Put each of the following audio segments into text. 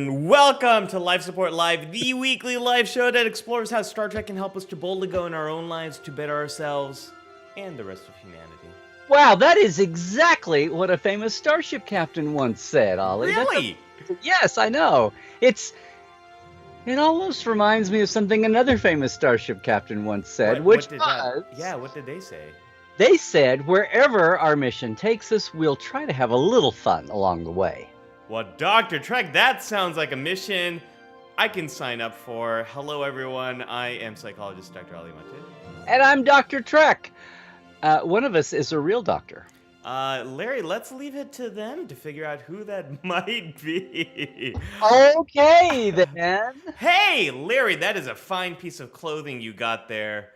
and welcome to Life Support Live, the weekly live show that explores how Star Trek can help us to boldly go in our own lives to better ourselves and the rest of humanity. Wow, that is exactly what a famous starship captain once said, Ollie. Really? Yes, I know. It almost reminds me of something another famous starship captain once said, what did they say? They said, wherever our mission takes us, we'll try to have a little fun along the way. Well, Dr. Trek, that sounds like a mission I can sign up for. Hello, everyone. I am psychologist Dr. Ali Mattu. And I'm Dr. Trek. One of us is a real doctor. Larry, let's leave it to them to figure out who that might be. Okay, then. Hey, Larry, that is a fine piece of clothing you got there.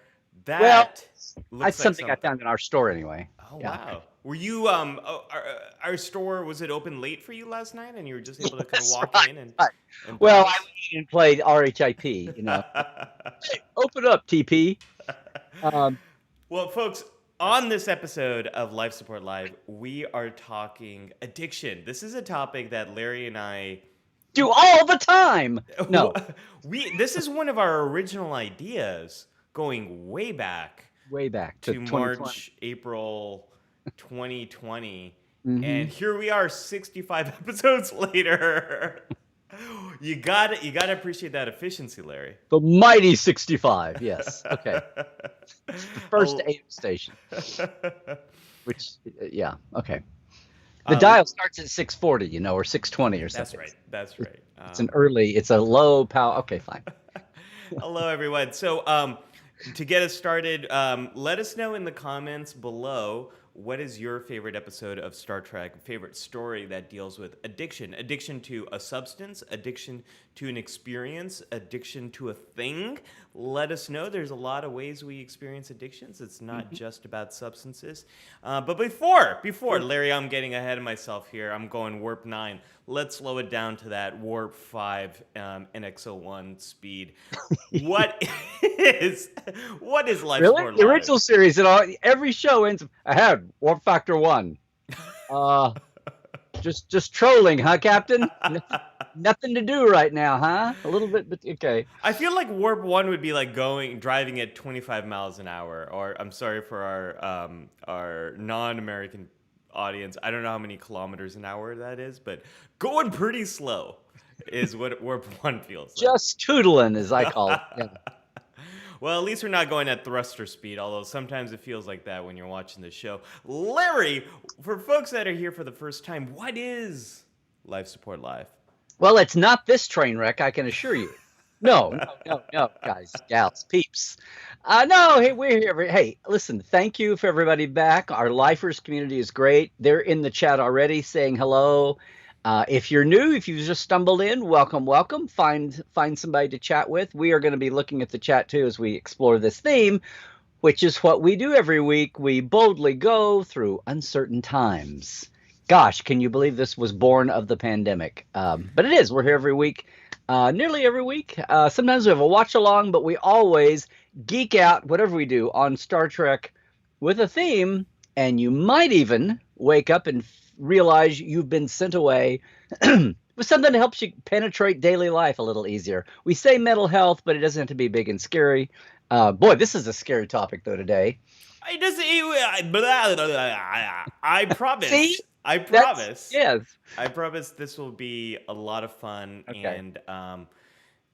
That looks like that's something I found in our store anyway. Oh, yeah. Wow. Were you, our store, was it open late for you last night and you were just able to kind of walk in and well, I went and played RHIP, you know. Hey, open up, TP. Well, folks, on this episode of Life Support Live, we are talking addiction. This is a topic that Larry and I do all the time. No. This is one of our original ideas going way back to March, April 2020. Mm-hmm. And here we are 65 episodes later. You gotta appreciate that efficiency, Larry. The mighty 65, yes. Okay. The first AM station. Which, yeah, okay. The dial starts at 640, you know, or 620 or something. That's right. It's a low power. Okay, fine. Hello, everyone. So, to get us started, let us know in the comments below, what is your favorite episode of Star Trek, favorite story that deals with addiction? Addiction to a substance, addiction to an experience, addiction to a thing? Let us know. There's a lot of ways we experience addictions. It's not just about substances. But before, Larry, I'm getting ahead of myself here. I'm going warp 9. Let's slow it down to that warp 5 NX01 speed. What is Life Support Live? The original series, every show ends ahead, warp factor 1. Just trolling, huh, Captain? Nothing to do right now, huh? A little bit, but okay. I feel like warp 1 would be like driving at 25 miles an hour, or I'm sorry for our non-American audience. I don't know how many kilometers an hour that is, but going pretty slow is what warp 1 feels like. Just tootling, as I call it. Yeah. Well, at least we're not going at thruster speed, although sometimes it feels like that when you're watching the show. Larry, for folks that are here for the first time, what is Life Support Live? Well, it's not this train wreck, I can assure you. No, guys, gals, peeps. No, hey, we're here. Hey, listen, thank you for everybody back. Our lifers community is great. They're in the chat already saying hello. If you're new, if you just stumbled in, welcome. Find somebody to chat with. We are going to be looking at the chat too as we explore this theme, which is what we do every week. We boldly go through uncertain times. Gosh, can you believe this was born of the pandemic? But it is. We're here every week, nearly every week. Sometimes we have a watch along, but we always geek out, whatever we do, on Star Trek with a theme. And you might even wake up and realize you've been sent away with something that helps you penetrate daily life a little easier. We say mental health, but it doesn't have to be big and scary. Boy, this is a scary topic, though, today. I promise. See? I promise. Yes. I promise this will be a lot of fun. Okay. And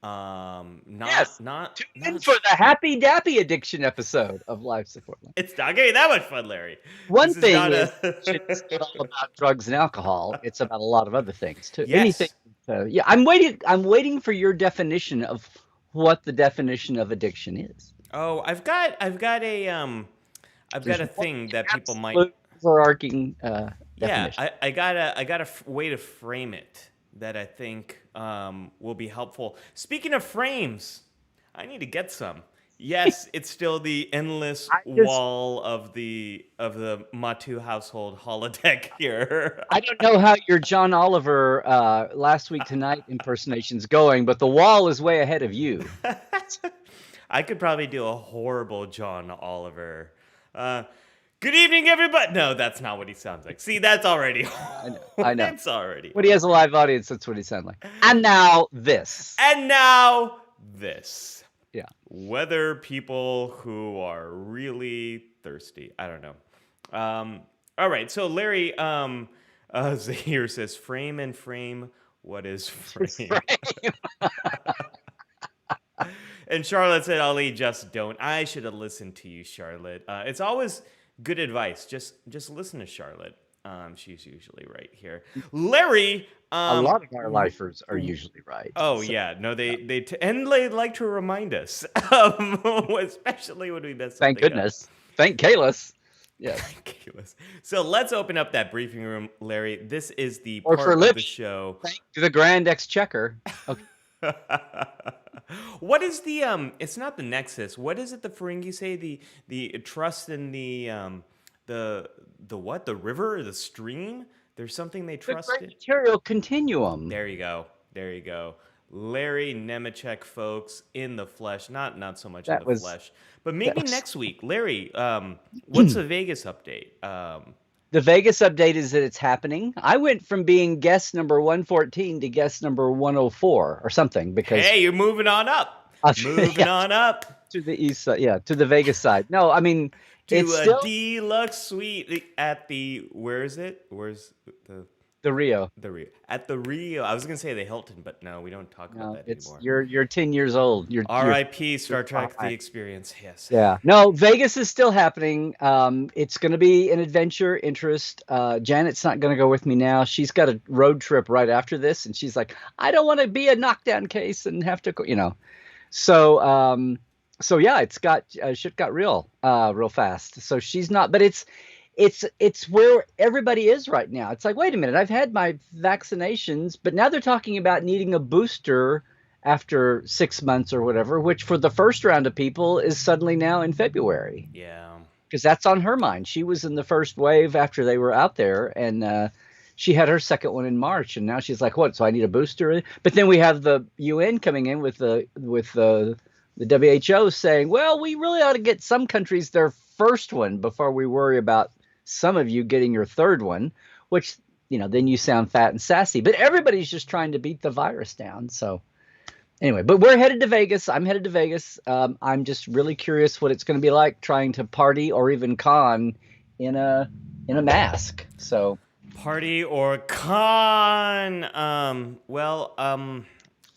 not Tune in for the Happy Dappy Addiction episode of Life Support Live. It's not getting that much fun, Larry. One thing is it's not all about drugs and alcohol. It's about a lot of other things too. Yes. Anything. I'm waiting for your definition of what the definition of addiction is. Oh, I've got a thing that people might overarching definition. Yeah, I got a way to frame it that I think will be helpful. Speaking of frames, I need to get some. Yes, it's still the endless wall of the Mattu household holodeck here. I don't know how your John Oliver Last Week Tonight impersonation's going, but the wall is way ahead of you. I could probably do a horrible John Oliver. Good evening, everybody. No, that's not what he sounds like. See, that's already. I know. I know. It's already. When he has a live audience, that's what he sounds like. And now this. And now this. Yeah. Whether people who are really thirsty. I don't know. All right. So Larry Zahir says, frame and frame. What is frame? And Charlotte said, Ali, just don't. I should have listened to you, Charlotte. It's always good advice. Just listen to Charlotte. She's usually right here. Larry. A lot of our lifers are usually right. Oh so, yeah, no, they and they like to remind us, especially when we mess something Thank goodness. Up. Thank Kalis. Yes. Thank Kalis. So let's open up that briefing room, Larry. This is the or part for of the show. Thank the Grand Exchequer. Okay. What is the it's not the nexus. What is it the Ferengi say? The trust in the what? The river or the stream? There's something they trust in. The material continuum. There you go. There you go. Larry Nemecek, folks, in the flesh. Not so much in the flesh. But maybe next week. Larry, what's the Vegas update? The Vegas update is that it's happening. I went from being guest number 114 to guest number 104 or something because hey, you're moving on up. Moving on up to the east side. Yeah, to the Vegas side. No, I mean to it's a still deluxe suite at the where is it? Where's the Rio? The Rio. At the Rio. I was gonna say the Hilton, but no, we don't talk about that anymore. You're 10 years old. R.I.P. Star Trek: The Experience. Yes. Yeah. No, Vegas is still happening. It's going to be an adventure interest. Janet's not going to go with me now. She's got a road trip right after this, and she's like, I don't want to be a knockdown case and have to go. So yeah, it's got shit got real fast. So she's not, but it's where everybody is right now. It's like, wait a minute, I've had my vaccinations, but now they're talking about needing a booster after 6 months or whatever, which for the first round of people is suddenly now in February. Yeah. Because that's on her mind. She was in the first wave after they were out there, and she had her second one in March, and now she's like, what, so I need a booster? But then we have the UN coming in with the WHO saying, well, we really ought to get some countries their first one before we worry about some of you getting your third one, which, then you sound fat and sassy. But everybody's just trying to beat the virus down. So anyway, but we're headed to Vegas. I'm headed to Vegas. I'm just really curious what it's going to be like trying to party or even con in a mask. So party or con.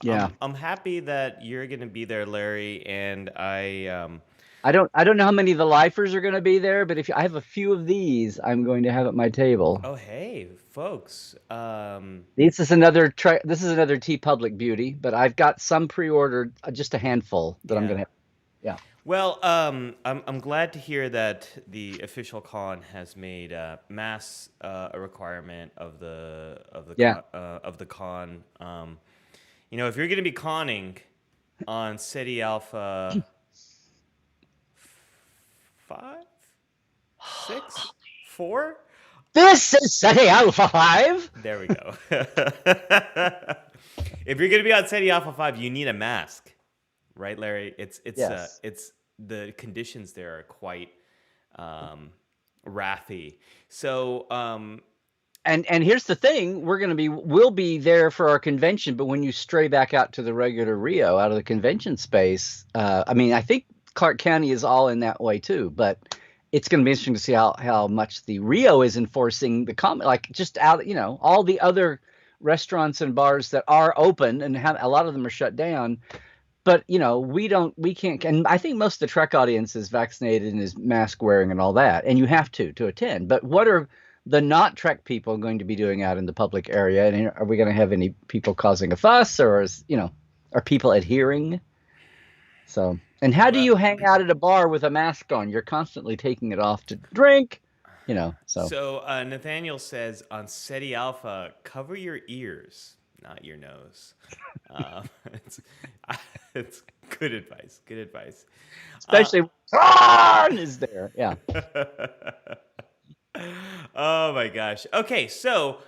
Yeah. I'm happy that you're going to be there, Larry, and I don't know how many of the lifers are going to be there, but if I have a few of these, I'm going to have at my table. Oh, hey, folks. This is another T Public beauty, but I've got some pre-ordered, just a handful that I'm going to have. Yeah. Well, I'm glad to hear that the official con has made mass a requirement of the con. If you're going to be conning on Ceti Alpha 5, 6, 4. This is Ceti Alpha 5. There we go. If you're going to be on Ceti Alpha 5, you need a mask, right, Larry? It's the conditions there are quite wrathy. So and here's the thing, we'll be there for our convention, but when you stray back out to the regular Rio out of the convention space, I think Clark County is all in that way too, but it's going to be interesting to see how much the Rio is enforcing the comment, like just out, all the other restaurants and bars that are open and a lot of them are shut down. But, we can't, and I think most of the Trek audience is vaccinated and is mask wearing and all that, and you have to attend. But what are the not Trek people going to be doing out in the public area? And are we going to have any people causing a fuss, or are people adhering? So, and how do you hang out at a bar with a mask on? You're constantly taking it off to drink, so. So Nathaniel says on Ceti Alpha, cover your ears, not your nose. It's good advice. Good advice. Especially when Khan is there. Yeah. Oh my gosh. Okay, so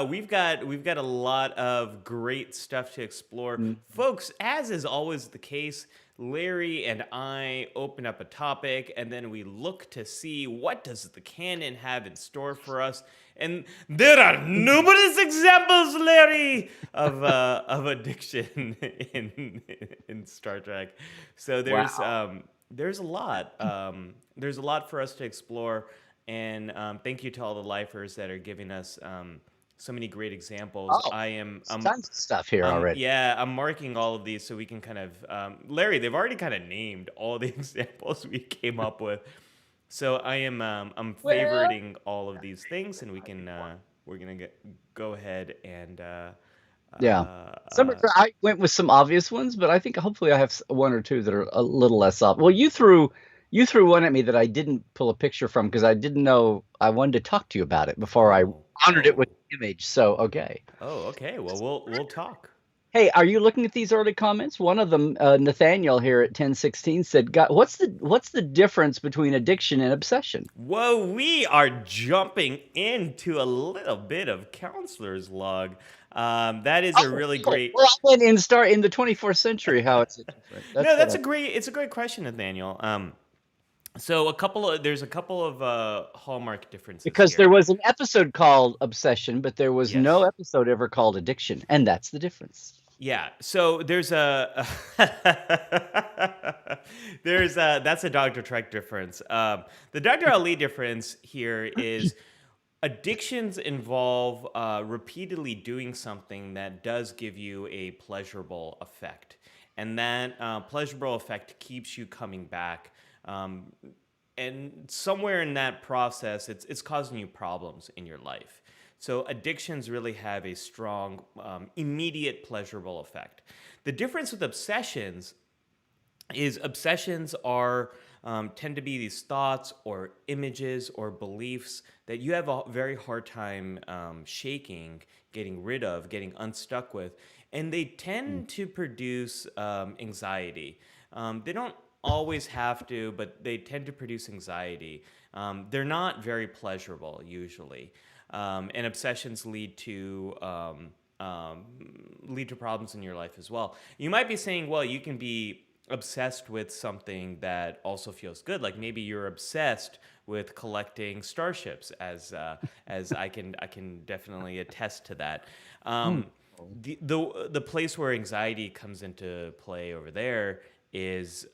we've got a lot of great stuff to explore, Mm. folks. As is always the case, Larry and I open up a topic, and then we look to see what does the canon have in store for us. And there are numerous examples, Larry, of addiction in Star Trek. So Wow. there's a lot. There's a lot for us to explore. And thank you to all the lifers that are giving us so many great examples. Oh, I am, there's tons of stuff here already. yeah, I'm marking all of these so we can kind of, Larry, they've already kind of named all the examples we came up with. So I'm Well, favoriting all of these things, and we're gonna go ahead and yeah. I went with some obvious ones, but I think hopefully I have one or two that are a little less obvious. Well, you threw one at me that I didn't pull a picture from because I didn't know I wanted to talk to you about it before I oh honored it with oh the image. So, okay. okay. Well, we'll talk. Hey, are you looking at these early comments? One of them, Nathaniel here at 1016 said, "God, what's the difference between addiction and obsession?" Whoa, we are jumping into a little bit of counselor's log. That is a Oh, really cool. great. Well, I meant in the 24th century, how it's different. That's No, what that's I. it's a great question, Nathaniel. So there's a couple of hallmark differences Because here. there was an episode called Obsession, but there was no Yes. episode ever called Addiction, and that's the difference. Yeah. So there's a that's a Dr. Trek difference. The Dr. Ali difference here is addictions involve repeatedly doing something that does give you a pleasurable effect, and that pleasurable effect keeps you coming back. Um, and somewhere in that process, it's causing you problems in your life. So addictions really have a strong, immediate pleasurable effect. The difference with obsessions is obsessions are tend to be these thoughts or images or beliefs that you have a very hard time shaking, getting rid of, getting unstuck with, and they Mm. tend to produce anxiety. They don't always have to, but they tend to produce anxiety. They're not very pleasurable usually, and obsessions um, lead to problems in your life as well. You might be saying, well, you can be obsessed with something that also feels good. Like maybe you're obsessed with collecting starships, as I can definitely attest to that. Hmm. The place where anxiety comes into play over there is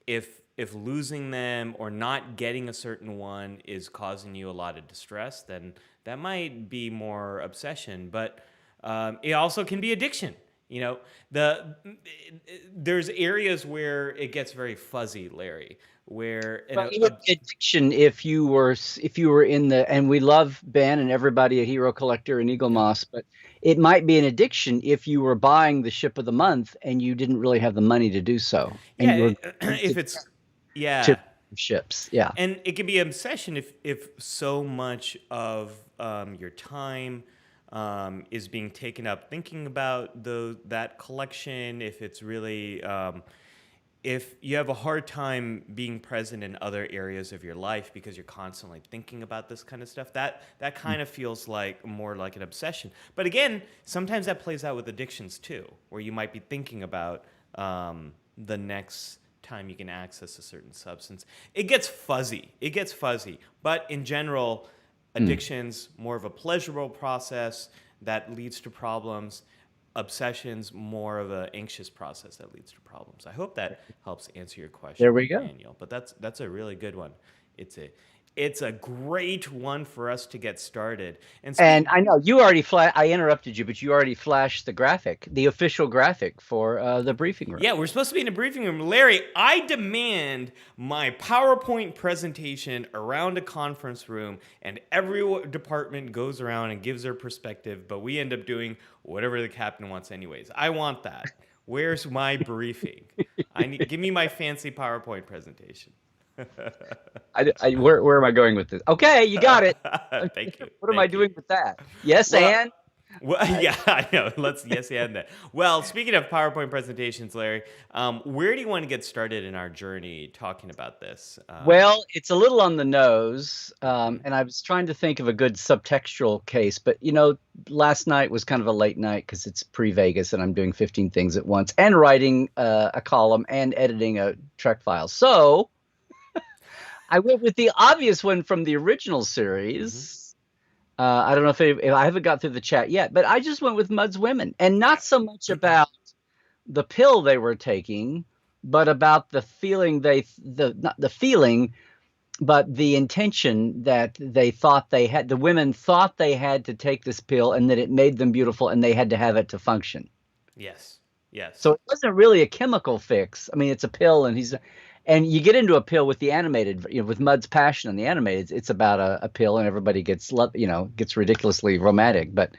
if losing them or not getting a certain one is causing you a lot of distress, then that might be more obsession. But it also can be addiction. You know, there's areas where it gets very fuzzy, Larry. Where Well, it would be addiction if you were in the, and we love Ben and everybody at Hero Collector and Eagle Moss, but it might be an addiction if you were buying the ship of the month and you didn't really have the money to do so, and yeah, you were if it's to yeah, ships. Yeah. and it can be an obsession if so much of your time is being taken up thinking about that collection. If it's really if you have a hard time being present in other areas of your life because you're constantly thinking about this kind of stuff, that kind of feels like more like an obsession. But again, sometimes that plays out with addictions too, where you might be thinking about the next time you can access a certain substance. It gets fuzzy. But in general, Mm. addictions more of a pleasurable process that leads to problems. Obsessions more of an anxious process that leads to problems. I hope that helps answer your There question, we go. Nathaniel. But that's a really good one. It's a great one for us to get started. And And speak I know you already I interrupted you, but you already flashed the official graphic for the briefing room. Yeah, we're supposed to be in a briefing room. Larry, I demand my PowerPoint presentation around a conference room, and every department goes around and gives their perspective, but we end up doing whatever the captain wants anyways. I want that. Where's my briefing? Give me my fancy PowerPoint presentation. Where am I going with this? Okay, you got it. Thank you. What am I Thank you. doing with that? Yes, Well, and Well, yeah, I know. Yes, yeah, and that. Well, speaking of PowerPoint presentations, Larry, where do you want to get started in our journey talking about this? Well, it's a little on the nose, Mhm. and I was trying to think of a good subtextual case, but last night was kind of a late night because it's pre-Vegas and I'm doing 15 things at once and writing a column and editing a Trek file. So I went with the obvious one from the original Mhm. series. I don't know if I haven't got through the chat yet, but I just went with Mud's Women, and not so much about the pill they were taking, but about the feeling not the feeling, but the intention that they thought they had. The women thought they had to take this pill, and that it made them beautiful, and they had to have it to function. Yes. Yes. So it wasn't really a chemical fix. I mean, it's a pill, and you get into a pill with the animated, with Mud's Passion and the animated. It's about a pill, and everybody gets ridiculously romantic, but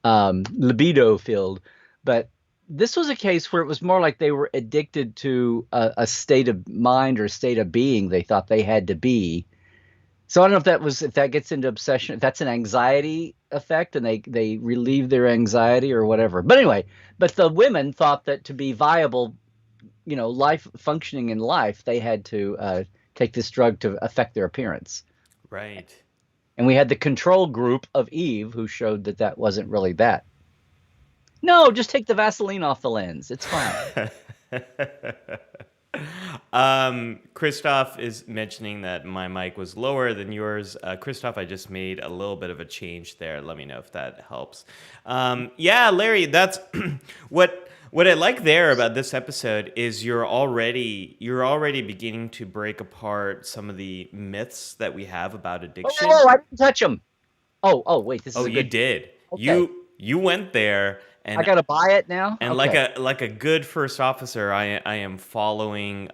libido filled. But this was a case where it was more like they were addicted to a state of mind or state of being they thought they had to be. So I don't know if that gets into obsession, if that's an anxiety effect and they relieve their anxiety or whatever. But anyway, but the women thought that to be viable, life functioning in life, they had to take this drug to affect their appearance. Right. And we had the control group of Eve who showed that that wasn't really that. No, just take the Vaseline off the lens. It's fine. Christoph is mentioning that my mic was lower than yours. Christoph, I just made a little bit of a change there. Let me know if that helps. Yeah, Larry, that's what I like there about this episode is you're already beginning to break apart some of the myths that we have about addiction. Oh, I didn't touch them. Oh, wait, this Oh, is a you good. did. Okay, You went there I and gotta buy it now. and Okay. like a good first officer, I am following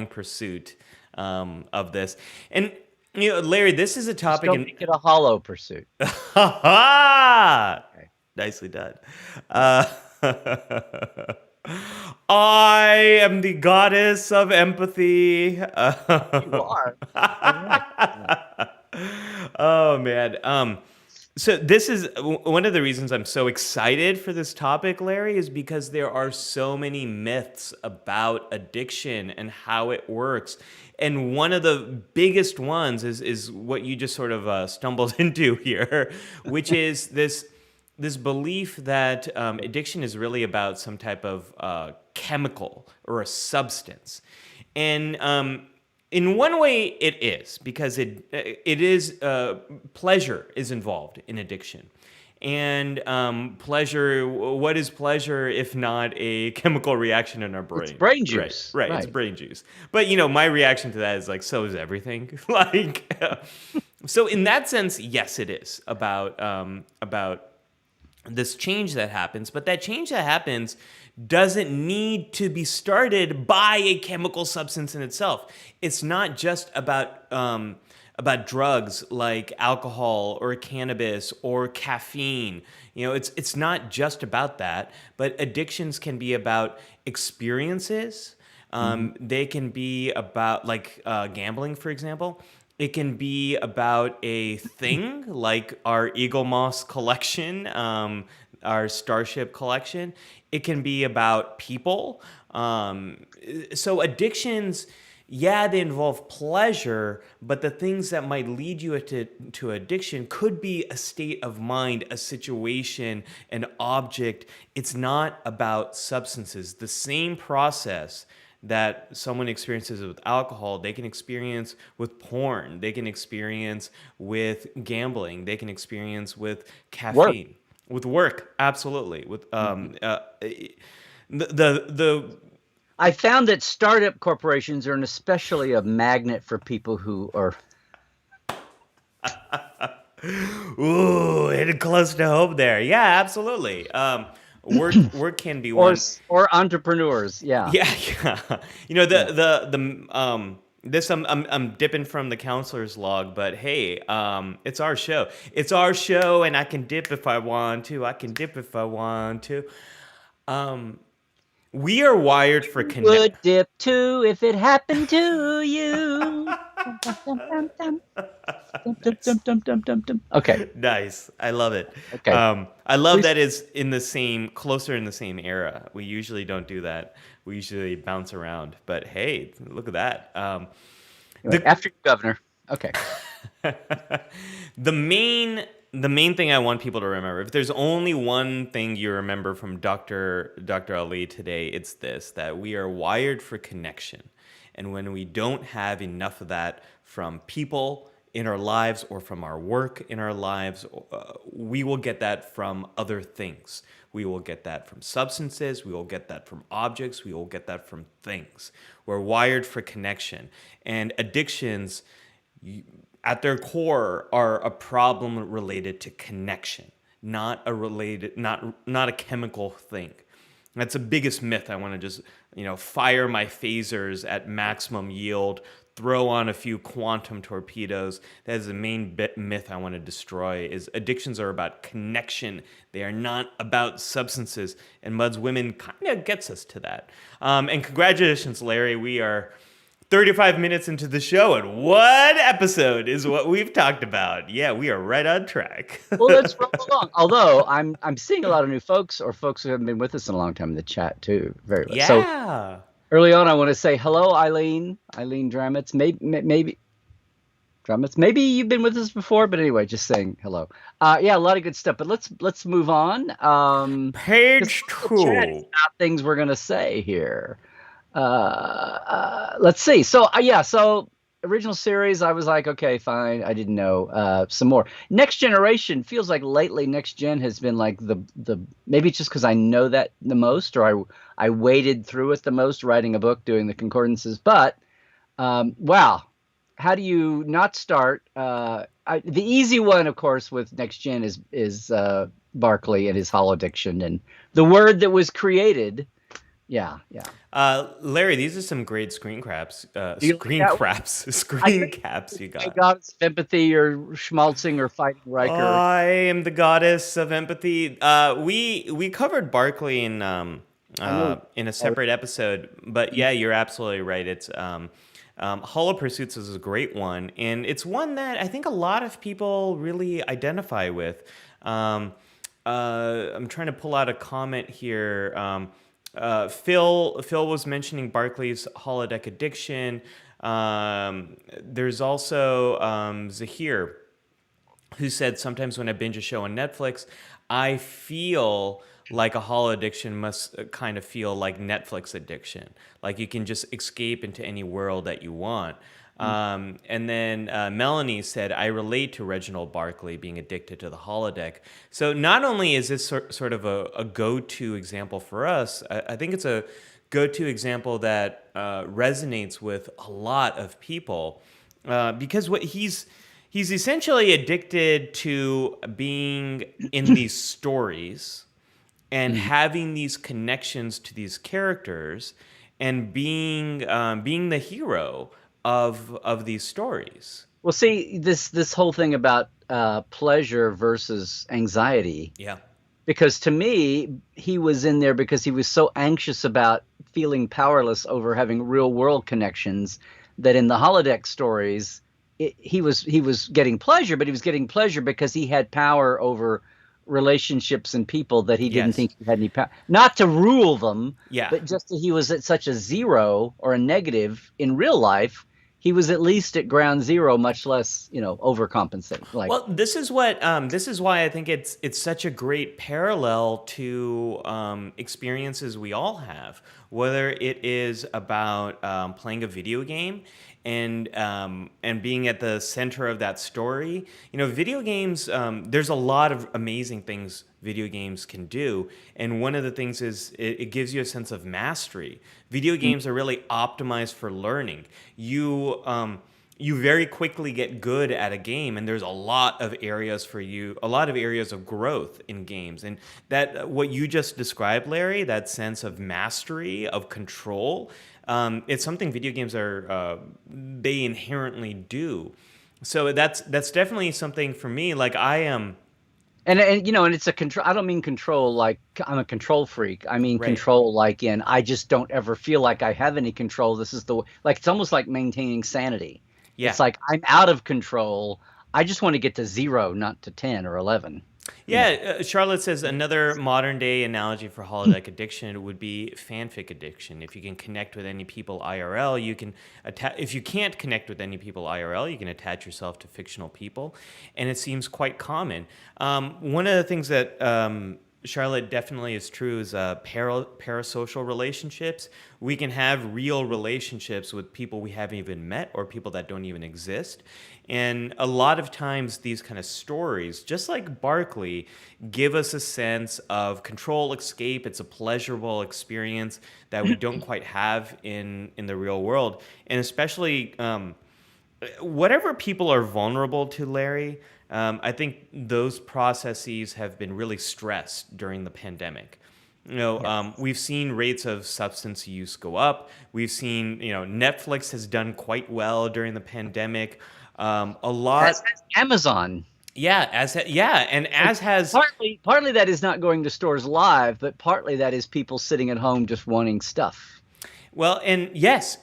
pursuit of this. And Larry, this is a Just topic don't and make it a hollow pursuit. ha Okay. nicely done. Uh, I am the goddess of empathy. You are. All right. Yeah. Oh man. So this is one of the reasons I'm so excited for this topic, Larry, is because there are so many myths about addiction and how it works. And one of the biggest ones is what you just sort of stumbled into here, which is this belief that addiction is really about some type of chemical or a substance. And in one way, it is because it is pleasure is involved in addiction, and pleasure. What is pleasure if not a chemical reaction in our It's brain? brain Right, juice. right. It's Right. brain juice. But my reaction to that is like, so is everything. Like, so in that sense, yes, it is about this change that happens, but that change that happens doesn't need to be started by a chemical substance in itself. It's not just about drugs like alcohol or cannabis or caffeine. It's not just about that, but addictions can be about experiences. Hmm. They can be about like gambling, for example. It can be about a thing like our Eagle Moss collection, our Starship collection. It can be about people. So addictions, yeah, they involve pleasure, but the things that might lead you to addiction could be a state of mind, a situation, an object. It's not about substances. The same process that someone experiences with alcohol, they can experience with porn, they can experience with gambling, they can experience with Work. caffeine, with work, absolutely. With Mhm. the I found that startup corporations are an especially a magnet for people who are ooh, hitting close to home there. Yeah, absolutely. Work can be or one. s- or entrepreneurs. Yeah. Yeah, yeah. You know Yeah. the this I'm dipping from the counselor's log, but hey, it's our show. It's our show, and I can dip if I want to. I can dip if I want to. Um, we are wired for connect. Would dip too if it happened to you. Dum, dum, dum, dum, dum. Dum, dum, Nice. dum, dum, dum, dum, dum. Okay. Nice. I love it. Okay. I love Please. that is in the same, closer in the same era. We usually don't do that. We usually bounce around. But hey, look at that. Anyway, The after you, Governor. Okay. the main thing I want people to remember, if there's only one thing you remember from Dr. Ali today, it's this: that we are wired for connection. And when we don't have enough of that from people in our lives or from our work in our lives, we will get that from other things. We will get that from substances. We will get that from objects. We will get that from things. We're wired for connection. And addictions, at their core, are a problem related to connection, not a chemical thing. That's the biggest myth. I want to just, fire my phasers at maximum yield, throw on a few quantum torpedoes. That is the main myth I want to destroy. Is addictions are about connection. They are not about substances. And Mud's Women kind of gets us to that. And congratulations, Larry. We are 35 minutes into the show, and one episode is what we've talked about. Yeah, we are right on track. Well, let's roll along. Although I'm seeing a lot of new folks or folks who haven't been with us in a long time in the chat too. Very well. So Yeah. early on, I want to say hello, Eileen Dramitz. Maybe Dramitz. Maybe you've been with us before, but anyway, just saying hello. Yeah, a lot of good stuff. But let's move on. Page The chat is 2. not things we're gonna say here. Let's see. So yeah, so original series, I was like, okay, fine. I didn't know. Some more. Next Generation feels like lately Next Gen has been like the maybe it's just because I know that the most, or I waded through it the most, writing a book, doing the concordances. But wow, how do you not start? The easy one, of course, with Next Gen is Barkley and his holoddiction and the word that was created. Yeah. Larry, these are some great screen caps. Do you like that one? Screen caps you My got. goddess of empathy, or schmaltzing, or fighting Riker. I am the goddess of empathy. We covered Barkley I know. in a separate episode, but yeah, you're absolutely right. It's Hollow Pursuits is a great one, and it's one that I think a lot of people really identify with. I'm trying to pull out a comment here. Phil was mentioning Barkley's holodeck addiction. There's also Zahir, who said sometimes when I binge a show on Netflix, I feel like a holo addiction must kind of feel like Netflix addiction. Like you can just escape into any world that you want. And then Melanie said, I relate to Reginald Barkley being addicted to the holodeck. So not only is this sort of a go-to example for us, I think it's a go-to example that resonates with a lot of people because he's essentially addicted to being in these stories and having these connections to these characters and being the hero of these stories. Well, see, this whole thing about pleasure versus anxiety. Yeah. Because to me, he was in there because he was so anxious about feeling powerless over having real world connections that in the holodeck stories, he was getting pleasure, but he was getting pleasure because he had power over relationships and people that he didn't think he had any power. Not to rule them, but just that he was at such a zero or a negative in real life. He was at least at ground zero, much less, overcompensate. Well, this is why I think it's such a great parallel to experiences we all have, whether it is about playing a video game and being at the center of that story. Video games. There's a lot of amazing things video games can do, and one of the things is it gives you a sense of mastery. Video games are really optimized for learning. You very quickly get good at a game, and there's a lot of areas of growth in games. And that what you just described, Larry, that sense of mastery, of control, it's something video games they inherently do. So that's definitely something for me. Like I am. And it's a control. I don't mean control like I'm a control freak. I mean control like in I just don't ever feel like I have any control. This is like it's almost like maintaining sanity. Yeah. It's like I'm out of control. I just want to get to 0, not to 10 or 11. You know. Yeah, Charlotte says another modern day analogy for holodeck addiction would be fanfic addiction. If you can connect with any people IRL, you can if you can't connect with any people IRL, you can attach yourself to fictional people, and it seems quite common. One of the things that Charlotte definitely is true is parasocial relationships. We can have real relationships with people we haven't even met or people that don't even exist. And a lot of times these kind of stories, just like Barkley, give us a sense of control, escape. It's a pleasurable experience that we don't quite have in the real world. And especially whatever people are vulnerable to, Larry, I think those processes have been really stressed during the pandemic. We've seen rates of substance use go up. We've seen, Netflix has done quite well during the pandemic. A lot, As has Amazon. yeah, and as has Partly that is not going to stores live, but partly that is people sitting at home just wanting stuff. well, and yes,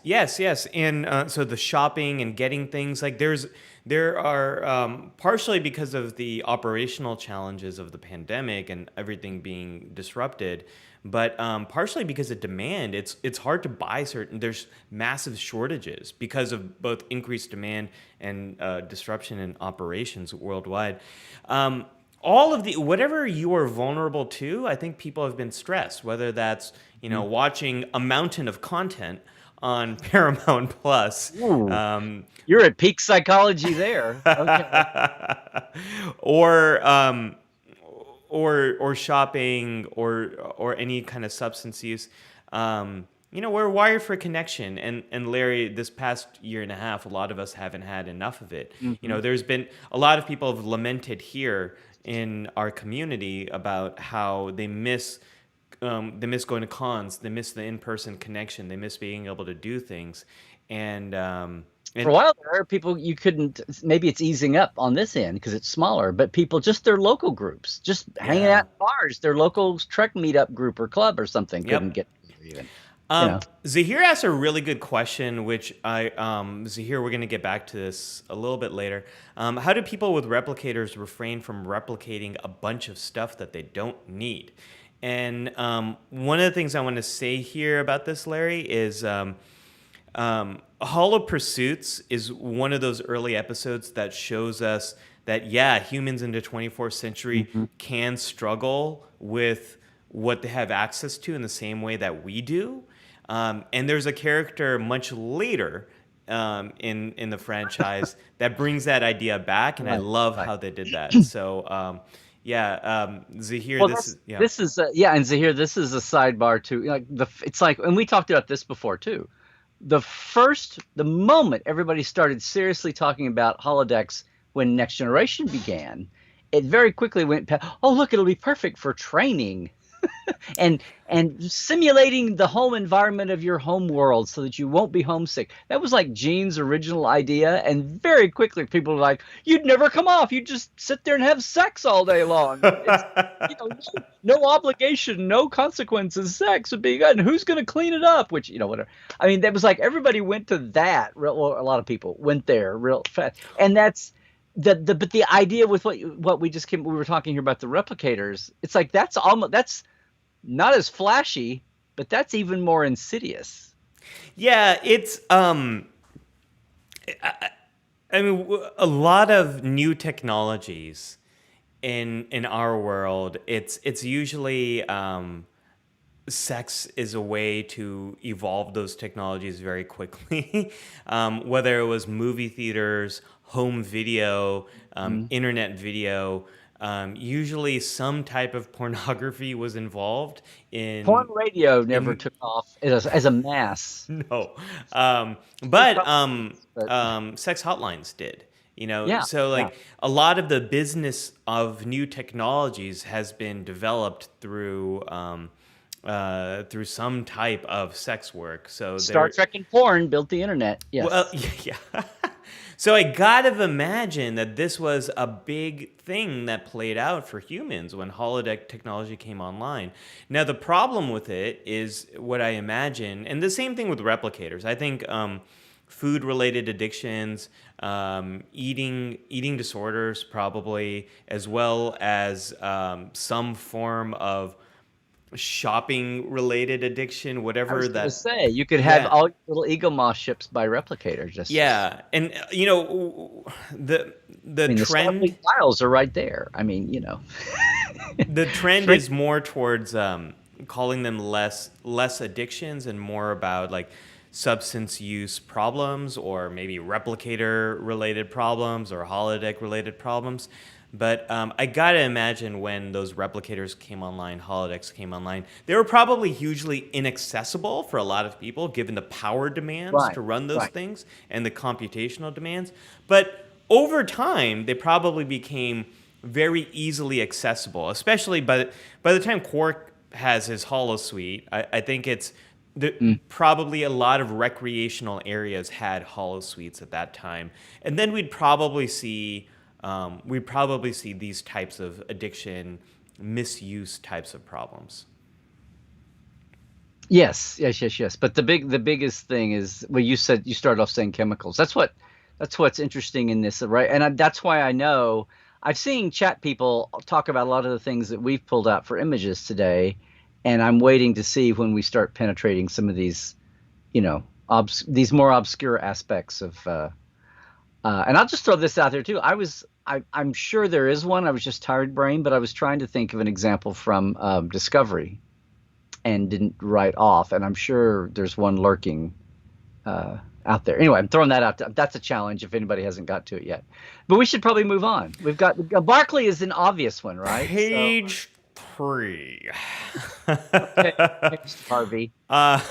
and so the shopping and getting things like there are partially because of the operational challenges of the pandemic and everything being disrupted, but partially because of demand. It's hard to buy certain. There's massive shortages because of both increased demand and disruption in operations worldwide. All of the whatever you are vulnerable to, I think people have been stressed. Whether that's watching a mountain of content on Paramount Plus. Ooh, you're at peak psychology there. Okay. or or shopping or any kind of substance use. We're wired for connection, and Larry, this past year and a half, a lot of us haven't had enough of it. There's been a lot of people have lamented here in our community about how they miss going to cons, they miss the in-person connection, they miss being able to do things, and For a while there, people you couldn't. Maybe it's easing up on this end because it's smaller, but people just their local groups, just hanging yeah. out in bars, their local Trek meetup group or club or something couldn't get together even. Zahir asked a really good question, which Zahir, we're going to get back to this a little bit later. How do people with replicators refrain from replicating a bunch of stuff that they don't need? And one of the things I want to say here about this, Larry, is Hollow Pursuits is one of those early episodes that shows us that, yeah, humans in the 24th century can struggle with what they have access to in the same way that we do. And there's a character much later in the franchise that brings that idea back, and I love how they did that. So, Zahir, Well, this is this is and Zahir, this is a sidebar too. Like it's like, and we talked about this before too. The moment everybody started seriously talking about holodecks when Next Generation began, it very quickly went past, oh look, it'll be perfect for training and simulating the home environment of your home world so that you won't be homesick. That was like Gene's original idea, and very quickly people were like, you'd never come off, you'd just sit there and have sex all day long. It's, no obligation, no consequences, sex would be good, and who's going to clean it up, which whatever. I mean, that was like everybody went to that, a lot of people went there real fast, and that's but the idea with what we were talking here about the replicators, it's like that's not as flashy, but that's even more insidious. Yeah, it's I mean, a lot of new technologies in our world, it's usually sex is a way to evolve those technologies very quickly. Whether it was movie theaters, home video, internet video, usually some type of pornography was involved in. Porn radio never took off as a mass. No, but sex hotlines did. So a lot of the business of new technologies has been developed through some type of sex work. So Star Trek and porn built the internet. Yes. Well, yeah. So I gotta imagine that this was a big thing that played out for humans when holodeck technology came online. Now the problem with it is what I imagine, and the same thing with replicators. I think food-related addictions, eating disorders, probably, as well as some form of shopping-related addiction, I whatever was going to that. say you could have Yeah, all your little ego moth ships by Replicator. Just, yeah, and the I the mean, the trend Starfleet files are right there. I mean, the trend drink. is more towards calling them less addictions and more about like substance use problems or maybe replicator related problems or holodeck related problems. But I gotta imagine when those replicators came online, holodecks came online, they were probably hugely inaccessible for a lot of people, given the power demands Right, to run those right. things and the computational demands. But over time, they probably became very easily accessible, especially by the time Quark has his holosuite. I think Mm. probably a lot of recreational areas had holosuites at that time, and then we'd probably see these types of addiction misuse types of problems. Yes, yes, yes, yes. But the biggest thing is, well, you said you started off saying chemicals. That's what's interesting in this, right? And that's why I know I've seen chat people talk about a lot of the things that we've pulled out for images today, and I'm waiting to see when we start penetrating some of these, these more obscure aspects of. And I'll just throw this out there too. I'm sure there is one. I was just tired brain, but I was trying to think of an example from Discovery and didn't write off. And I'm sure there's one lurking out there. Anyway, I'm throwing that out. That's a challenge if anybody hasn't got to it yet. But we should probably move on. We've got Barclay is an obvious one, right? So, Page 3. okay, Harvey. uh,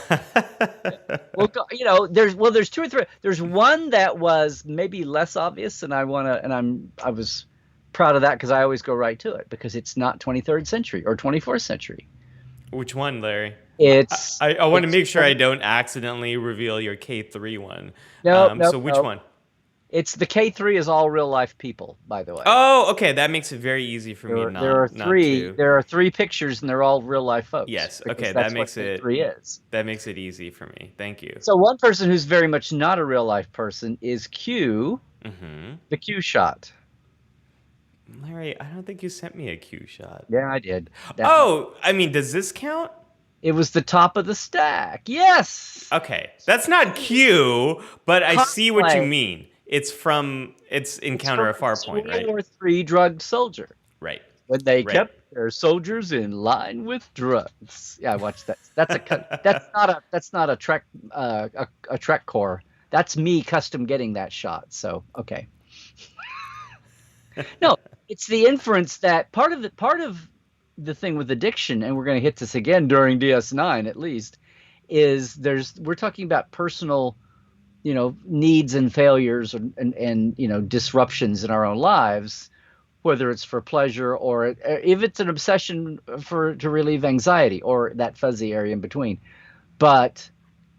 Well, there's two or three. There's one that was maybe less obvious, and I was proud of that because I always go right to it because it's not 23rd century or 24th century. Which one, Larry? It's I want to it's make sure I don't accidentally reveal your K3 one. no, no, So which no. one? It's the K3 is all real life people, by the way. Oh, okay. That makes it very easy for me not to. There are three pictures and they're all real life folks. Yes. Because Okay. that's what K3 is. That makes it easy for me. Thank you. So one person who's very much not a real life person is Q, the Q shot. Larry, I don't think you sent me a Q shot. Yeah, I did. I mean, does this count? It was the top of the stack. Yes. Okay. That's not Q, but I see what you Cosplay. mean. It's Encounter at Farpoint, right? World War III drugged soldier. Right. When they Right. kept their soldiers in line with drugs. Yeah, I watched that. That's not a Trek a Trek core. That's me custom getting that shot. So okay. No, it's the inference that part of the thing with addiction, and we're going to hit this again during DS9 at least, is we're talking about personal, needs and failures and disruptions in our own lives, whether it's for pleasure or if it's an obsession to relieve anxiety or that fuzzy area in between. But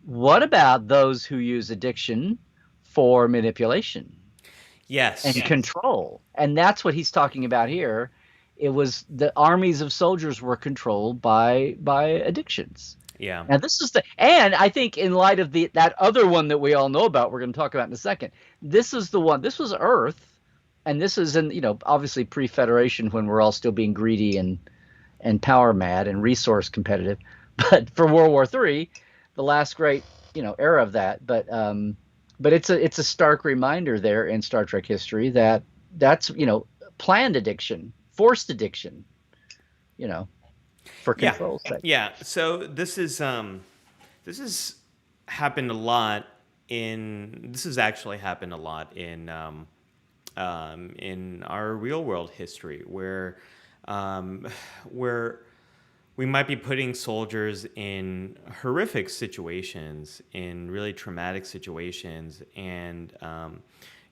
what about those who use addiction for manipulation? Yes. And control? And that's what he's talking about here. It was the armies of soldiers were controlled by addictions. Yeah. Now and I think in light of that other one that we all know about, we're going to talk about in a second. This is the one. This was Earth, and this is obviously pre-Federation when we're all still being greedy and power mad and resource competitive. But for World War III, the last great era of that. But it's a stark reminder there in Star Trek history that's planned addiction, forced addiction, for control's sake. Yeah. So this has happened a lot this has actually happened a lot in our real world history where we might be putting soldiers in horrific situations, in really traumatic situations, and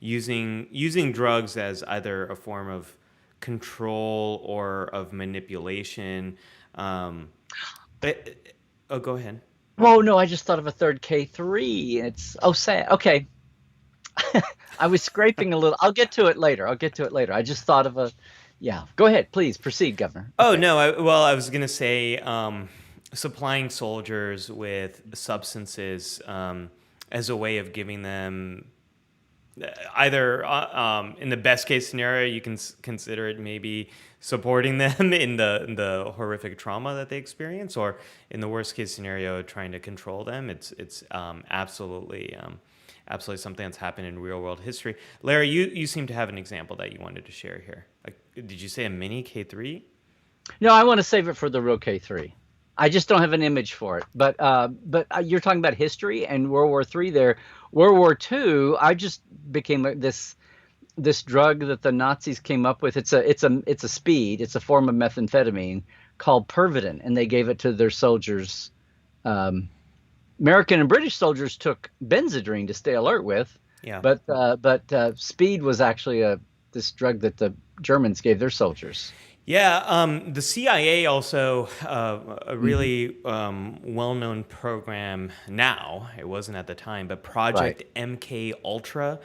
using drugs as either a form of control or of manipulation. Go ahead. Oh no, I just thought of a third K3. It's sad. Okay. I was scraping a little. I'll get to it later. I just thought of yeah. Go ahead, please proceed, Governor. Oh okay. No, I was gonna say supplying soldiers with substances as a way of giving them either in the best case scenario, you can consider it maybe supporting them in the horrific trauma that they experience, or in the worst case scenario, trying to control them. It's absolutely something that's happened in real world history. Larry, you seem to have an example that you wanted to share here. Like, did you say a mini K3? No, I want to save it for the real K3. I just don't have an image for it. But you're talking about history and World War III there. World War II, I just became this drug that the Nazis came up with. It's a speed. It's a form of methamphetamine called Pervitin, and they gave it to their soldiers. American and British soldiers took Benzedrine to stay alert with. Yeah. But speed was actually this drug that the Germans gave their soldiers. Yeah, the CIA also a really well-known program now. It wasn't at the time, but Project MK Ultra.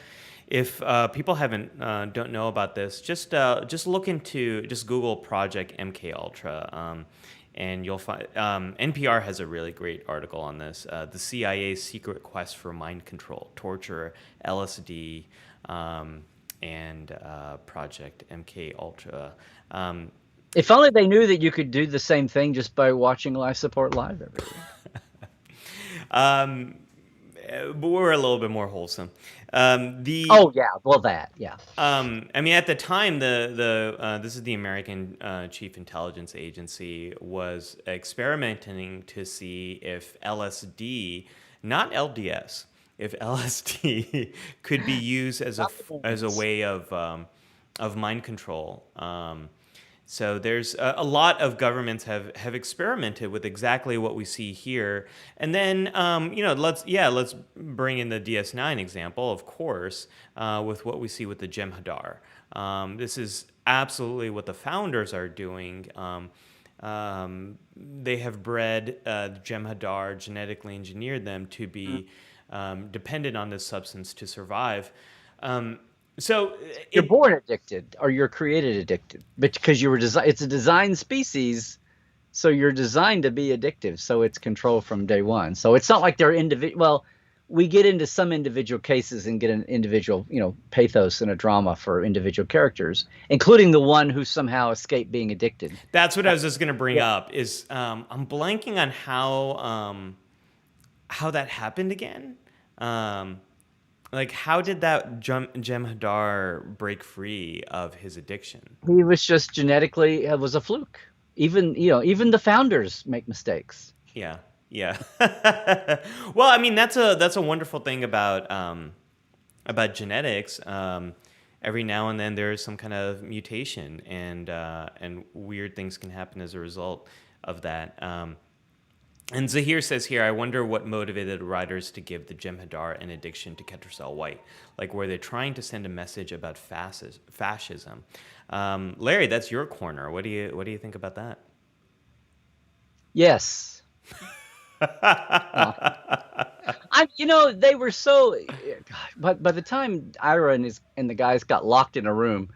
If people don't know about this, just Google Project MK Ultra, and you'll find NPR has a really great article on this. The CIA's secret quest for mind control, torture, LSD. And Project MK Ultra. If only they knew that you could do the same thing just by watching Life Support Live every week. But we're a little bit more wholesome. I mean, at the time, this is the American Chief Intelligence Agency was experimenting to see if LSD, not LDS, if LSD could be used as a way of mind control. So there's a lot of governments have experimented with exactly what we see here. And then let's bring in the DS9 example, of course, with what we see with the Jem'Hadar. This is absolutely what the founders are doing. They have bred Jem'Hadar, genetically engineered them to be dependent on this substance to survive. So you're born addicted, or you're created addicted, because you were designed. It's a designed species, so you're designed to be addictive. So it's controlled from day one. So it's not like they're individual. Well, we get into some individual cases and get an individual, pathos and a drama for individual characters, including the one who somehow escaped being addicted. That's what I was just going to bring up. Is I'm blanking on how that happened again. Like, how did that Jem'Hadar break free of his addiction? He was just genetically, it was a fluke. Even the founders make mistakes. Yeah. Well, I mean, that's a wonderful thing about genetics. Every now and then there is some kind of mutation, and weird things can happen as a result of that. And Zahir says here, I wonder what motivated writers to give the Jem'Hadar an addiction to Ketracel White. Like, were they trying to send a message about fascism? Larry, that's your corner. What do you think about that? Yes. They were so. But by the time Ira and the guys got locked in a room,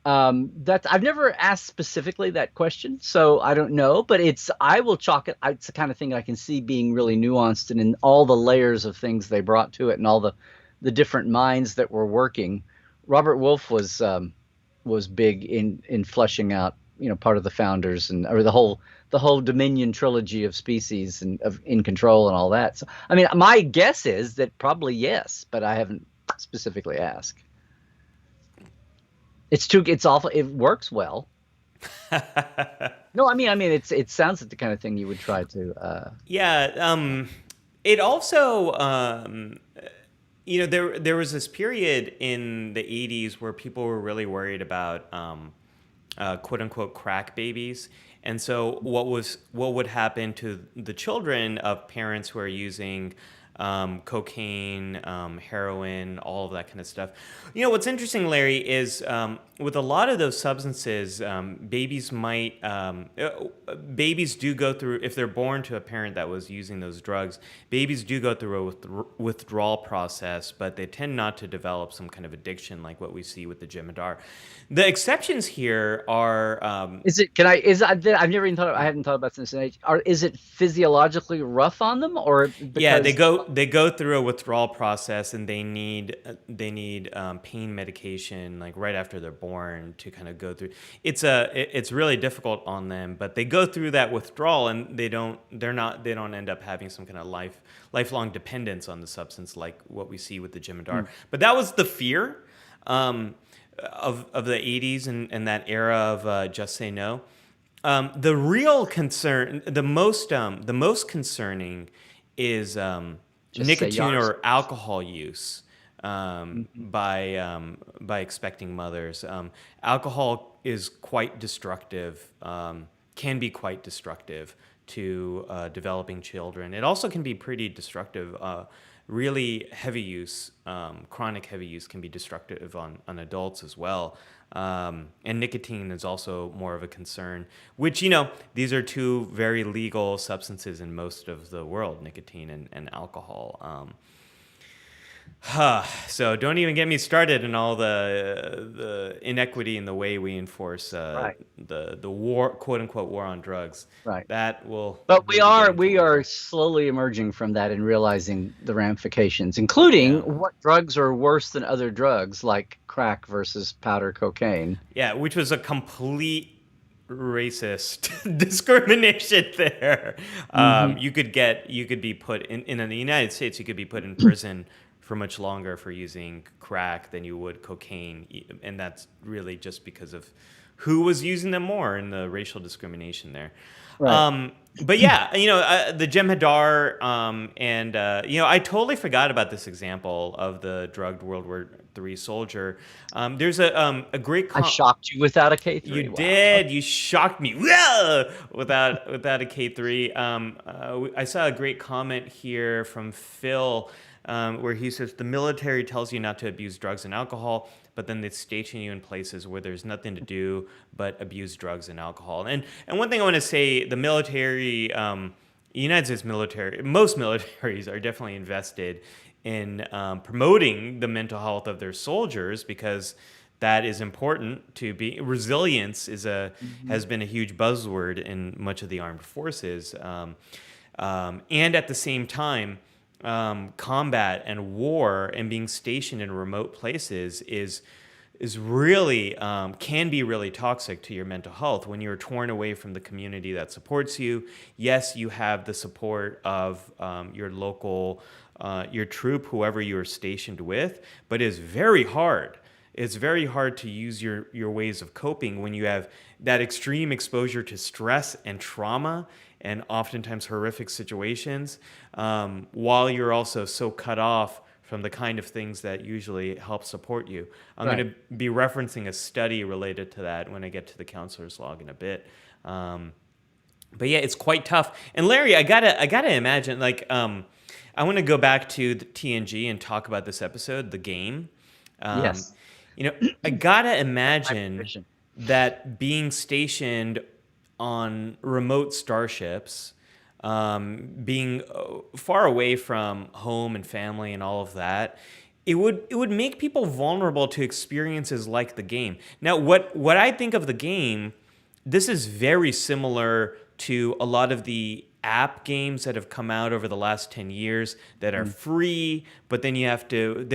I've never asked specifically that question, so I don't know. But I will chalk it. It's the kind of thing I can see being really nuanced, and in all the layers of things they brought to it, and all the different minds that were working. Robert Wolfe was big in fleshing out, part of the founders or the whole Dominion trilogy of species and of In Control and all that. So, I mean, my guess is that probably yes, but I haven't specifically asked. It's awful. It works well. No, I mean, it sounds like the kind of thing you would try to. Yeah. It also, there was this period in the 80s where people were really worried about quote unquote crack babies. And so what would happen to the children of parents who are using cocaine, heroin, all of that kind of stuff. What's interesting, Larry, is with a lot of those substances, babies do go through, if they're born to a parent that was using those drugs, babies do go through a withdrawal process, but they tend not to develop some kind of addiction like what we see with the Jem'Hadar. The exceptions here are. I've never even thought. I hadn't thought about this. Is it physiologically rough on them, or because, yeah, they go they go through a withdrawal process, and they need pain medication like right after they're born to kind of go through. It's really difficult on them, but they go through that withdrawal, and they don't end up having some kind of lifelong dependence on the substance like what we see with the Jem'Hadar. But that was the fear of the 80s and that era of Just Say No. The real concern, the most concerning, is Just say nicotine yours. or alcohol use by expecting mothers. Alcohol is quite destructive, can be quite destructive to developing children. It also can be pretty destructive. Really heavy use, chronic heavy use, can be destructive on adults as well. And nicotine is also more of a concern, which, these are two very legal substances in most of the world, nicotine and alcohol. So don't even get me started in all the inequity in the way we enforce Right. the war, quote unquote, war on drugs. Right. That will But we'll be getting to we later. are slowly emerging from that and realizing the ramifications, including Yeah. what drugs are worse than other drugs, like crack versus powder cocaine. Yeah, which was a complete racist discrimination there. Hmm. You could be put in the United States. You could be put in prison for much longer for using crack than you would cocaine, and that's really just because of who was using them more and the racial discrimination there. Right. But yeah, the Jem'Hadar, and I totally forgot about this example of the drugged World War III soldier. There's a great. I shocked you without a You K3. Wow. did. You shocked me. Whoa! Without a K3. I saw a great comment here from Phil, where he says the military tells you not to abuse drugs and alcohol, but then they station you in places where there's nothing to do but abuse drugs and alcohol. And one thing I want to say, the military, United States military, most militaries are definitely invested in promoting the mental health of their soldiers, because that is important. To be resilience Mhm. has been a huge buzzword in much of the armed forces, and at the same time, combat and war and being stationed in remote places is really, can be really toxic to your mental health when you're torn away from the community that supports you. Yes, you have the support of your local, your troop, whoever you're stationed with, but it's very hard. It's very hard to use your ways of coping when you have that extreme exposure to stress and trauma and oftentimes horrific situations, while you're also so cut off from the kind of things that usually help support you. I'm Right. going to be referencing a study related to that when I get to the counselor's log in a bit. But yeah, it's quite tough. And Larry, I gotta imagine, like, I want to go back to the TNG and talk about this episode, the game. Um, Yes. I gotta My imagine position. that being stationed on remote starships, being far away from home and family and all of that, it would make people vulnerable to experiences like the game. Now, what I think of the game, this is very similar to a lot of the app games that have come out over the last 10 years that are Mm. free, but then you have to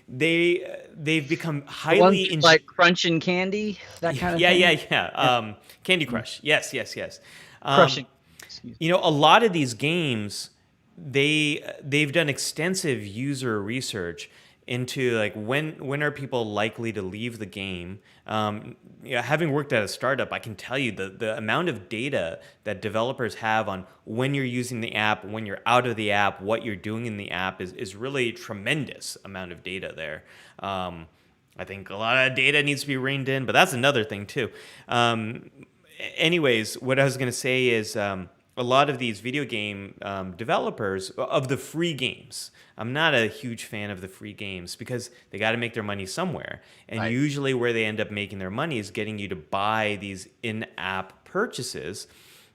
they've become The ones highly like Crunch and Candy, that kind of yeah, yeah, thing. yeah. Yeah. Candy Mm. Crush. Yes, yes, yes. Um, Crushing. Excuse a lot of these games, they've done extensive user research into, like, when are people likely to leave the game. Having worked at a startup, I can tell you the amount of data that developers have on when you're using the app, when you're out of the app, what you're doing in the app is really tremendous amount of data there. I think a lot of data needs to be reined in, but that's another thing too. Um, Anyways, what I was going to say is, a lot of these video game developers of the free games. I'm not a huge fan of the free games because they got to make their money somewhere. And Right. usually, where they end up making their money is getting you to buy these in app purchases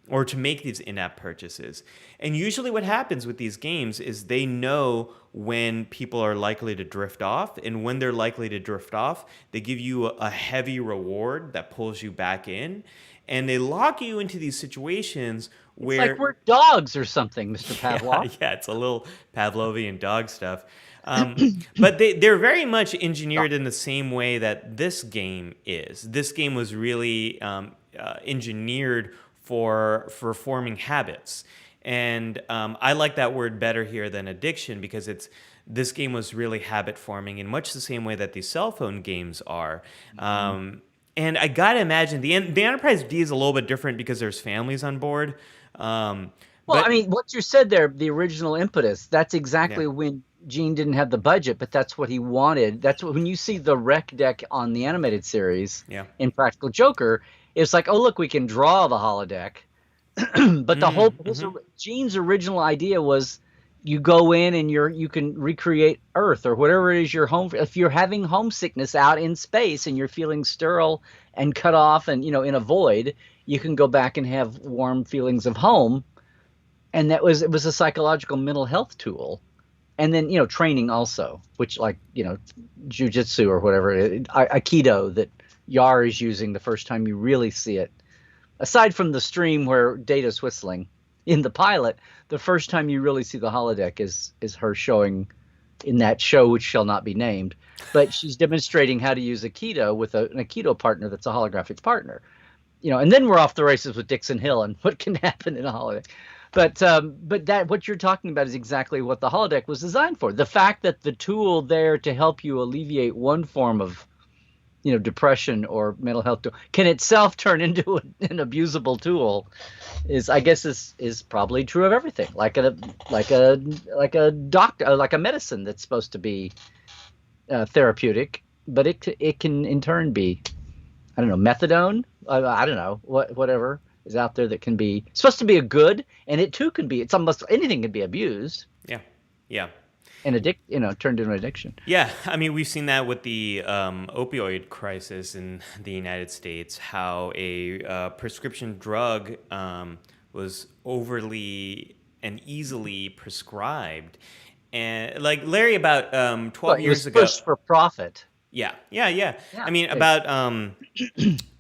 or to make these in app purchases. And usually, what happens with these games is they know when people are likely to drift off. And when they're likely to drift off, they give you a heavy reward that pulls you back in. and they lock you into these situations It's like where we're dogs or something, Mr. yeah, Pavlov. yeah, it's a little Pavlovian dog stuff. Um, but they're very much engineered in the same way that this game is. This game was really engineered for forming habits, and I like that word better here than addiction because this game was really habit forming in much the same way that these cell phone games are. And I gotta imagine the Enterprise D is a little bit different because there's families on board. Well, I But mean, what you said there, the original impetus, that's yeah, exactly when Gene didn't have the budget, but that's what he wanted. That's what, when you see the rec deck on the animated series yeah. in Practical Joker, it's like, oh, look, we can draw the holodeck. But the whole Mm-hmm. Gene's original idea was you go in and you can recreate Earth or whatever it is your home. If you're having homesickness out in space and you're feeling sterile and cut off and in a void, you can go back and have warm feelings of home. And it was a psychological mental health tool. And then training also, which like jujitsu or whatever, aikido that Yar is using the first time you really see it. Aside from the stream where Data's whistling in the pilot, the first time you really see the holodeck is her showing in that show, which shall not be named, but she's demonstrating how to use aikido with an aikido partner that's a holographic partner. And then we're off the races with Dixon Hill and what can happen in a holodeck. But that what you're talking about is exactly what the holodeck was designed for. The fact that the tool there to help you alleviate one form of depression or mental health can itself turn into an abusable tool is, I guess, is probably true of everything. Like a doctor, like a medicine that's supposed to be therapeutic, but it can in turn be, I don't know, methadone. I don't know whatever is out there that can be supposed to be a good, and it too can be. It's almost anything can be abused Yeah, yeah. and turned into an addiction. Yeah, I mean, we've seen that with the opioid crisis in the United States, how a prescription drug was overly and easily prescribed. And like Larry, about 12 But it was years ago. pushed for profit. Yeah, yeah, yeah. Yeah. I mean, about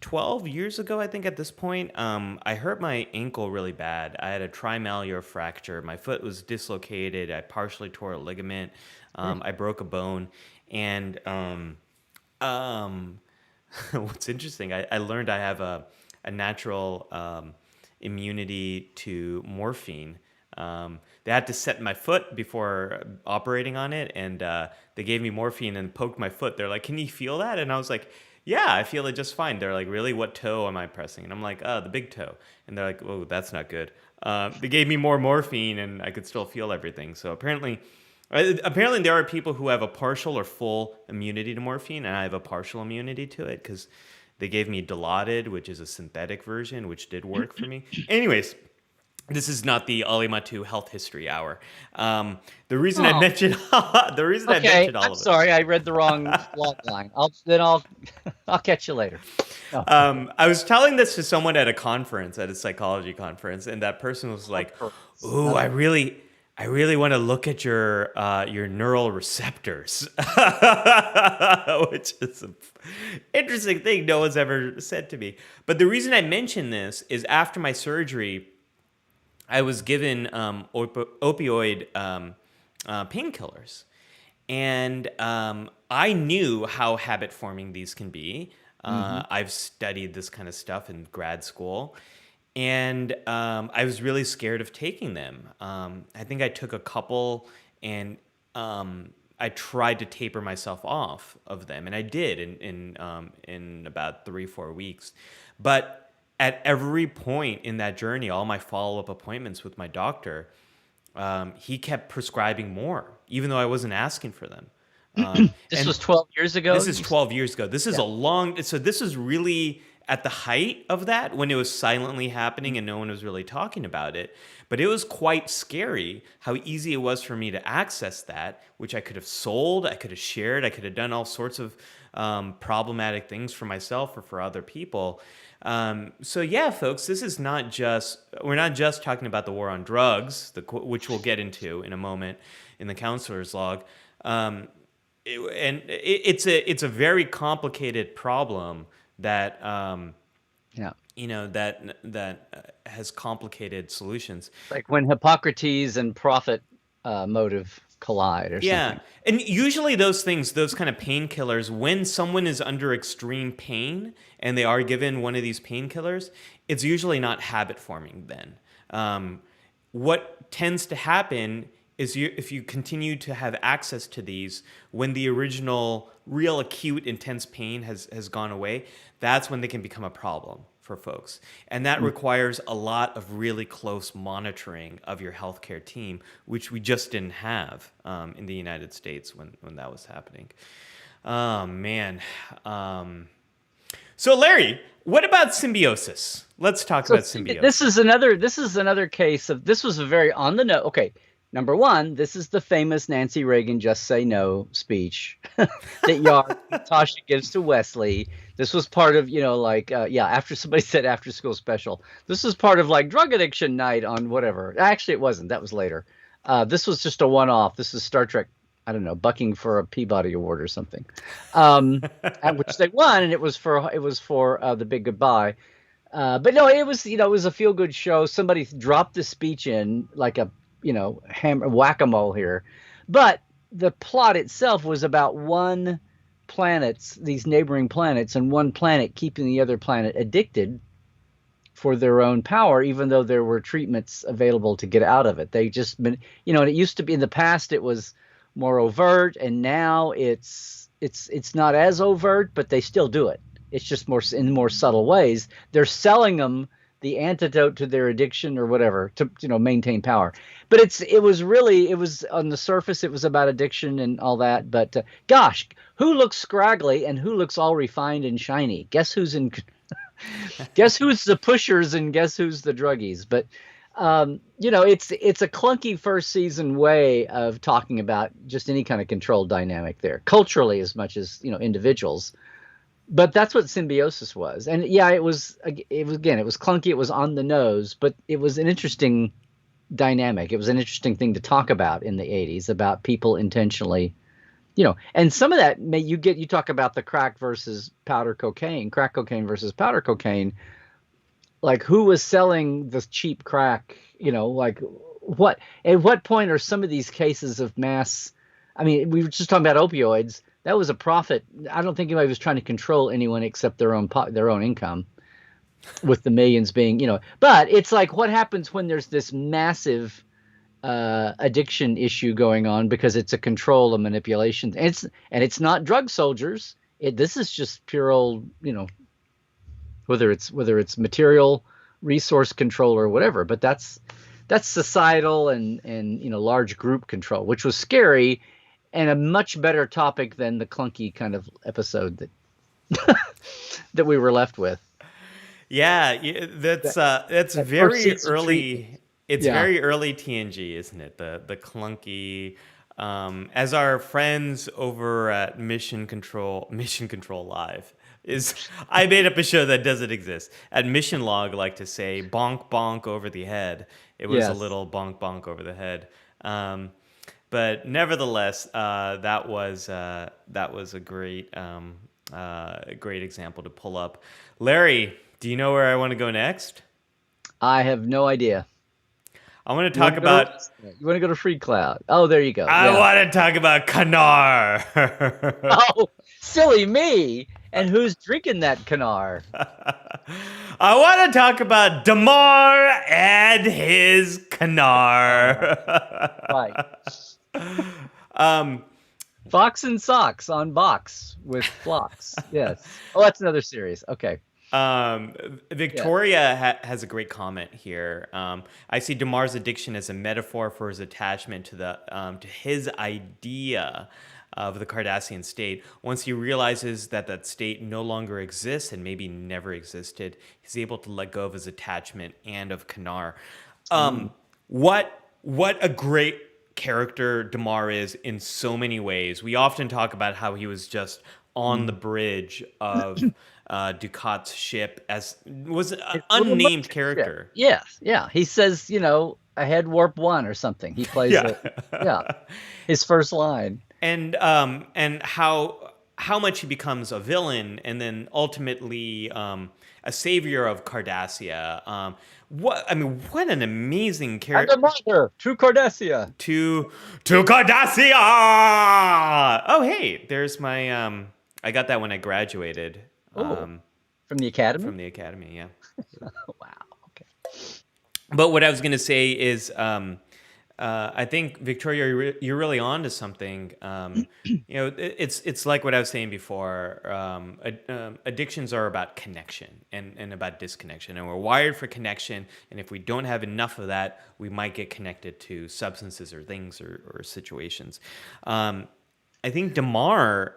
12 years ago, I think at this point, I hurt my ankle really bad. I had a trimallear fracture. My foot was dislocated. I partially tore a ligament. I broke a bone. And um, what's interesting, I learned I have a natural immunity to morphine. They had to set my foot before operating on it, and they gave me morphine and poked my foot. They're like, "Can you feel that?" And I was like, "Yeah, I feel it just fine." They're like, "Really? What toe am I pressing?" And I'm like, "Oh, the big toe." And they're like, "Oh, that's not good." They gave me more morphine, and I could still feel everything. So apparently there are people who have a partial or full immunity to morphine, and I have a partial immunity to it because they gave me Dilaudid, which is a synthetic version, which did work for me. Anyways, this is not the Ali Mattu health history hour. The reason I Oh, mentioned the reason I okay. mentioned all I'm of it. sorry, I read the wrong log line. I'll I'll catch you later. Oh, I was telling this to someone at a conference, at a psychology conference, and that person was like, conference. "Ooh, I really want to look at your neural receptors," which is an interesting thing no one's ever said to me. But the reason I mention this is after my surgery, I was given opioid painkillers. And I knew how habit forming these can be. Hmm. I've studied this kind of stuff in grad school. And I was really scared of taking them. I think I took a couple and I tried to taper myself off of them. And I did in about 3-4 weeks. But at every point in that journey, all my follow up appointments with my doctor, he kept prescribing more, even though I wasn't asking for them. This And was 12 years ago. this is 12 years ago. This is Yeah. a long, so this is really at the height of that when it was silently happening and no one was really talking about it. But it was quite scary how easy it was for me to access that, which I could have sold, I could have shared, I could have done all sorts of problematic things for myself or for other people. So yeah, folks, this is not just, we're not just talking about the war on drugs, which we'll get into in a moment in the counselor's log. It's a very complicated problem that Yeah. that has complicated solutions. Like when Hippocrates and profit motive collide or Yeah. something. And usually those things, those kind of painkillers, when someone is under extreme pain and they are given one of these painkillers, it's usually not habit forming then. What tends to happen is if you continue to have access to these when the original real acute intense pain has gone away, that's when they can become a problem for folks. And that requires a lot of really close monitoring of your healthcare team, which we just didn't have in the United States when that was happening. Oh, man. So, Larry, what about symbiosis? Let's talk So about symbiosis. this is another case of this was a very on the note. Okay, number one, this is the famous Nancy Reagan "Just Say No" speech that Tasha gives to Wesley. This was part of after somebody said after school special. This was part of like drug addiction night on whatever. Actually, it wasn't. That was later. This was just a one-off. This is Star Trek. I don't know, bucking for a Peabody Award or something, at which they won, and it was for the Big Goodbye. But no, it was it was a feel good show. Somebody dropped the speech in like a hammer whack-a-mole here, but the plot itself was about these neighboring planets, and one planet keeping the other planet addicted for their own power, even though there were treatments available to get out of it. They just been and it used to be in the past it was more overt, and now it's not as overt, but they still do it. It's just in more subtle ways. They're selling them the antidote to their addiction or whatever to maintain power. But it was on the surface it was about addiction and all that. But gosh, who looks scraggly and who looks all refined and shiny? Guess who's guess who's the pushers and guess who's the druggies? But it's a clunky first season way of talking about just any kind of control dynamic there, culturally as much as individuals. But that's what symbiosis was, and yeah, it was clunky. It was on the nose, but it was an interesting dynamic. It was an interesting thing to talk about in the '80s about people intentionally, and some of that you talk about the crack versus powder cocaine, crack cocaine versus powder cocaine. Like who was selling the cheap crack, like at what point are some of these cases of mass, I mean, we were just talking about opioids. That was a profit. I don't think anybody was trying to control anyone except their own income, with the millions being, but it's like what happens when there's this massive addiction issue going on because it's a control and manipulation. And it's not drug soldiers. This is just pure old, whether it's material resource control or whatever, but that's societal and large group control, which was scary and a much better topic than the clunky kind of episode that that we were left with. Yeah, that's very early. It's very early TNG, isn't it? The clunky. As our friends over at Mission Control Live I made up a show that doesn't exist. At Mission Log, like to say bonk bonk over the head. It was a little bonk bonk over the head. But nevertheless, that was a great great example to pull up. Larry, do you know where I want to go next? I have no idea. I want to talk about. You want to go to Free Cloud? Oh, there you go. I want to talk about Canar. Oh, silly me! And who's drinking that Canar? I want to talk about Damar and his Canar. Right. Fox and Socks on Box with Flocks. Yes. Oh, that's another series. Okay. Victoria has a great comment here. I see Damar's addiction as a metaphor for his attachment to his idea of the Cardassian state. Once he realizes that state no longer exists and maybe never existed, he's able to let go of his attachment and of Canar. What a great character Damar is in so many ways. We often talk about how he was just on the bridge of Ducat's ship as was an unnamed character. Yeah. He says, ahead warp 1 or something. He plays his first line. And how how much he becomes a villain and then ultimately a savior of Cardassia. What an amazing And character. the mother, true Cardassia. To Cardassia. Oh, hey, there's my I got that when I graduated Oh, from the Academy? from the academy. Yeah. Wow. Okay. But what I was going to say is, I think Victoria, you're really on to something. It's like what I was saying before. Addictions are about connection and about disconnection, and we're wired for connection. And if we don't have enough of that, we might get connected to substances or things or situations. I think Damar,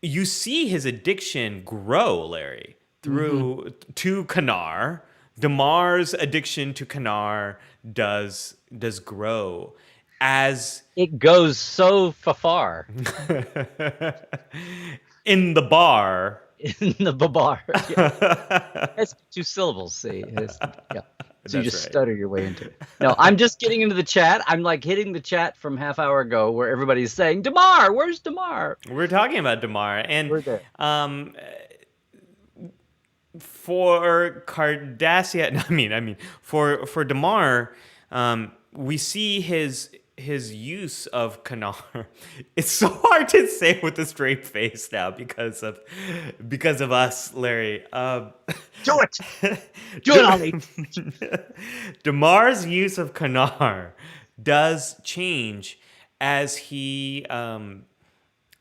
you see his addiction grow, Larry, through to Kanar. Damar's addiction to Kanar does grow as It goes so far in the bar. in the bar. Yeah. That's 2 syllables. See, yeah. So you That's just right. stutter your way into it. No, I'm just getting into the chat. I'm like hitting the chat from half hour ago where everybody's saying, Damar, where's Damar? We're talking about Damar, and We're there. for Cardassia, for Damar, we see his use of Kanar. It's so hard to say with a straight face now because of us, Larry. Do it. Do it, Ollie. Damar's use of Kanar does change as he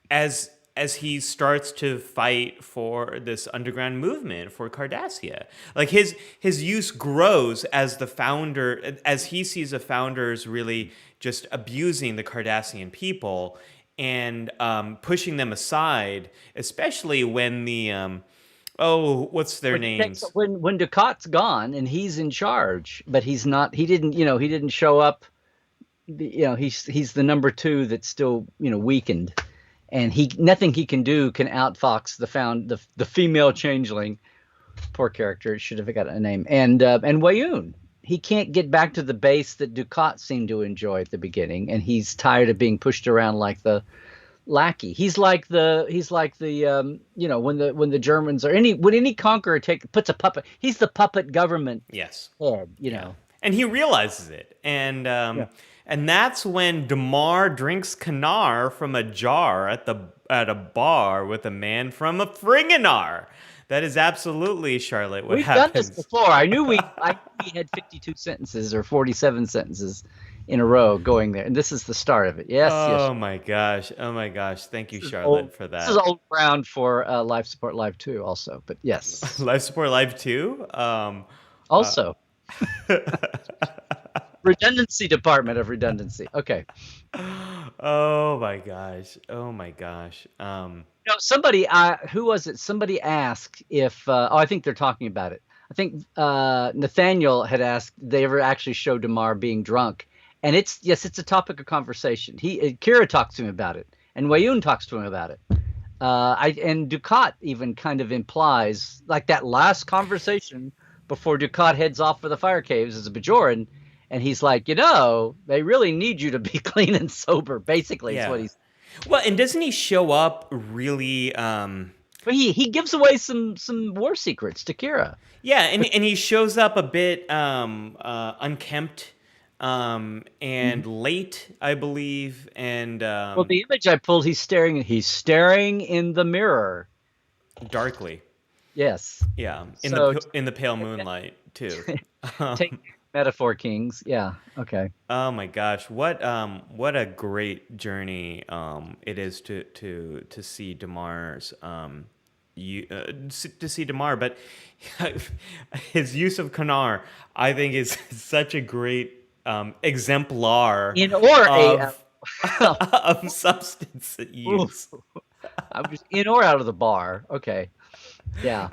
as he starts to fight for this underground movement for Cardassia. Like his use grows as he sees the founders really just abusing the Cardassian people and pushing them aside, especially when the what's their names? When Ducat's gone and he's in charge, but he's not. He didn't show up. He's the number 2 that's still weakened. And nothing he can do can outfox the female changeling. Poor character, should have got a name. And Wayoon, he can't get back to the base that Ducat seemed to enjoy at the beginning, and he's tired of being pushed around like the lackey. He's like the when the Germans or when any conqueror puts a puppet, he's the puppet government. Yes. Head, know. And he realizes it, and that's when Damar drinks Kanar from a jar at a bar with a man from a Fringanar. That is absolutely, Charlotte, what happens. We've done this before. I knew we had 52 sentences or 47 sentences in a row going there, and this is the start of it. Yes. Oh my gosh! Thank you, Charlotte, for that. This is old ground for Life Support Live 2 also, but yes. Life Support Live 2? Also. Redundancy department of redundancy. Okay. Oh my gosh. Somebody, who was it? Somebody asked if, I think they're talking about it. I think Nathaniel had asked, did they ever actually show Damar being drunk? And it's a topic of conversation. Kira talks to him about it, and Wayoon talks to him about it. And Ducat even kind of implies, like that last conversation before Ducat heads off for the fire caves as a Bajoran, and he's like, they really need you to be clean and sober. Basically, is what he's. Well, and doesn't he show up really? But he gives away some war secrets to Kira. Yeah, and he shows up a bit unkempt and late, I believe. And well, the image I pulled, he's staring in the mirror, darkly. Yes. Yeah, in the pale moonlight too. Take metaphor, kings. Yeah. Okay. Oh my gosh, what a great journey it is to see Damar's to see Damar, but his use of Kanar, I think, is such a great exemplar of substance use. I was in or out of the bar. Okay. Yeah.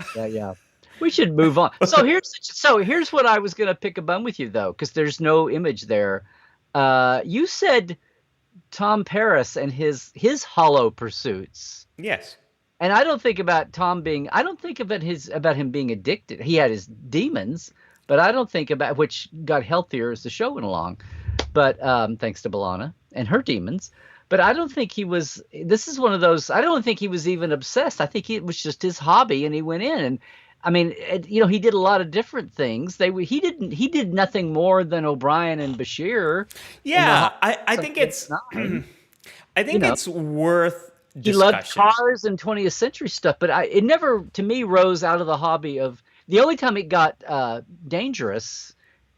We should move on. So here's what I was going to pick a bone with you, though, because there's no image there. You said Tom Paris and his hollow pursuits. Yes. And I don't think about I don't think about him being addicted. He had his demons, but I don't think about, which got healthier as the show went along. But thanks to B'Elanna and her demons. But I don't think he was. This is one of those. I don't think he was even obsessed. I think it was just his hobby, and he went in. And I mean, he did a lot of different things. He didn't. He did nothing more than O'Brien and Bashir in the Yeah, I think it's 1989. I You think know, it's worth he loved discussion. cars and 20th century stuff, but it never, to me, rose out of the hobby of. The only time it got dangerous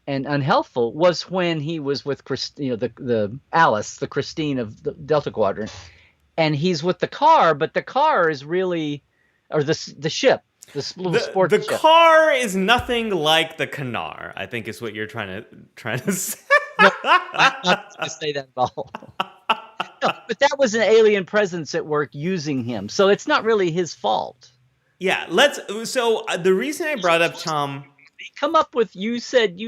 and unhelpful was when he was with the Alice, the Christine of the Delta Quadrant, and he's with the car, but the car is really, or the ship, this little The sports ship. car is nothing like the Canar, I think is what you're trying to say. No, I'm not going to say that at all. No, but that was an alien presence at work using him, so it's not really his fault. Yeah, so the reason I brought up Tom. Come up with, you said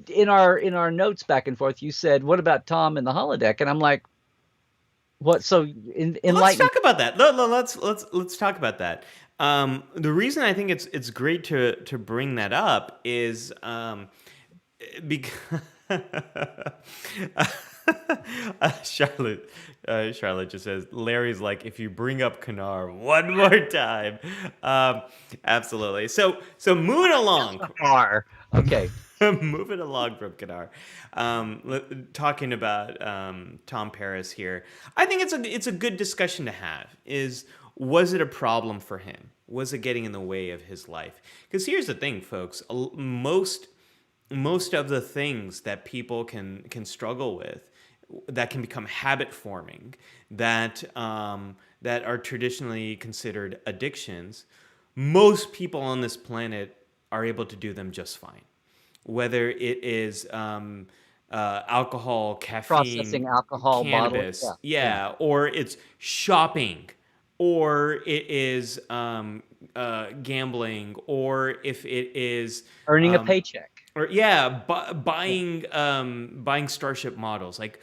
in our notes back and forth, you said, what about Tom in the holodeck? And I'm like, what? So Let's talk about that. Let's talk about that. The reason I think it's great to bring that up is because Charlotte just says Larry's like, if you bring up Kanar one more time. Absolutely. So moving along. Okay. Moving along from Kanar, talking about Tom Paris here. I think it's a good discussion to have. Was it a problem for him? Was it getting in the way of his life? Because here's the thing, folks. Most of the things that people can struggle with, that can become habit forming, that are traditionally considered addictions, most people on this planet are able to do them just fine. Whether it is alcohol, caffeine, Processing alcohol, cannabis, bottles, or it's shopping, or it is gambling, or if it is earning a paycheck. or buying Starship models, like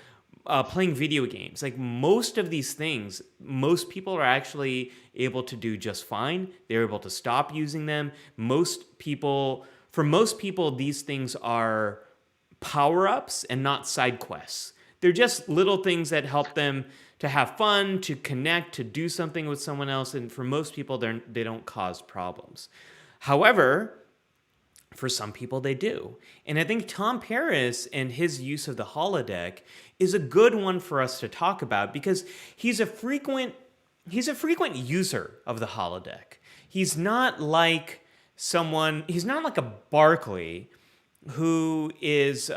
playing video games. Like most of these things, most people are actually able to do just fine. They're able to stop using them. For most people, these things are power-ups and not side quests. They're just little things that help them to have fun, to connect, to do something with someone else. And for most people, they don't cause problems. However, for some people, they do. And I think Tom Paris and his use of the holodeck is a good one for us to talk about, because he's a frequent user of the holodeck. He's not like a Barkley who is,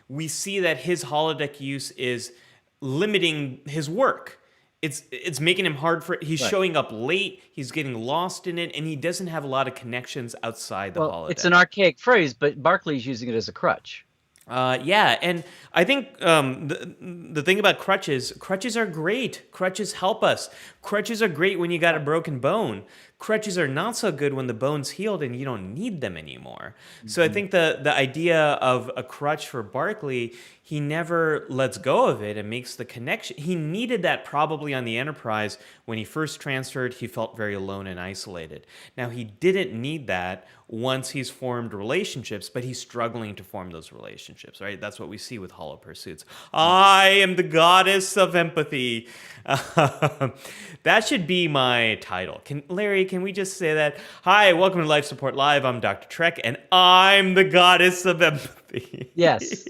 we see that his holodeck use is limiting his work. It's making him he's Right. showing up late, he's getting lost in it, and he doesn't have a lot of connections outside the holodeck. It's an archaic phrase, but Barkley's using it as a crutch. Yeah, and I think the thing about crutches are great. Crutches help us. Crutches are great when you got a broken bone. Crutches are not so good when the bone's healed and you don't need them anymore. Mm-hmm. So I think the idea of a crutch for Barkley, he never lets go of it and makes the connection. He needed that probably on the Enterprise. When he first transferred, he felt very alone and isolated. Now, he didn't need that once he's formed relationships, but he's struggling to form those relationships, right? That's what we see with Hollow Pursuits. I am the goddess of empathy. That should be my title. Larry, can we just say that? Hi, welcome to Life Support Live. I'm Dr. Trek, and I'm the goddess of empathy. Yes.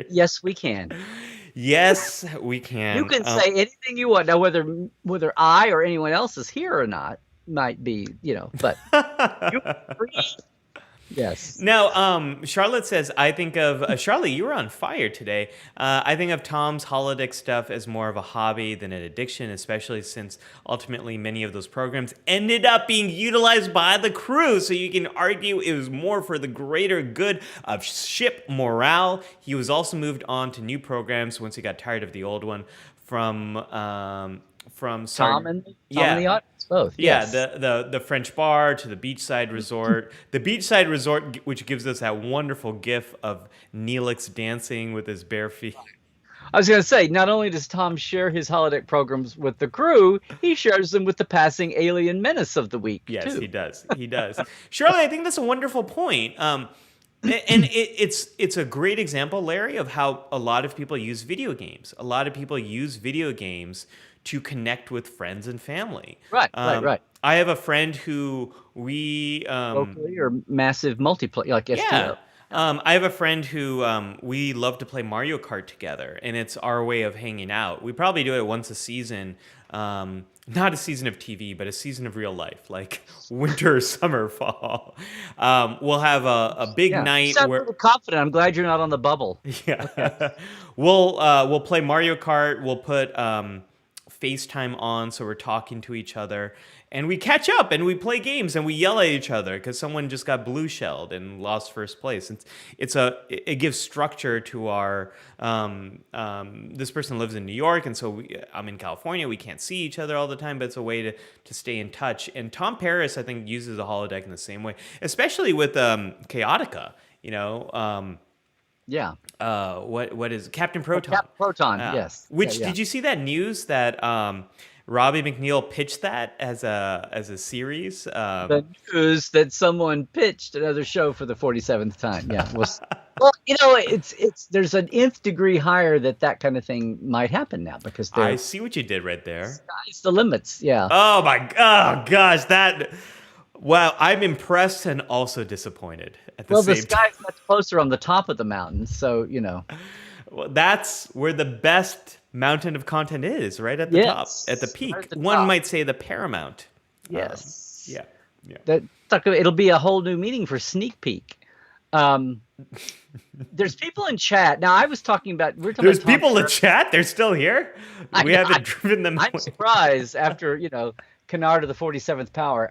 Yes, we can. Yes, we can. You can say anything you want. Now, whether I or anyone else is here or not might be, but you free. Yes. Now, Charlotte says, I think of, Charlotte, you were on fire today. I think of Tom's holodeck stuff as more of a hobby than an addiction, especially since ultimately many of those programs ended up being utilized by the crew. So you can argue it was more for the greater good of ship morale. He was also moved on to new programs once he got tired of the old one from Tom and the audience, both. Yeah, yes. the French bar to the beachside resort. The beachside resort, which gives us that wonderful gif of Neelix dancing with his bare feet. I was going to say, not only does Tom share his holodeck programs with the crew, he shares them with the passing alien menace of the week, Yes, too. he does. He does. Shirley, I think that's a wonderful point. And it's a great example, Larry, of how a lot of people use video games. A lot of people use video games to connect with friends and family. Right, right, right. I have a friend who Locally or massive multiplayer like yeah. STO. Yeah. I have a friend who we love to play Mario Kart together, and it's our way of hanging out. We probably do it once a season. Not a season of TV, but a season of real life, like winter, summer, fall. We'll have a big Yeah. You night sound a where little confident. I'm glad you're not on the bubble. Okay. yeah. We'll play Mario Kart. We'll put FaceTime on so we're talking to each other. And we catch up and we play games and we yell at each other because someone just got blue shelled and lost first place. It gives structure to our this person lives in New York and so I'm in California. We can't see each other all the time, but it's a way to stay in touch. And Tom Paris, I think, uses the holodeck in the same way, especially with Chaotica. You know, Yeah. what is Captain Proton? Proton, yes. Yeah, Which yeah. did you see that news that Robbie McNeil pitched that as a series? The news that someone pitched another show for the 47th time. Yeah. Well, it's there's an nth degree higher that kind of thing might happen now because I they're see what you did right there. sky's the limits. Yeah. Oh gosh, that wow! I'm impressed and also disappointed at the Well, the same time. sky's much closer on the top of the mountain, so Well, that's where the best mountain of content is, right at the top, at the yes, right peak. at the One top. might say the paramount. Yes. Yeah, yeah. It'll be a whole new meaning for sneak peek. Um, there's people in chat now. We're talking There's about Tom people in Paris. chat. They're still here. I We know, haven't driven them I'm away. surprised after Canard of the 47th power.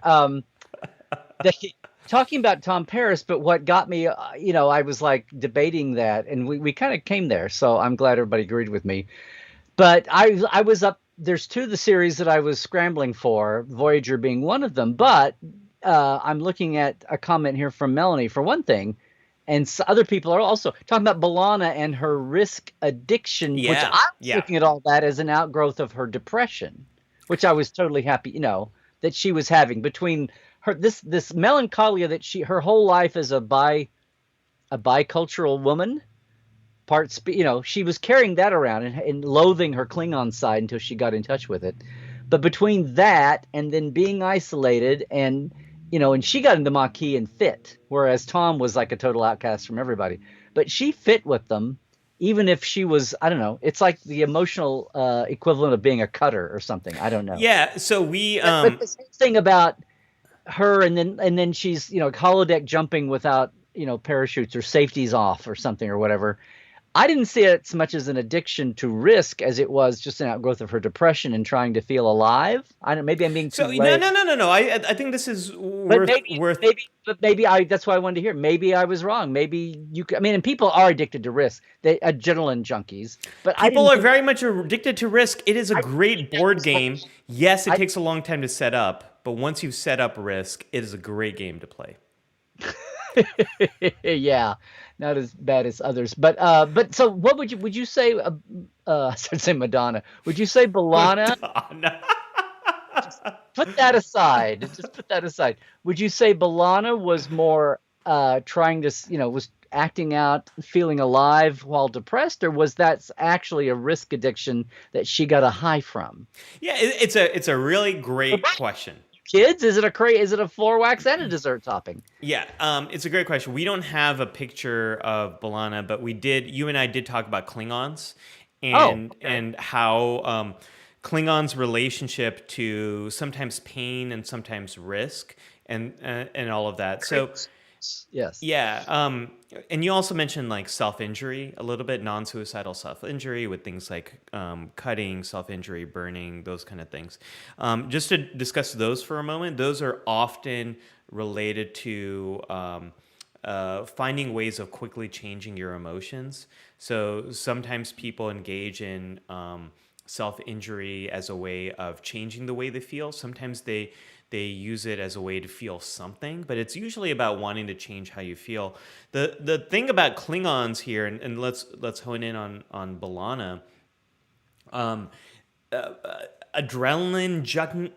Talking about Tom Paris, but what got me, I was like debating that, and we kind of came there. So I'm glad everybody agreed with me. But I was up. There's two of the series that I was scrambling for, Voyager being one of them. But I'm looking at a comment here from Melanie for one thing, and other people are also talking about B'Elanna and her risk addiction, which I Yeah, was yeah. looking at all that as an outgrowth of her depression, which I was totally happy, that she was having between her this melancholia that her whole life as a bicultural woman she was carrying that around and loathing her Klingon side until she got in touch with it. But between that and then being isolated and she got into Maquis and fit, whereas Tom was like a total outcast from everybody. But she fit with them, even if she was, I don't know, it's like the emotional equivalent of being a cutter or something. I don't know. Yeah, so we But this whole thing about her and then she's, holodeck jumping without, parachutes or safeties off or something or whatever. I didn't see it so much as an addiction to risk as it was just an outgrowth of her depression and trying to feel alive. I don't. Maybe I'm being too so late. no. I think this is But worth. maybe that's what I wanted to hear. Maybe I was wrong. Maybe I mean, and people are addicted to risk. They adrenaline junkies. But I People didn't are think very much addicted to Risk. It is a great board game. Yes, it takes a long time to set up, but once you've set up Risk, it is a great game to play. yeah, not as bad as others. But so what would you say? I should say Madonna. Would you say B'Elanna? Madonna. Put that aside. Just put that aside. Would you say B'Elanna was more trying to, was acting out, feeling alive while depressed, or was that actually a risk addiction that she got a high from? Yeah, it's a really great question. Kids, is it a floor wax and a dessert topping? Yeah, it's a great question. We don't have a picture of B'Elanna, but you and I did talk about Klingons and how Klingons' relationship to sometimes pain and sometimes risk and all of that. So Yes. yeah, and you also mentioned like self-injury a little bit, non-suicidal self-injury with things like cutting, self-injury, burning, those kind of things. Just to discuss those for a moment, those are often related to finding ways of quickly changing your emotions. So sometimes people engage in self-injury as a way of changing the way they feel. Sometimes they use it as a way to feel something, but it's usually about wanting to change how you feel. The thing about Klingons here, and let's hone in on B'Elanna, adrenaline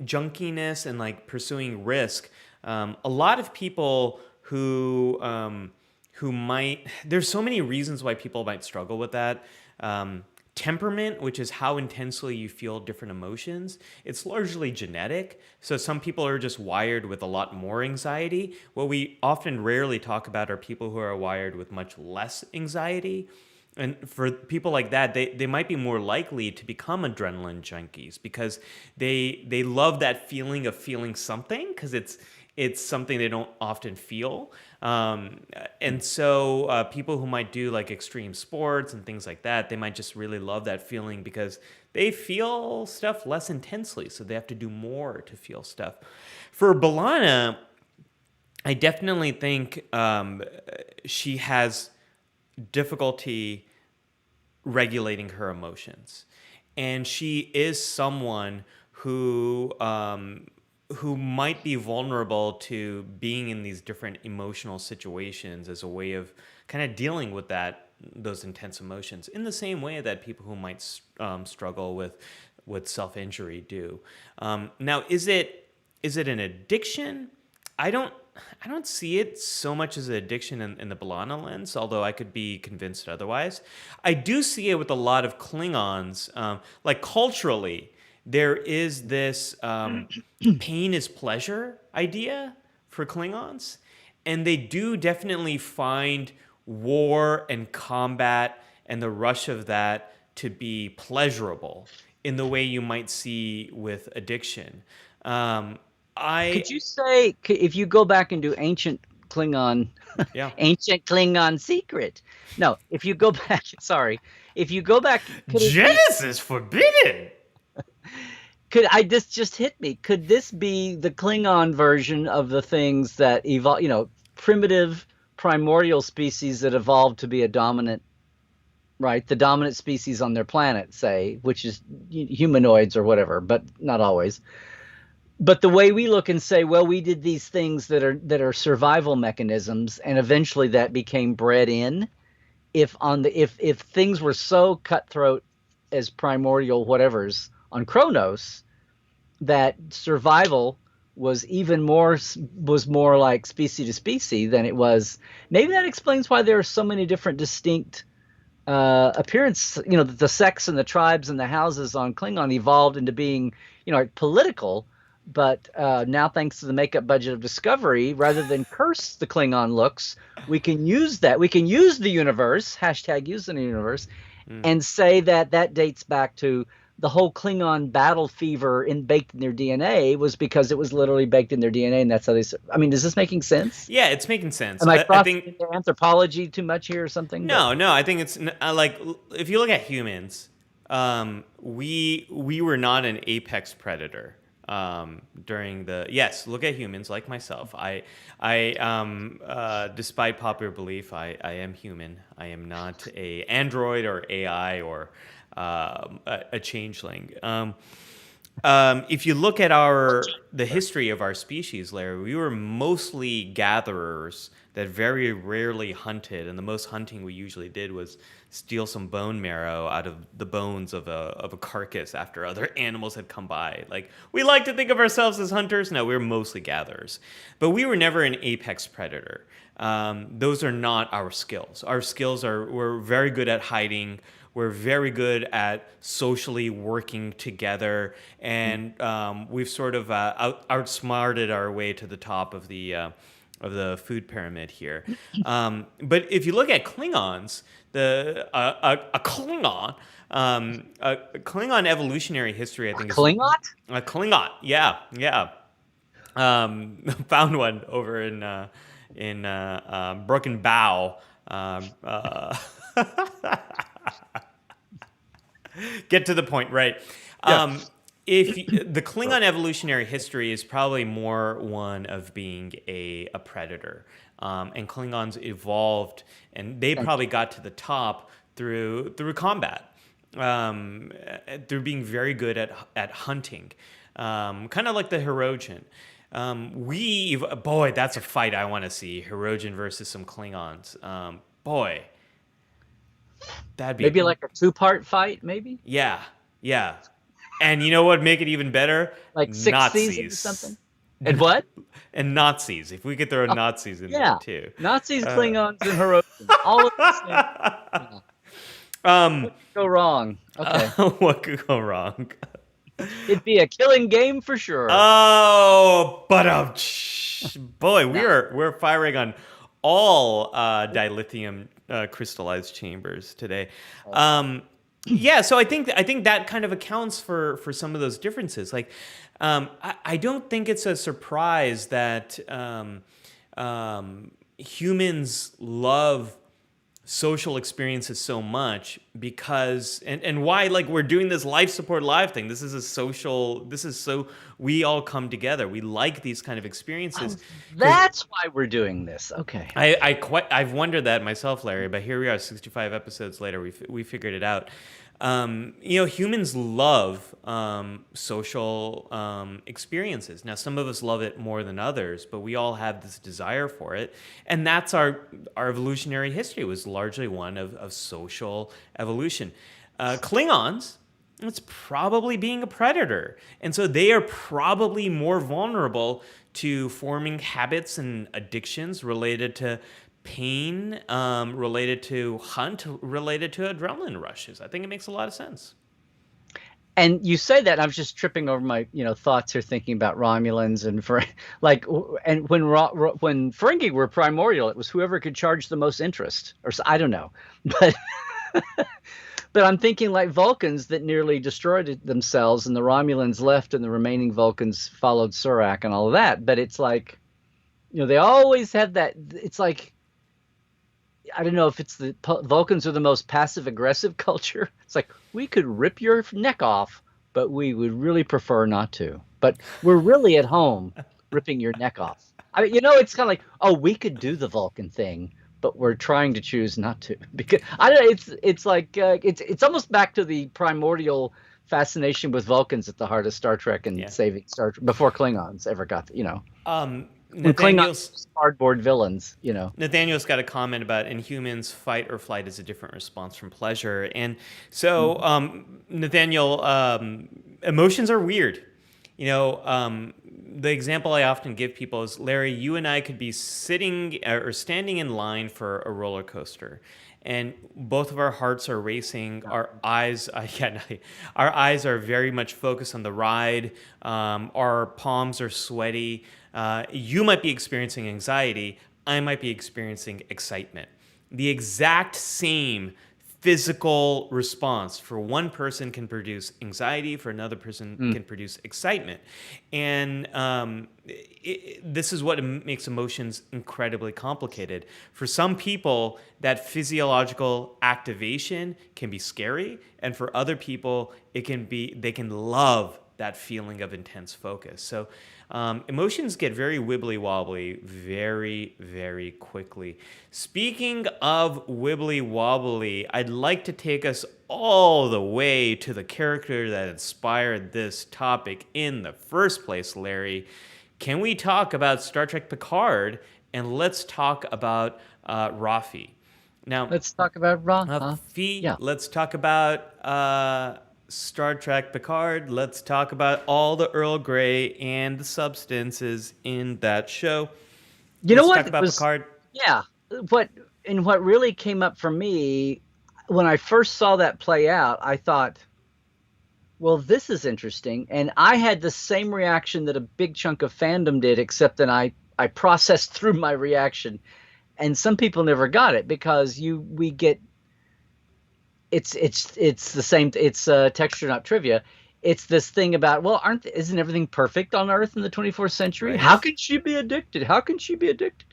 junkiness and like pursuing risk. A lot of people who might, there's so many reasons why people might struggle with that. Temperament, which is how intensely you feel different emotions, it's largely genetic. So some people are just wired with a lot more anxiety. What we often rarely talk about are people who are wired with much less anxiety. And for people like that, they might be more likely to become adrenaline junkies because they love that feeling of feeling something, because it's something they don't often feel. And so people who might do like extreme sports and things like that, they might just really love that feeling because they feel stuff less intensely. So they have to do more to feel stuff. For Balana, I definitely think she has difficulty regulating her emotions, and she is someone who might be vulnerable to being in these different emotional situations as a way of kind of dealing with those intense emotions, in the same way that people who might struggle with self-injury do. Now, is it an addiction? I don't I don't see it so much as an addiction in the Balana lens, although I could be convinced otherwise. I do see it with a lot of Klingons, like culturally. There is this pain is pleasure idea for Klingons, and they do definitely find war and combat and the rush of that to be pleasurable in the way you might see with addiction. Um, I Could you say, if you go back and do Klingon, yeah. ancient Klingon secret? No, if you go back, sorry, if you go back, could it be? Genesis forbidden. Could I this just hit me? Could this be the Klingon version of the things that evolve? Primitive, primordial species that evolved to be a dominant, right? The dominant species on their planet, say, which is humanoids or whatever, but not always. But the way we look and say, well, we did these things that are survival mechanisms, and eventually that became bred in. If things were so cutthroat as primordial whatevers on Kronos, that survival was more like species to species than it was. Maybe that explains why there are so many different distinct appearance. The sects and the tribes and the houses on Klingon evolved into being, like political. But now, thanks to the makeup budget of Discovery, rather than curse the Klingon looks, we can use that. We can use the universe, hashtag use the universe, and say that dates back to the whole Klingon battle fever baked in their DNA was because it was literally baked in their DNA, and that's how they. I mean, is this making sense? Yeah, it's making sense. Am I I crossing think into anthropology too much here or something? no. I think it's like, if you look at humans, we were not an apex predator during the yes. Look at humans like myself. Despite popular belief, I am human. I am not a android or AI or a changeling. If you look at the history of our species, Larry, we were mostly gatherers that very rarely hunted, and the most hunting we usually did was steal some bone marrow out of the bones of a carcass after other animals had come by. Like, we like to think of ourselves as hunters. No, we were mostly gatherers, but we were never an apex predator. Those are not our skills. Our skills we're very good at hiding. We're very good at socially working together, and we've sort of outsmarted our way to the top of the food pyramid here. But if you look at Klingons, a Klingon evolutionary history, I think, Klingon? a Klingon. Yeah. Found one over in Broken Bow. Get to the point, right? Yeah. If the Klingon evolutionary history is probably more one of being a predator, and Klingons evolved, and they probably got to the top through combat, through being very good at hunting, kind of like the Hirogen. Boy, that's a fight I want to see: Hirogen versus some Klingons. Boy, that'd be Maybe like a two-part fight, maybe yeah. And you know what? Make it even better. like 6 seasons or Nazis. something. And what? And Nazis. If we could throw Oh, Nazis in there yeah. too. Nazis, Uh, Klingons, and Hiroshima. All of the same. Yeah. um, What could go wrong? Okay. what could go wrong? It'd be a killing game for sure. Oh, but boy, Yeah. we're firing on all dilithium crystallized chambers today. Yeah, so I think that kind of accounts for some of those differences. Like, I don't think it's a surprise that humans love social experiences so much because and why, like, we're doing this life support live thing. This is so we all come together. We like these kind of experiences. That's why we're doing this. Okay. I've wondered that myself, Larry, but here we are 65 episodes later. We figured it out. Humans love social experiences. Now, some of us love it more than others, but we all have this desire for it. And that's our evolutionary history was largely one of social evolution. Klingons, it's probably being a predator. And so they are probably more vulnerable to forming habits and addictions related to pain, related to hunt, related to adrenaline rushes. I think it makes a lot of sense. And you say that, and I was just tripping over my, thoughts here, thinking about Romulans and like, and when Ferengi were primordial, it was whoever could charge the most interest, or I don't know, but but I'm thinking like Vulcans that nearly destroyed themselves, and the Romulans left, and the remaining Vulcans followed Surak and all of that. But it's like, they always have that. It's like, I don't know if it's the Vulcans are the most passive aggressive culture. It's like, we could rip your neck off, but we would really prefer not to. But we're really at home ripping your neck off. I mean, it's kind of like, oh, we could do the Vulcan thing, but we're trying to choose not to, because I don't know. It's like it's almost back to the primordial fascination with Vulcans at the heart of Star Trek and saving Star Trek before Klingons ever got, when Klingons cardboard villains, Nathaniel's got a comment about in humans, fight or flight is a different response from pleasure. And so, Nathaniel, emotions are weird. The example I often give people is, Larry, you and I could be sitting or standing in line for a roller coaster, and both of our hearts are racing. Our eyes, our eyes are very much focused on the ride. Our palms are sweaty. You might be experiencing anxiety. I might be experiencing excitement. The exact same physical response for one person can produce anxiety, for another person can produce excitement. And this is what makes emotions incredibly complicated. For some people, that physiological activation can be scary, and for other people, they can love that feeling of intense focus. So emotions get very wibbly wobbly very, very quickly. Speaking of wibbly wobbly, I'd like to take us all the way to the character that inspired this topic in the first place, Larry. Can we talk about Star Trek Picard, and let's talk about Raffi? Now, let's talk about Raffi. Yeah. Let's talk about Star Trek Picard. Let's talk about all the Earl Grey and the substances in that show. Let's talk about Picard. Yeah. What really came up for me when I first saw that play out, I thought, well, this is interesting. And I had the same reaction that a big chunk of fandom did, except that I processed through my reaction. And some people never got it because we get it's the same. It's texture, not trivia. It's this thing about, well, isn't everything perfect on Earth in the 24th century? Right. How can she be addicted? How can she be addicted?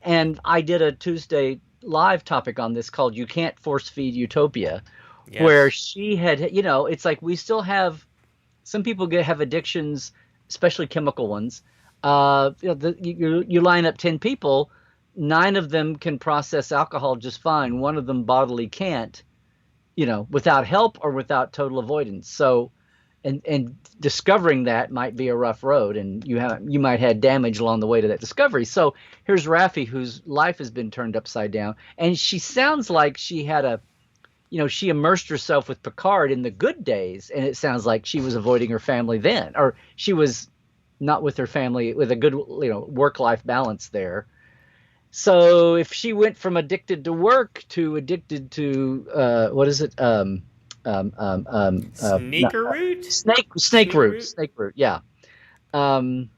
And I did a Tuesday live topic on this called "You Can't Force Feed Utopia," where she had, it's like we still have some people have addictions, especially chemical ones. You line up 10 people, 9 of them can process alcohol just fine. One of them bodily can't. Without help or without total avoidance. So, and discovering that might be a rough road, and you might have damage along the way to that discovery. So here's Raffi, whose life has been turned upside down, and she sounds like she had she immersed herself with Picard in the good days, and it sounds like she was avoiding her family then, or she was not with her family, with a good, work-life balance there. So if she went from addicted to work to addicted to what is it? Not, Sneaker root? snake Sneaker root, root? snake root. Yeah. Um,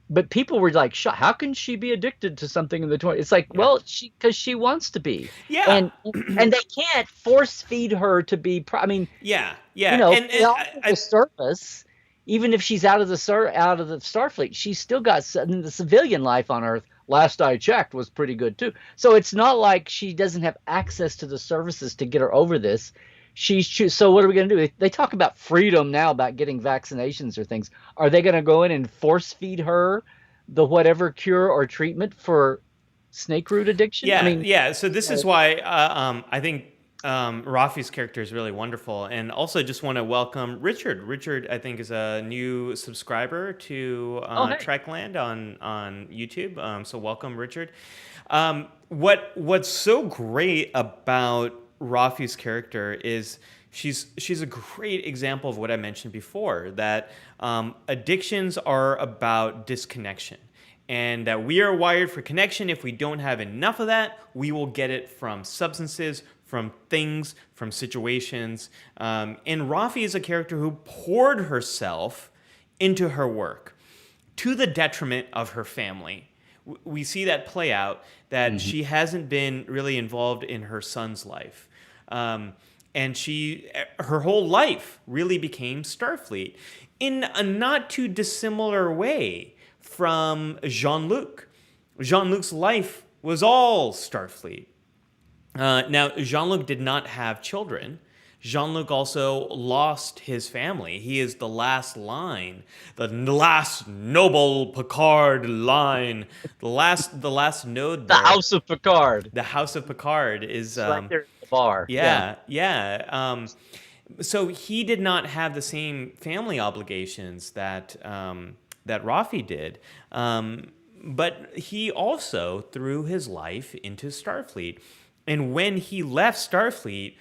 but people were like, how can she be addicted to something in the 20s? It's like, Yeah. well, because she wants to be, Yeah. and they can't force feed her to be. I mean, Yeah. Yeah. And, they and offer I, the service. Even if she's out of the Starfleet, she's still got the civilian life on Earth. Last I checked, was pretty good too. So it's not like she doesn't have access to the services to get her over this. So what are we going to do? They talk about freedom now, about getting vaccinations or things. Are they going to go in and force feed her the whatever cure or treatment for snake root addiction? I Yeah, mean, yeah. So this is why I think Rafi's character is really wonderful, and also just want to welcome Richard. Richard, I think, is a new subscriber to oh hey, Trekland on YouTube. So welcome, Richard. What's so great about Rafi's character is she's a great example of what I mentioned before, that addictions are about disconnection, and that we are wired for connection. If we don't have enough of that, we will get it from substances, from things, from situations. And Rafi is a character who poured herself into her work to the detriment of her family. We see that play out, that mm-hmm. she hasn't been really involved in her son's life. And her whole life really became Starfleet in a not too dissimilar way from Jean-Luc. Jean-Luc's life was all Starfleet. Now, Jean-Luc did not have children. Jean-Luc also lost his family. He is the last line, the last noble Picard line, the last node The there. House of Picard. The House of Picard is Right there at the bar. yeah. So he did not have the same family obligations that that Rafi did. But he also threw his life into Starfleet. And when he left Starfleet,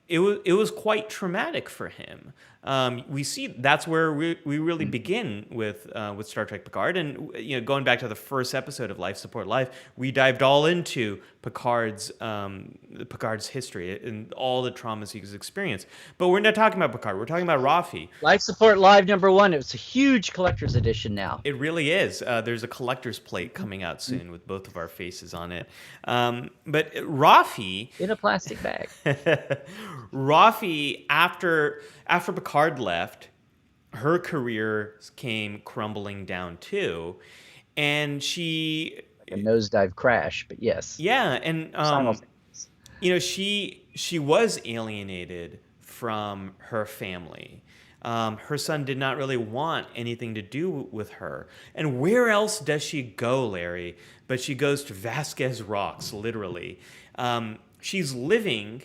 it was quite traumatic for him. We see that's where we really begin with Star Trek Picard, and going back to the first episode of Life Support Life, we dived all into Picard's history and all the traumas he's experienced. But we're not talking about Picard. We're talking about Rafi. Life Support Live #1. It's a huge collector's edition now. It really is. There's a collector's plate coming out soon with both of our faces on it. But Rafi, in a plastic bag. Rafi, after Picard left, her career came crumbling down too, and she A nosedive crash, but yes. yeah, and she was alienated from her family. Her son did not really want anything to do with her. And where else does she go, Larry? But she goes to Vasquez Rocks, literally. She's living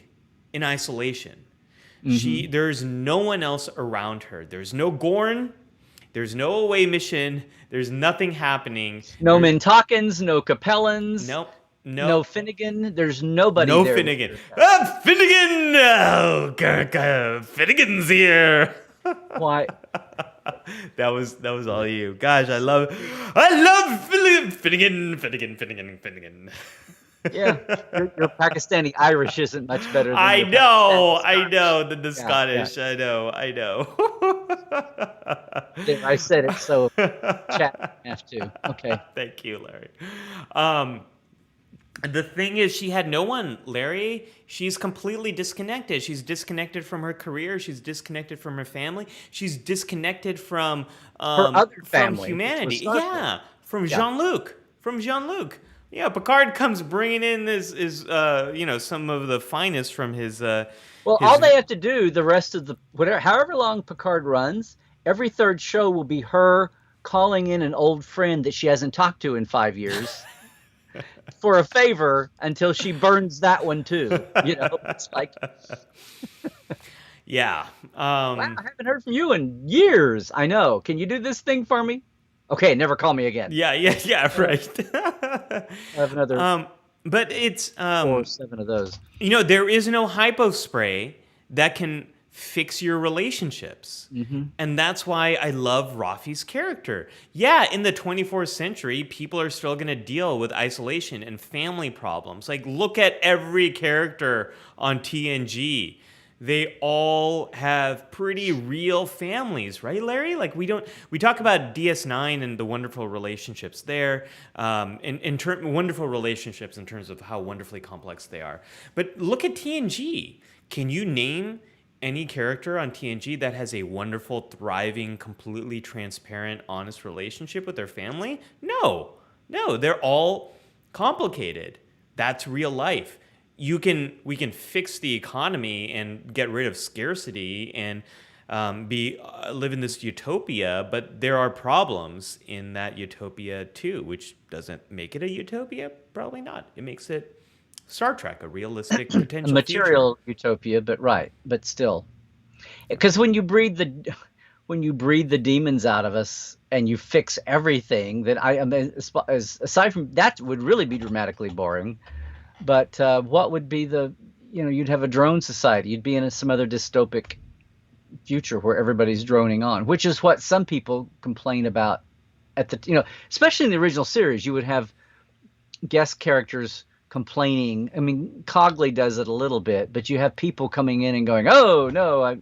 in isolation. Mm-hmm. There's no one else around her. There's no Gorn. There's no away mission. There's nothing happening. No Mintakans, no Capellans. Nope. No Finnegan. There's nobody no there. No Finnegan. Finnegan! Oh, Finnegan's here. Why? That was all you. Gosh, I love Finnegan. Yeah, your Pakistani Irish isn't much better than I know than the Scottish. Yeah. I know. I said it, so chat have to. Okay. Thank you, Larry. The thing is, she had no one, Larry. She's completely disconnected. She's disconnected from her career. She's disconnected from her family. She's disconnected from her other family, from humanity. Yeah, from Jean-Luc. Yeah, Picard comes bringing in some of the finest from his. All they have to do the rest of however long Picard runs, every third show will be her calling in an old friend that she hasn't talked to in 5 years for a favor until she burns that one too. It's like. Yeah. Wow, I haven't heard from you in years. I know. Can you do this thing for me? Okay, never call me again. Yeah, right. I have another. But it's 4 or 7 of those. There is no hypo spray that can fix your relationships. Mm-hmm. And that's why I love Rafi's character. Yeah, in the 24th century, people are still going to deal with isolation and family problems. Like, look at every character on TNG. They all have pretty real families, right, Larry? Like, we talk about DS9 and the wonderful relationships there, wonderful relationships in terms of how wonderfully complex they are. But look at TNG. Can you name any character on TNG that has a wonderful, thriving, completely transparent, honest relationship with their family? No, they're all complicated. That's real life. We can fix the economy and get rid of scarcity and live in this utopia, but there are problems in that utopia too, which doesn't make it a utopia. Probably not. It makes it Star Trek, a realistic A potential material future. utopia, but still, because when you breathe the demons out of us and you fix everything, then I mean, aside from that, would really be dramatically boring. But what would be you'd have a drone society. You'd be in some other dystopic future where everybody's droning on, which is what some people complain about especially in the original series. You would have guest characters complaining. I mean, Cogley does it a little bit, but you have people coming in and going, "Oh no,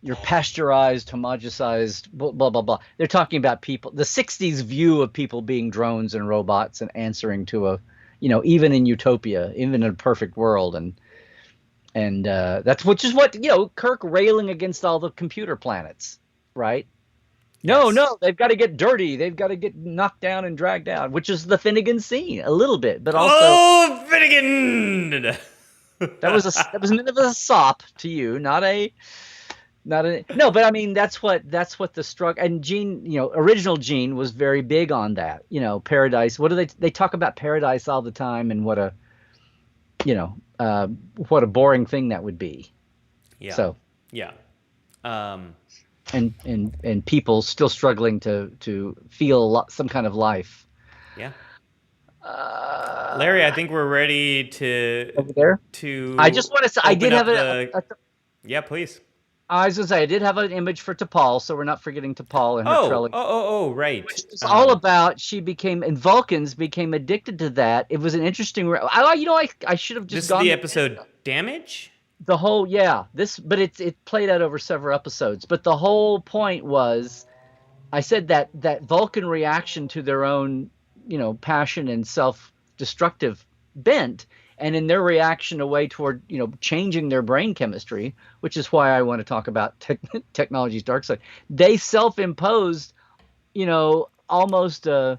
you're pasteurized, homogenized, blah blah blah blah." They're talking about people, the '60s view of people being drones and robots and answering to even in utopia, even in a perfect world, and that's which is what Kirk railing against all the computer planets, right? No, Yes. no, they've got to get dirty. They've got to get knocked down and dragged out, which is the Finnegan scene a little bit, but also Oh, Finnegan! that was meant as a sop to you, not a no. But I mean, that's what the struggle, and Gene, original Gene was very big on that. Paradise. What do they talk about paradise all the time, and what a boring thing that would be. Yeah. So Yeah. Um, and people still struggling to feel some kind of life. yeah. Larry, I think we're ready Over there. to I just want to say I open did up have Yeah, please. I was gonna say I did have an image for T'Pol, so we're not forgetting T'Pol and her Trellis. Right. It's all about and Vulcans became addicted to that. It was an interesting. I should have just This gone. is the episode Damage? The whole but it played out over several episodes. But the whole point was, I said that Vulcan reaction to their own passion and self-destructive bent, and in their reaction away toward changing their brain chemistry, which is why I want to talk about technology's dark side. They self-imposed almost a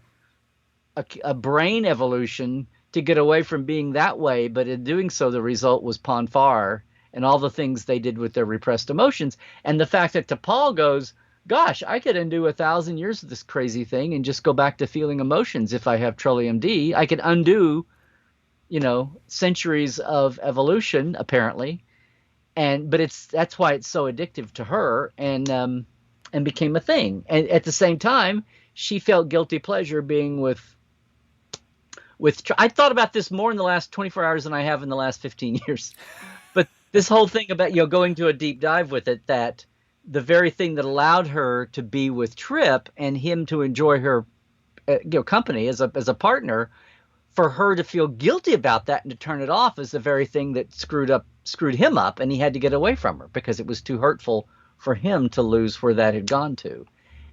brain evolution to get away from being that way, but in doing so the result was Ponfar and all the things they did with their repressed emotions. And the fact that T'Pol goes, gosh, I could undo 1,000 years of this crazy thing and just go back to feeling emotions. If I have Trillium D, I could undo centuries of evolution, apparently. But that's why it's so addictive to her, and became a thing. And at the same time, she felt guilty pleasure being with. I thought about this more in the last 24 hours than I have in the last 15 years. But this whole thing about going to a deep dive with it, that the very thing that allowed her to be with Trip and him to enjoy her company as a partner, for her to feel guilty about that and to turn it off, is the very thing that screwed him up, and he had to get away from her because it was too hurtful for him to lose where that had gone to.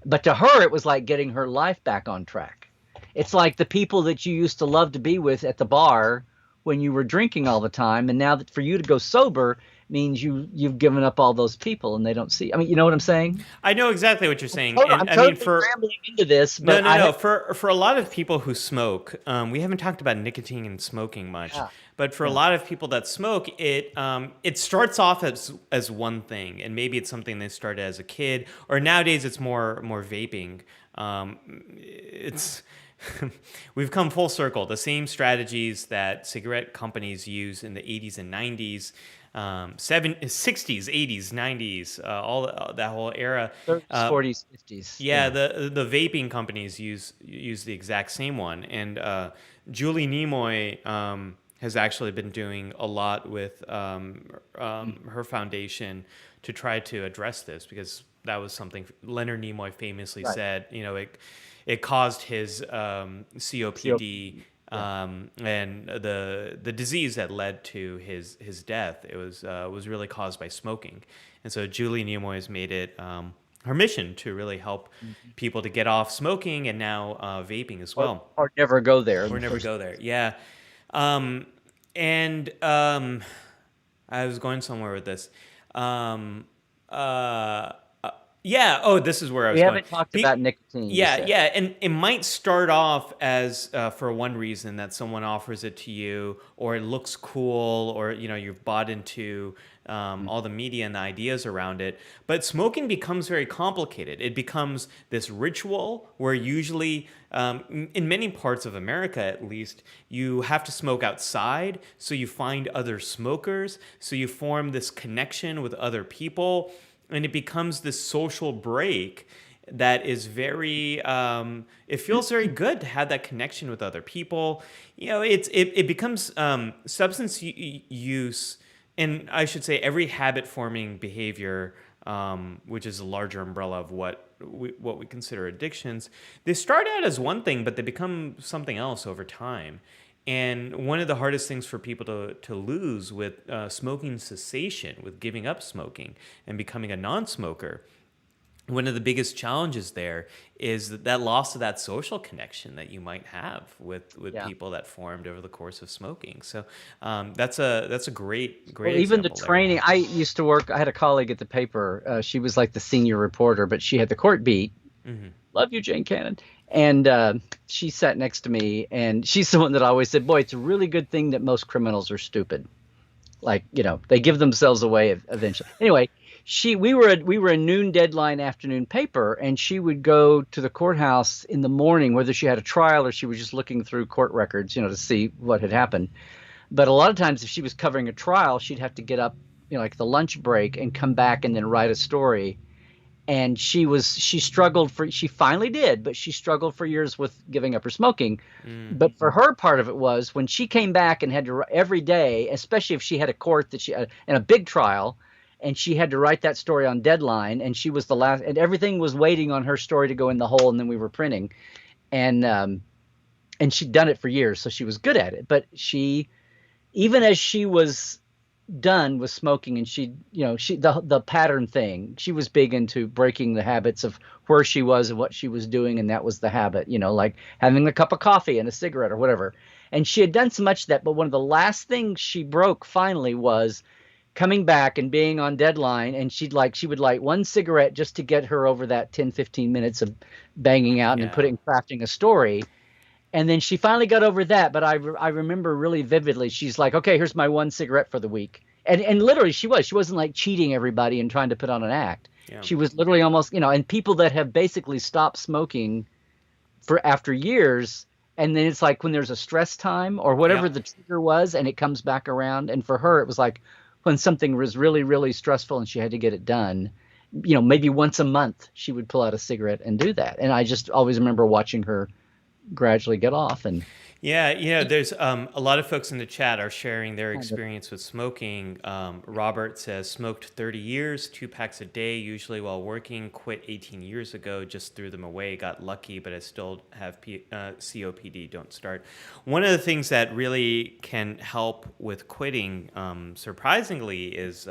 But to her, it was like getting her life back on track. It's like the people that you used to love to be with at the bar when you were drinking all the time, and now that for you to go sober means you've given up all those people and they don't see. I mean, you know what I'm saying? I know exactly what you're saying. I'm totally rambling into this, but no. For a lot of people who smoke, we haven't talked about nicotine and smoking much. Yeah. But for a lot of people that smoke, it starts off as one thing, and maybe it's something they started as a kid, or nowadays it's more vaping. We've come full circle. The same strategies that cigarette companies use in the 80s and 90s, 60s, 80s, 90s, that whole era. 30s, 40s, 50s. Yeah, the vaping companies use the exact same one. And Julie Nimoy has actually been doing a lot with her foundation to try to address this, because that was something Leonard Nimoy famously Right. said. It caused his COPD, Yeah. and the disease that led to his death. It was really caused by smoking, and so Julie Nimoy has made it her mission to really help Mhm. people to get off smoking, and now vaping as Or, well, or never go there in or the never first. go there. Yeah, um, and I was going somewhere with this. Um, uh, yeah. Oh, this is where I We was going. haven't talked about nicotine, you Yeah, said. yeah, and it might start off as for one reason, that someone offers it to you, or it looks cool, or you've bought into Mm. all the media and the ideas around it. But smoking becomes very complicated. It becomes this ritual where usually, in many parts of America at least, you have to smoke outside, so you find other smokers, so you form this connection with other people, and it becomes this social break that is very it feels very good to have that connection with other people. It becomes substance use, and I should say every habit forming behavior, which is a larger umbrella of what we consider addictions. They start out as one thing, but they become something else over time. And one of the hardest things for people to lose with smoking cessation, with giving up smoking and becoming a non-smoker, one of the biggest challenges there is that loss of that social connection that you might have with Yeah. people that formed over the course of smoking. So that's a great Well, even the example, Larry. training, I used to work, I had a colleague at the paper. She was like the senior reporter, but she had the court beat. Hmm. Love you, Jane Cannon. And she sat next to me, and she's the one that always said, "Boy, it's a really good thing that most criminals are stupid. Like, they give themselves away eventually." Anyway, we were a noon deadline afternoon paper, and she would go to the courthouse in the morning, whether she had a trial or she was just looking through court records, to see what had happened. But a lot of times, if she was covering a trial, she'd have to get up, like the lunch break, and come back and then write a story. And she finally did, but she struggled for years with giving up her smoking. Mm. But for her, part of it was when she came back and had to every day, especially if she had a court that she had in a big trial, and she had to write that story on deadline, and she was the last, and everything was waiting on her story to go in the hole, and then we were printing. And she'd done it for years, so she was good at it. But even as she was done with smoking, and the pattern thing, she was big into breaking the habits of where she was and what she was doing, and that was the habit, like having a cup of coffee and a cigarette or whatever. And she had done so much of that, but one of the last things she broke finally was coming back and being on deadline, and she would light one cigarette just to get her over that 10-15 minutes of banging out and Yeah. crafting a story. And then she finally got over that, but I remember really vividly. She's like, "Okay, here's my one cigarette for the week," and literally she wasn't like cheating everybody and trying to put on an act. Yeah. She was literally almost, and people that have basically stopped smoking for after years, and then it's like when there's a stress time or whatever Yeah. the trigger was, and it comes back around. And for her, it was like when something was really, really stressful and she had to get it done. Maybe once a month she would pull out a cigarette and do that. And I just always remember watching her gradually get off. And Yeah, there's a lot of folks in the chat are sharing their kind of, experience with smoking. Robert says, smoked 30 years, 2 packs a day, usually while working, quit 18 years ago, just threw them away, got lucky, but I still have COPD, don't start. One of the things that really can help with quitting, surprisingly, is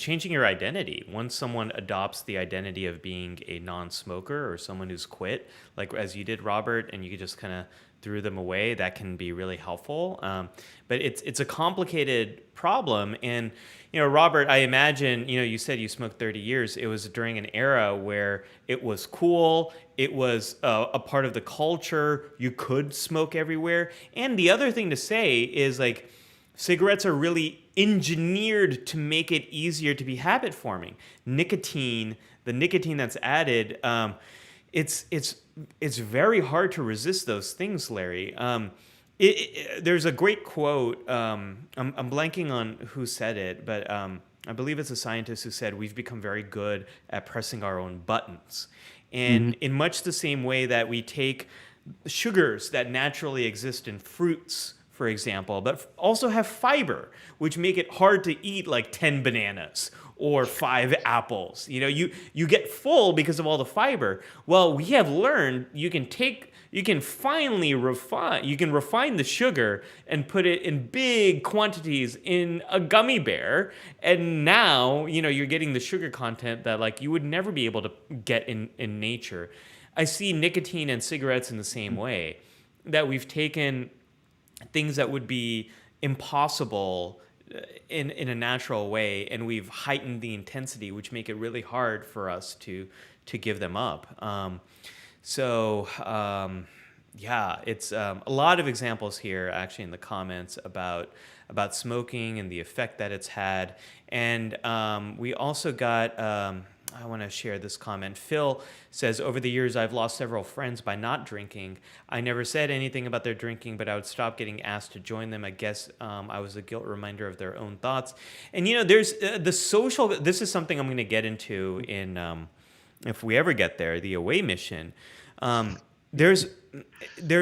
changing your identity. Once someone adopts the identity of being a non-smoker or someone who's quit, like as you did, Robert, and you could just kind of threw them away, that can be really helpful. But it's a complicated problem. And, Robert, I imagine, you said you smoked 30 years. It was during an era where it was cool. It was a part of the culture. You could smoke everywhere. And the other thing to say is, like, cigarettes are really engineered to make it easier to be habit forming. The nicotine that's added, it's very hard to resist those things, Larry. There's a great quote. I'm blanking on who said it, but I believe it's a scientist who said, "We've become very good at pressing our own buttons." mhm. And in much the same way that we take sugars that naturally exist in fruits, for example, but also have fiber, which make it hard to eat like 10 bananas or 5 apples. You get full because of all the fiber. Well, we have learned you can finally refine the sugar and put it in big quantities in a gummy bear, and now you're getting the sugar content that like you would never be able to get in nature. I see nicotine and cigarettes in the same way, that we've taken things that would be impossible in a natural way, and we've heightened the intensity, which make it really hard for us to give them up. Yeah, it's a lot of examples here actually in the comments about smoking and the effect that it's had. And we also got, I want to share this comment. Phil says, over the years, I've lost several friends by not drinking. I never said anything about their drinking, but I would stop getting asked to join them. I guess I was a guilt reminder of their own thoughts. And, there's the social, this is something I'm going to get into in, if we ever get there, the away mission. There's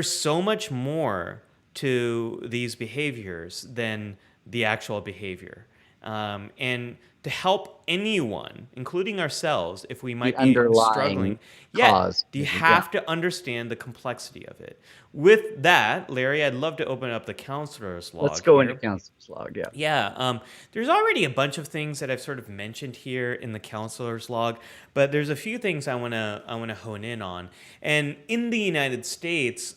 so much more to these behaviors than the actual behavior. And to help anyone, including ourselves, if we might be struggling, you have to understand the complexity of it. With that, Larry, I'd love to open up the counselor's log. Let's go into counselor's log, yeah. Yeah, there's already a bunch of things that I've sort of mentioned here in the counselor's log, but there's a few things I wanna hone in on. And in the United States,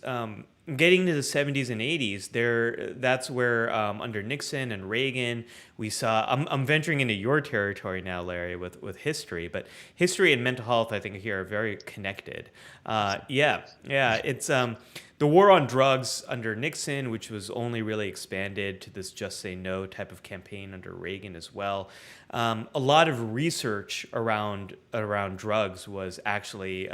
getting to the 70s and 80s, that's where under Nixon and Reagan, we saw. I'm venturing into your territory now, Larry, with history, but history and mental health, I think, here are very connected. Yeah, it's the war on drugs under Nixon, which was only really expanded to this "Just Say No" type of campaign under Reagan as well. A lot of research around drugs was actually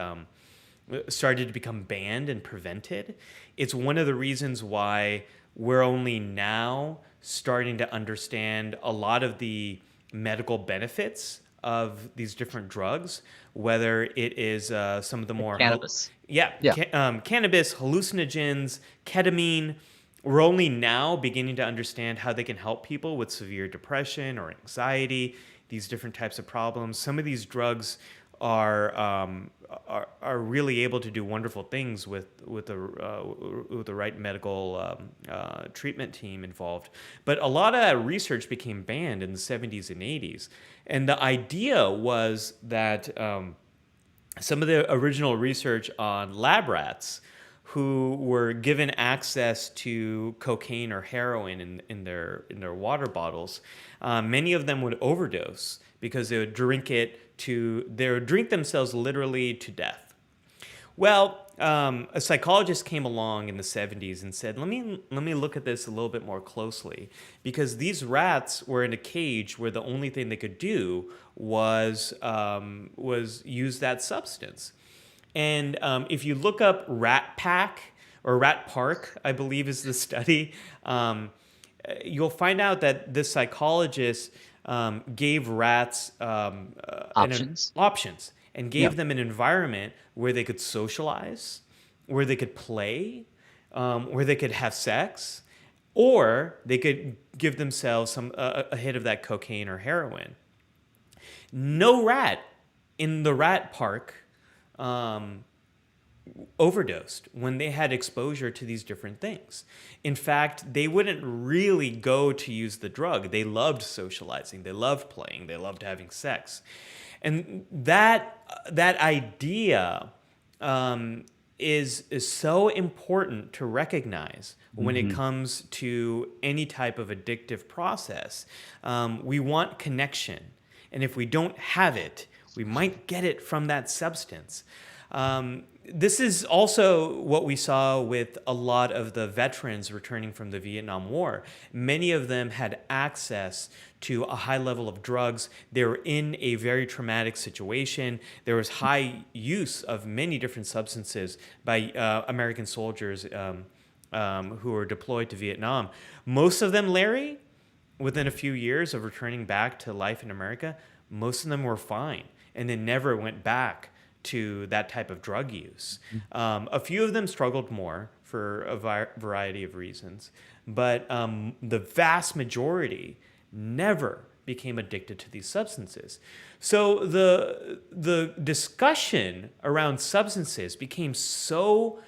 started to become banned and prevented. It's one of the reasons why we're only now starting to understand a lot of the medical benefits of these different drugs, whether it is some of the more cannabis. Cannabis, hallucinogens, ketamine. We're only now beginning to understand how they can help people with severe depression or anxiety, these different types of problems. Some of these drugs are really able to do wonderful things with the right medical treatment team involved. But a lot of that research became banned in the 70s and 80s. And the idea was that some of the original research on lab rats who were given access to cocaine or heroin in their water bottles, many of them would overdose because they would drink themselves literally to death. Well, a psychologist came along in the 70s and said, let me look at this a little bit more closely, because these rats were in a cage where the only thing they could do was use that substance. And if you look up Rat Pack or Rat Park, I believe is the study, you'll find out that this psychologist gave rats options and gave them an environment where they could socialize, where they could play, where they could have sex, or they could give themselves a hit of that cocaine or heroin. No rat in the rat park overdosed when they had exposure to these different things. In fact, they wouldn't really go to use the drug. They loved socializing, they loved playing, they loved having sex. And that idea is so important to recognize when it comes to any type of addictive process. We want connection, and if we don't have it, we might get it from that substance. This is also what we saw with a lot of the veterans returning from the Vietnam War. Many of them had access to a high level of drugs. They were in a very traumatic situation. There was high use of many different substances by American soldiers who were deployed to Vietnam. Most of them, Larry, within a few years of returning back to life in America, most of them were fine, and they never went back to that type of drug use. A few of them struggled more for a variety of reasons. but the vast majority never became addicted to these substances. So the discussion around substances became so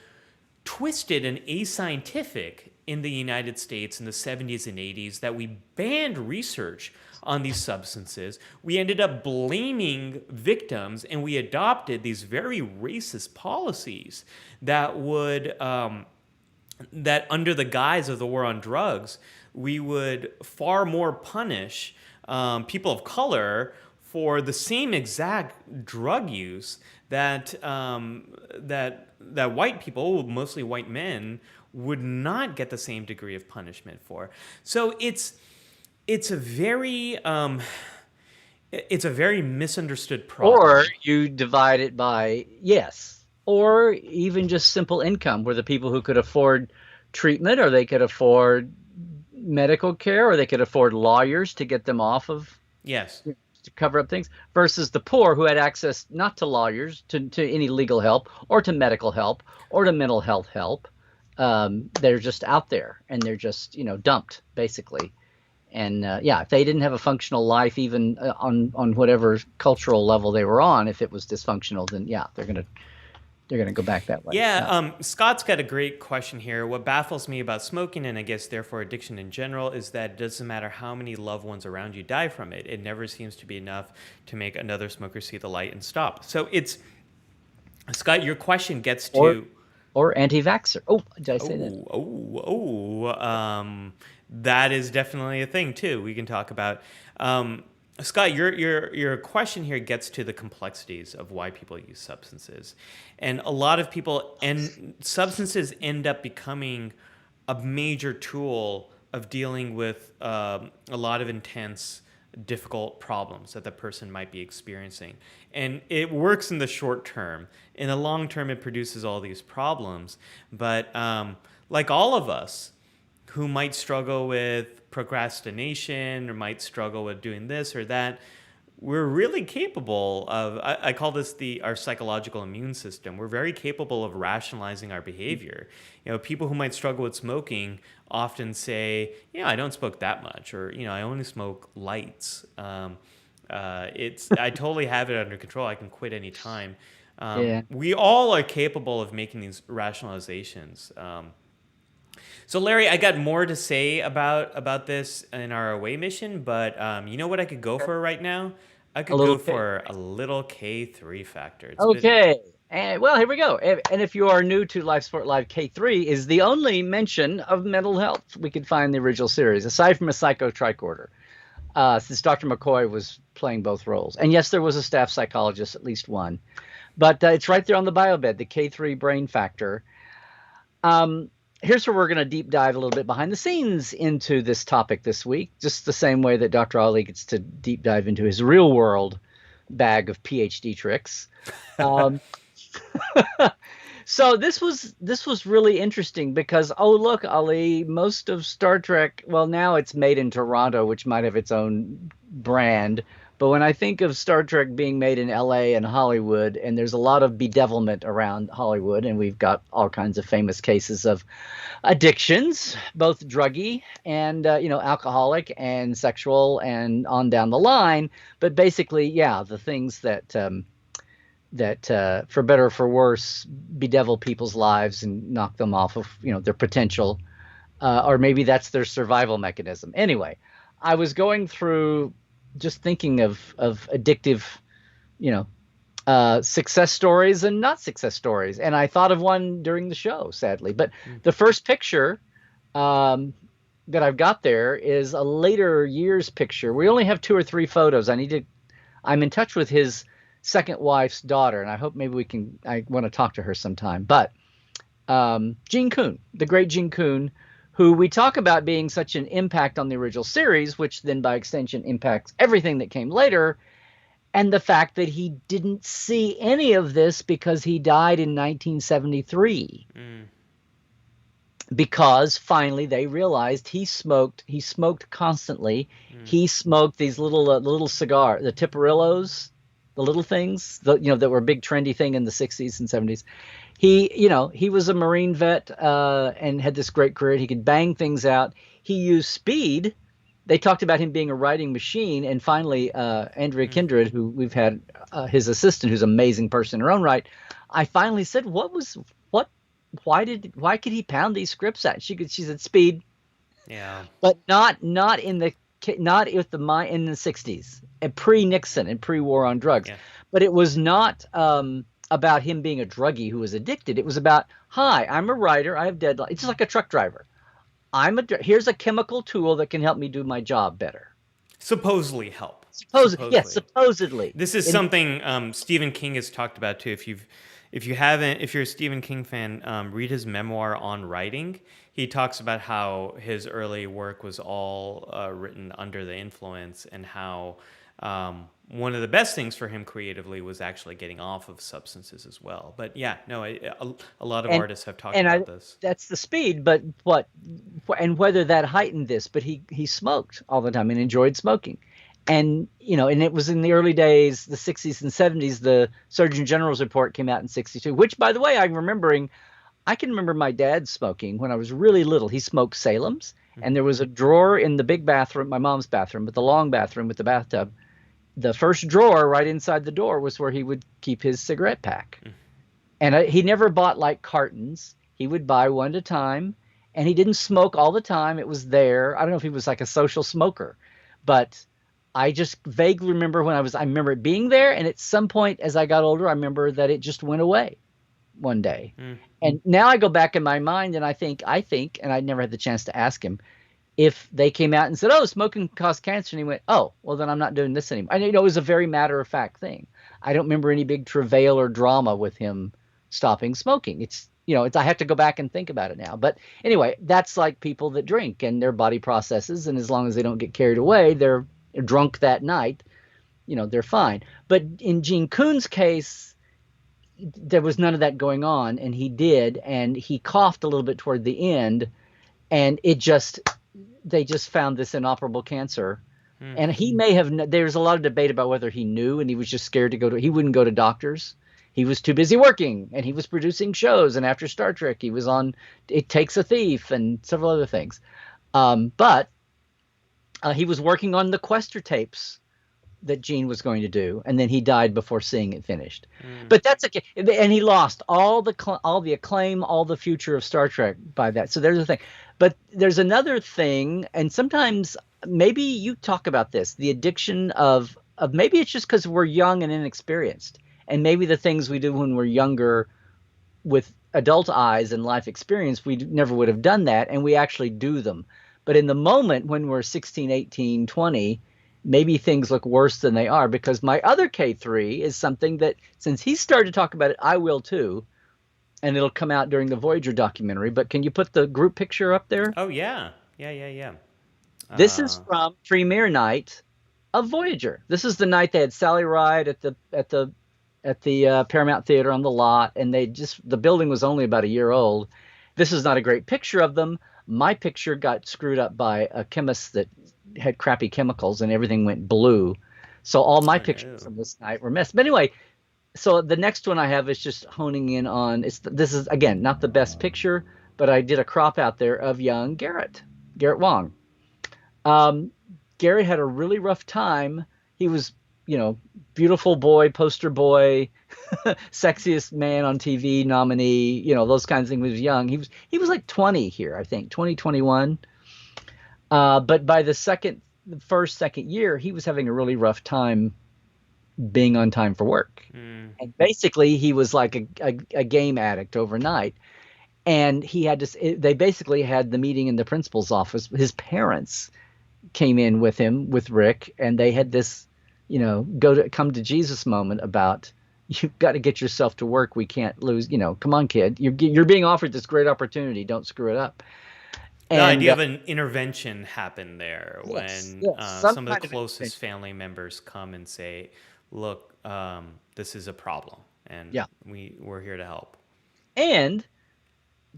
twisted and ascientific in the United States in the 70s and 80s that we banned research on these substances. We ended up blaming victims, and we adopted these very racist policies that would that under the guise of the war on drugs, we would far more punish people of color for the same exact drug use that that white people, mostly white men, would not get the same degree of punishment for. So it's a very misunderstood problem. Or you divide it by yes, or even just simple income, where the people who could afford treatment, or they could afford medical care, or they could afford lawyers to get them off of, Yes. to cover up things, versus the poor who had access not to lawyers, to any legal help, or to medical help, or to mental health help. They're just out there, and they're just dumped basically. And yeah, if they didn't have a functional life, even on whatever cultural level they were on, if it was dysfunctional, then yeah, they're gonna go back that way. Yeah, Scott's got a great question here. What baffles me about smoking, and I guess therefore addiction in general, is that it doesn't matter how many loved ones around you die from it. It never seems to be enough to make another smoker see the light and stop. So it's, Scott, your question gets to... Or anti-vaxxer. Oh, did I say that? That is definitely a thing too. We can talk about. Scott, your question here gets to the complexities of why people use substances, and a lot of people and substances end up becoming a major tool of dealing with a lot of intense, difficult problems that the person might be experiencing. And it works in the short term. In the long term, it produces all these problems. But like all of us who might struggle with procrastination or might struggle with doing this or that, we're really capable of, I call this our psychological immune system. We're very capable of rationalizing our behavior. People who might struggle with smoking often say, I don't smoke that much, or, I only smoke lights. I totally have it under control. I can quit anytime. Yeah. We all are capable of making these rationalizations. So Larry, I got more to say about this in our away mission, but you know what I could go for right now? I could go for a little K3 factor. Okay. And well, here we go. And if you are new to Life Sport Live, K3 is the only mention of mental health we could find in the original series, aside from a psycho tricorder, since Dr. McCoy was playing both roles. And yes, there was a staff psychologist, at least one. But it's right there on the bio bed, the K3 brain factor. Here's where we're going to deep dive a little bit behind the scenes into this topic this week, just the same way that Dr. Ali gets to deep dive into his real world bag of PhD tricks. So this was really interesting because, oh, look, Ali, most of Star Trek, well, now it's made in Toronto, which might have its own brand. But when I think of Star Trek being made in LA and Hollywood, and there's a lot of bedevilment around Hollywood, and we've got all kinds of famous cases of addictions, both druggy and, alcoholic and sexual and on down the line. But basically, yeah, the things that for better or for worse, bedevil people's lives and knock them off of, their potential, or maybe that's their survival mechanism. Anyway, I was going through just thinking of addictive, success stories and not success stories. And I thought of one during the show, sadly. But the first picture that I've got there is a later years picture. We only have 2 or 3 photos. I'm in touch with his second wife's daughter, and I hope maybe I want to talk to her sometime. But Gene Kuhn, the great Gene Kuhn, who we talk about being such an impact on the original series, which then by extension impacts everything that came later, and the fact that he didn't see any of this because he died in 1973. Because finally they realized he smoked constantly. He smoked these little cigar, the Tiparillos, the little things, that were a big trendy thing in the 60s and 70s. He was a Marine vet and had this great career. He could bang things out. He used speed. They talked about him being a writing machine, and finally, Andrea Mm. Kindred, who we've had his assistant, who's an amazing person in her own right. I finally said, what? Why could he pound these scripts out? She said speed, Yeah. but not with the mind in the 60s and pre-Nixon and pre-war on drugs. Yeah. But it was not about him being a druggie who was addicted. It was about, hi, I'm a writer, I have deadlines. It's just like a truck driver. Here's a chemical tool that can help me do my job better. Supposedly help. Yes, supposedly. This is something Stephen King has talked about too. If you're a Stephen King fan, read his memoir on writing. He talks about how his early work was all written under the influence, and how one of the best things for him creatively was actually getting off of substances as well. But yeah, no, a lot of artists have talked about this. That's the speed, but and whether that heightened this, but he smoked all the time and enjoyed smoking. And and it was in the early days, the 60s and 70s. The Surgeon General's report came out in 62, which, by the way, I can remember my dad smoking when I was really little. He smoked Salem's, and there was a drawer in the big bathroom, my mom's bathroom, but the long bathroom with the bathtub. The first drawer right inside the door was where he would keep his cigarette pack. And he never bought like cartons. He would buy one at a time, and he didn't smoke all the time. It was there. I don't know if he was like a social smoker, but I just vaguely remember I remember it being there. And at some point as I got older, I remember that it just went away one day. And now I go back in my mind and I think, and I never had the chance to ask him, if they came out and said, oh, smoking causes cancer, and he went, oh, well, then I'm not doing this anymore. And it was a very matter-of-fact thing. I don't remember any big travail or drama with him stopping smoking. It's I have to go back and think about it now. But anyway, that's like people that drink and their body processes, and as long as they don't get carried away, they're drunk that night, they're fine. But in Gene Coon's case, there was none of that going on, and he did, and he coughed a little bit toward the end, and they just found this inoperable cancer. And he may have, there's a lot of debate about whether he knew and he was just scared he wouldn't go to doctors. He was too busy working, and he was producing shows. And after Star Trek, he was on It Takes a Thief and several other things. But he was working on the Quester tapes that Gene was going to do, and then he died before seeing it finished. But that's okay. And he lost all the acclaim, all the future of Star Trek by that. So there's a thing. But there's another thing, and sometimes maybe you talk about this, the addiction of maybe it's just because we're young and inexperienced, and maybe the things we do when we're younger with adult eyes and life experience, we never would have done that, and we actually do them. But in the moment when we're 16, 18, 20, maybe things look worse than they are, because my other K3 is something that, since he started to talk about it, I will too. And it'll come out during the Voyager documentary. But can you put the group picture up there? Oh, yeah. Yeah. This is from premiere night of Voyager. This is the night they had Sally Ride at the Paramount Theater on the lot. And the building was only about a year old. This is not a great picture of them. My picture got screwed up by a chemist that had crappy chemicals, and everything went blue. So all my pictures from this night were messed. But anyway, so the next one I have is just honing in on, this is, again, not the best picture, but I did a crop out there of young Garrett Wang. Garrett had a really rough time. He was, beautiful boy, poster boy, sexiest man on TV nominee, those kinds of things. When he was young. He was like 20 here, I think, 2021. But by the second year, he was having a really rough time being on time for work. And basically he was like a game addict overnight. And they basically had the meeting in the principal's office. His parents came in with him, with Rick, and they had this, come to Jesus moment about, you've got to get yourself to work. We can't lose, come on, kid, you're being offered this great opportunity. Don't screw it up. The idea of an intervention happened there when some of the closest family members come and say, look, this is a problem, and we're here to help. And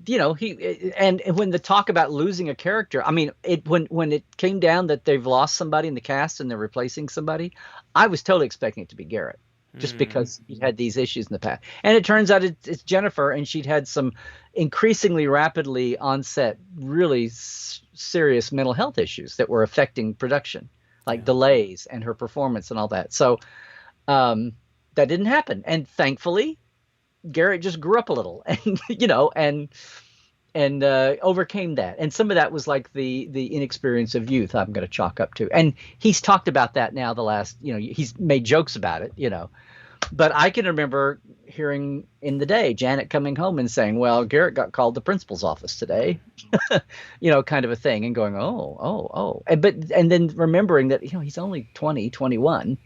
and when the talk about losing a character, I mean, when it came down that they've lost somebody in the cast and they're replacing somebody, I was totally expecting it to be Garrett. just Mm. because he had these issues in the past. And it turns out it's Jennifer, and she'd had some increasingly rapidly onset, really serious mental health issues that were affecting production, like Yeah. delays and her performance and all that. So um, that didn't happen. And thankfully, Garrett just grew up a little, and overcame that. And some of that was like the inexperience of youth. I'm going to chalk up to, and he's talked about that now. The last, he's made jokes about it. But I can remember hearing in the day Janet coming home and saying, "Well, Garrett got called to principal's office today," kind of a thing, and going, "Oh, oh, oh," and then remembering that he's only 20, 21.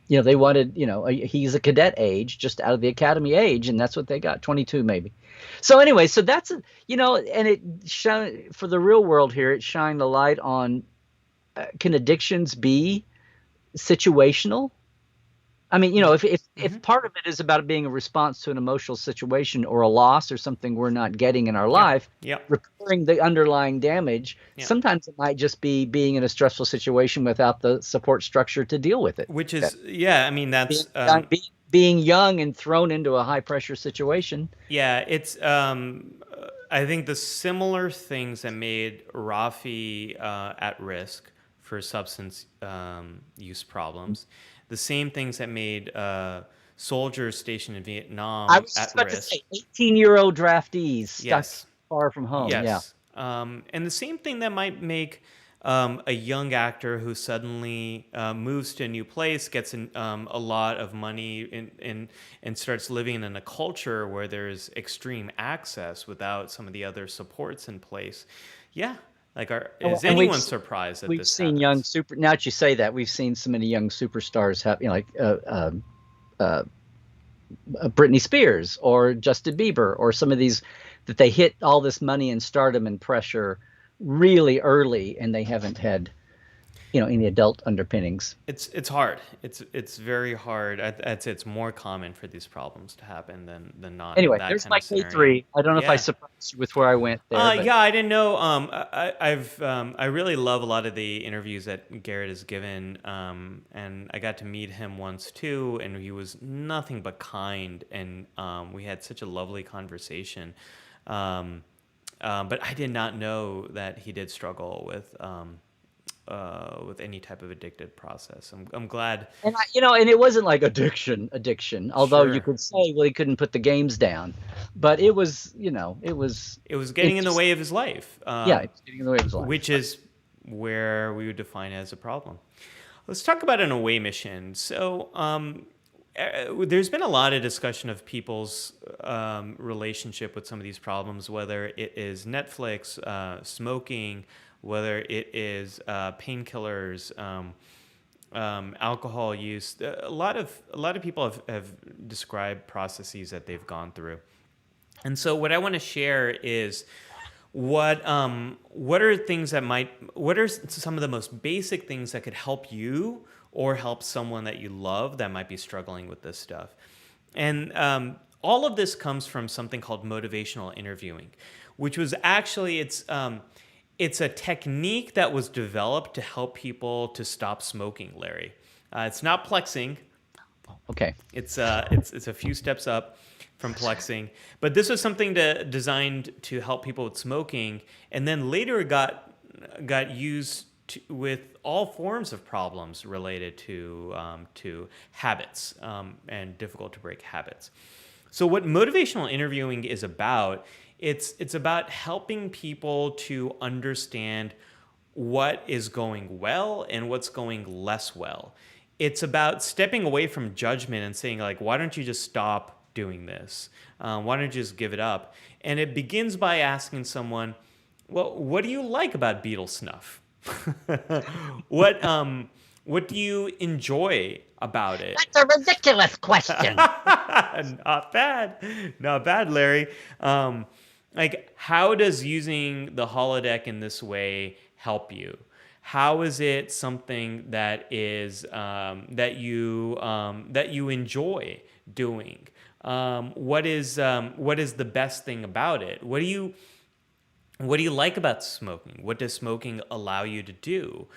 They wanted, he's a cadet age, just out of the academy age, and that's what they got, 22 maybe. So anyway, so that's, and it shone for the real world here. It shined a light on, can addictions be situational? I mean, Yeah. if part of it is about it being a response to an emotional situation or a loss or something we're not getting in our Yeah. life, Yeah. repairing the underlying damage, Yeah. sometimes it might just be being in a stressful situation without the support structure to deal with it. Which is, yeah, I mean, Being that's, young, being young and thrown into a high pressure situation. yeah, it's, I think the similar things that made Rafi at risk for substance use problems, the same things that made soldiers stationed in I Vietnam was just at about to risk. say 18-year-old draftees stuck Yes. far from home. Yeah. Yes. And the same thing that might make a young actor who suddenly moves to a new place, gets a lot of money, and starts living in a culture where there's extreme access without some of the other supports in place. Yeah. Like, is And anyone surprised that we've this seen young happens? super. Now that you say that, we've seen so many young superstars have, like uh, Britney Spears or Justin Bieber or some of these, that they hit all this money and stardom and pressure really early, and they haven't had any adult underpinnings. It's hard. It's very hard. I'd say it's more common for these problems to happen than not in Anyway, that there's kind my of scenario. K3. I don't know if I Yeah. surprised you with where I went there, but Yeah, I didn't know. I really love a lot of the interviews that Garrett has given, and I got to meet him once too, and he was nothing but kind, and we had such a lovely conversation. But I did not know that he did struggle with any type of addictive process. I'm glad. and and it wasn't like addiction. Although you Sure. could say, well, he couldn't put the games down, but it was, it was, It was getting it in the just, way of his life, yeah, it was getting in the way of his life. which is where we would define it as a problem. Let's talk about an away mission. So, there's been a lot of discussion of people's relationship with some of these problems, whether it is Netflix, smoking, whether it is painkillers, alcohol use. A lot of people have described processes that they've gone through. And so what I want to share is what are some of the most basic things that could help you or help someone that you love that might be struggling with this stuff. And all of this comes from something called motivational interviewing, which was actually it's a technique that was developed to help people to stop smoking, Larry. It's not plexing. Okay. It's a few steps up from plexing, but this was something designed to help people with smoking, and then later it got used with all forms of problems related to habits and difficult to break habits. So what motivational interviewing is about, it's about helping people to understand what is going well and what's going less well. It's about stepping away from judgment and saying, like, why don't you just stop doing this? Why don't you just give it up? And it begins by asking someone, well, what do you like about Beetle snuff? What do you enjoy about it? That's a ridiculous question. Not bad. Not bad, Larry. Like, how does using the holodeck in this way help you? How is it something that is that you enjoy doing? What is the best thing about it? What do you like about smoking? What does smoking allow you to do?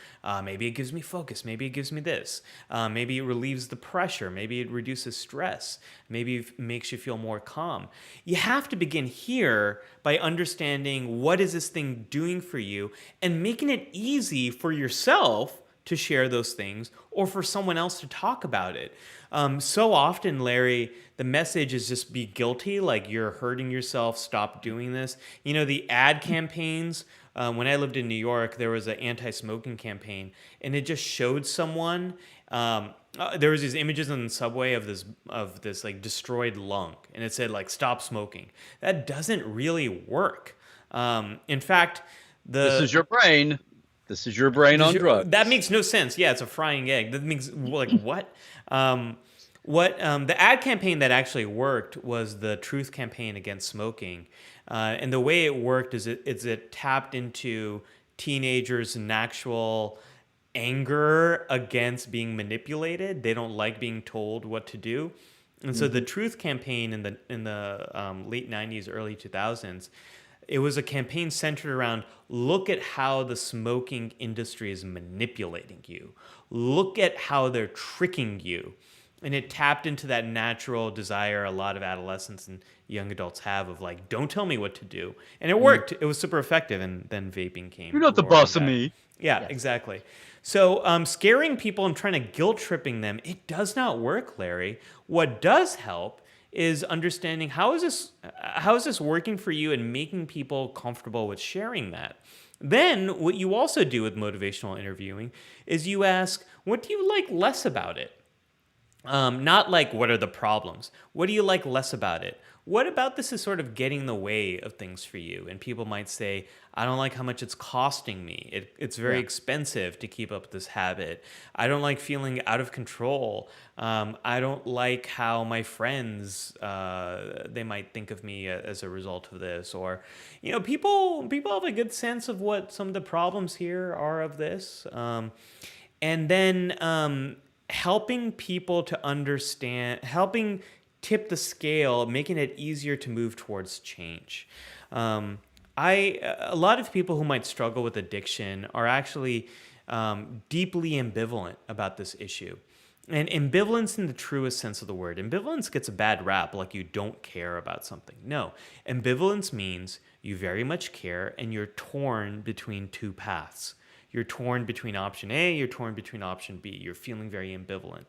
Maybe it gives me focus. Maybe it gives me this. Maybe it relieves the pressure. Maybe it reduces stress. Maybe it makes you feel more calm. You have to begin here by understanding what is this thing doing for you and making it easy for yourself to share those things or for someone else to talk about it. So often, Larry, the message is just be guilty, like you're hurting yourself, stop doing this. You know, the ad campaigns, when I lived in New York, there was an anti-smoking campaign, and it just showed someone. There was these images on the subway of this like destroyed lung, and it said like stop smoking. That doesn't really work. In fact, This is the your brain. This is your brain on drugs. that makes no sense. Yeah, it's a frying egg. That makes like what? The ad campaign that actually worked was the Truth campaign against smoking, and the way it worked is it tapped into teenagers' natural anger against being manipulated. They don't like being told what to do, and so the Truth campaign in the late '90s, early 2000s. It was a campaign centered around look at how the smoking industry is manipulating you. Look at how they're tricking you. And it tapped into that natural desire a lot of adolescents and young adults have of like, don't tell me what to do. And it worked. It was super effective. And then vaping came. You're not the roaring boss of back. me. Yeah, Yes. exactly. So scaring people and trying to guilt tripping them, it does not work, Larry. What does help is understanding how is this working for you and making people comfortable with sharing that. Then what you also do with motivational interviewing is you ask, what do you like less about it? Not like what are the problems. What do you like less about it? What about this is sort of getting in the way of things for you? And people might say, I don't like how much it's costing me. It's very expensive to keep up this habit. I don't like feeling out of control. I don't like how my friends they might think of me as a result of this. Or, you know, people have a good sense of what some of the problems here are of this. And then helping people to understand, helping tip the scale, making it easier to move towards change. A lot of people who might struggle with addiction are actually deeply ambivalent about this issue. And ambivalence in the truest sense of the word. Ambivalence gets a bad rap, like you don't care about something. No, ambivalence means you very much care and you're torn between two paths. You're torn between option A, you're torn between option B. You're feeling very ambivalent.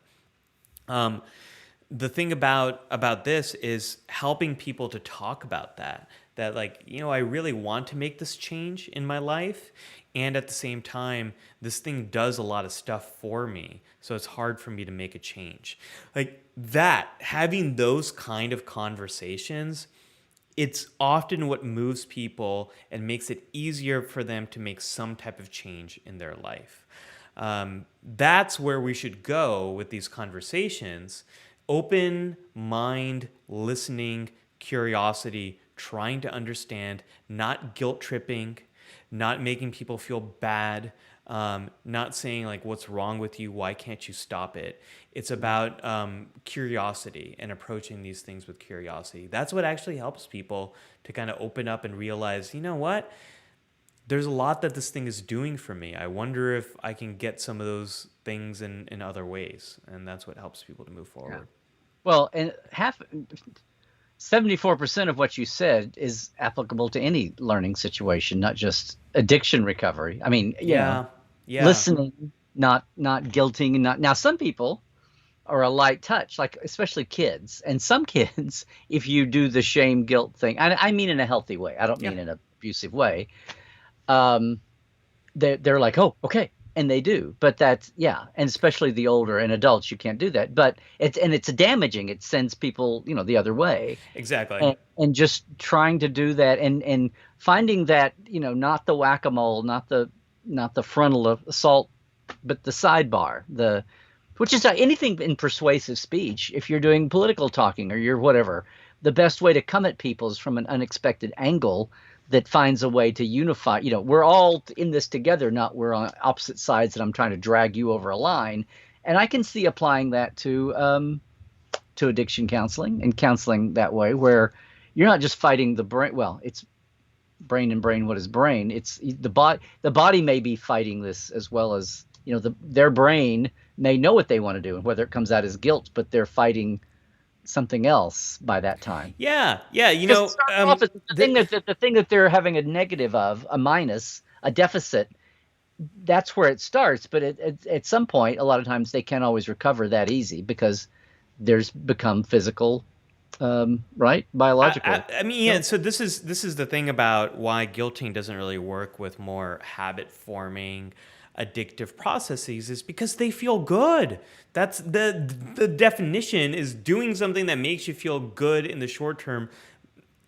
The thing about this is helping people to talk about that like, you know, I really want to make this change in my life, and at the same time this thing does a lot of stuff for me, so it's hard for me to make a change. Like that, having those kind of conversations, it's often what moves people and makes it easier for them to make some type of change in their life. That's where we should go with these conversations. Open mind, listening, curiosity, trying to understand, not guilt tripping, not making people feel bad, not saying like, what's wrong with you? Why can't you stop it? It's about curiosity and approaching these things with curiosity. That's what actually helps people to kind of open up and realize, you know what? There's a lot that this thing is doing for me. I wonder if I can get some of those things in other ways. And that's what helps people to move forward. Yeah. Well, and 74% of what you said is applicable to any learning situation, not just addiction recovery. I mean, you know, listening, not guilting, not now. Some people are a light touch, like especially kids, and some kids, if you do the shame guilt thing, I mean in a healthy way. I don't mean in an abusive way. They're like, oh, okay. And they do, but that's, and especially the older and adults, you can't do that. But it's damaging. It sends people, you know, the other way. Exactly. And just trying to do that and finding that, you know, not the whack-a-mole, not the frontal assault, but the sidebar, which is anything in persuasive speech. If you're doing political talking or you're whatever, the best way to come at people is from an unexpected angle that finds a way to unify. You know, we're all in this together, not we're on opposite sides and I'm trying to drag you over a line. And I can see applying that to addiction counseling and counseling that way, where you're not just fighting the brain. Well, it's brain and brain, what is brain? It's the body may be fighting this as well as, their brain may know what they want to do and whether it comes out as guilt, but they're fighting something else by that time. Yeah, yeah. Because it starts off as The, the thing that they're having a negative of, a minus, a deficit. That's where it starts, but at some point, a lot of times they can't always recover that easy because there's become physical, right, biological. I mean, yeah. So this is the thing about why guilting doesn't really work with more habit forming, addictive processes is because they feel good. That's the definition is doing something that makes you feel good in the short term,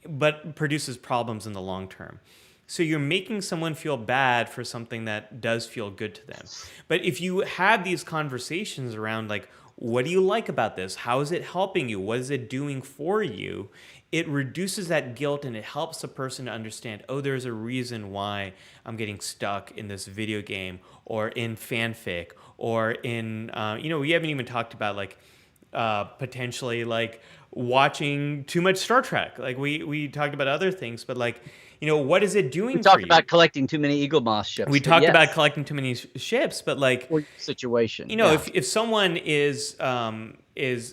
but produces problems in the long term. So you're making someone feel bad for something that does feel good to them. But if you have these conversations around like, what do you like about this? How is it helping you? What is it doing for you? It reduces that guilt and it helps a person to understand, oh, there's a reason why I'm getting stuck in this video game or in fanfic or in, we haven't even talked about like potentially like watching too much Star Trek. Like we talked about other things, but like, what is it doing We for talked you? about collecting too many Eagle Moss ships. We But talked about yes, collecting too many ships, but like, or your situation. Yeah. if someone is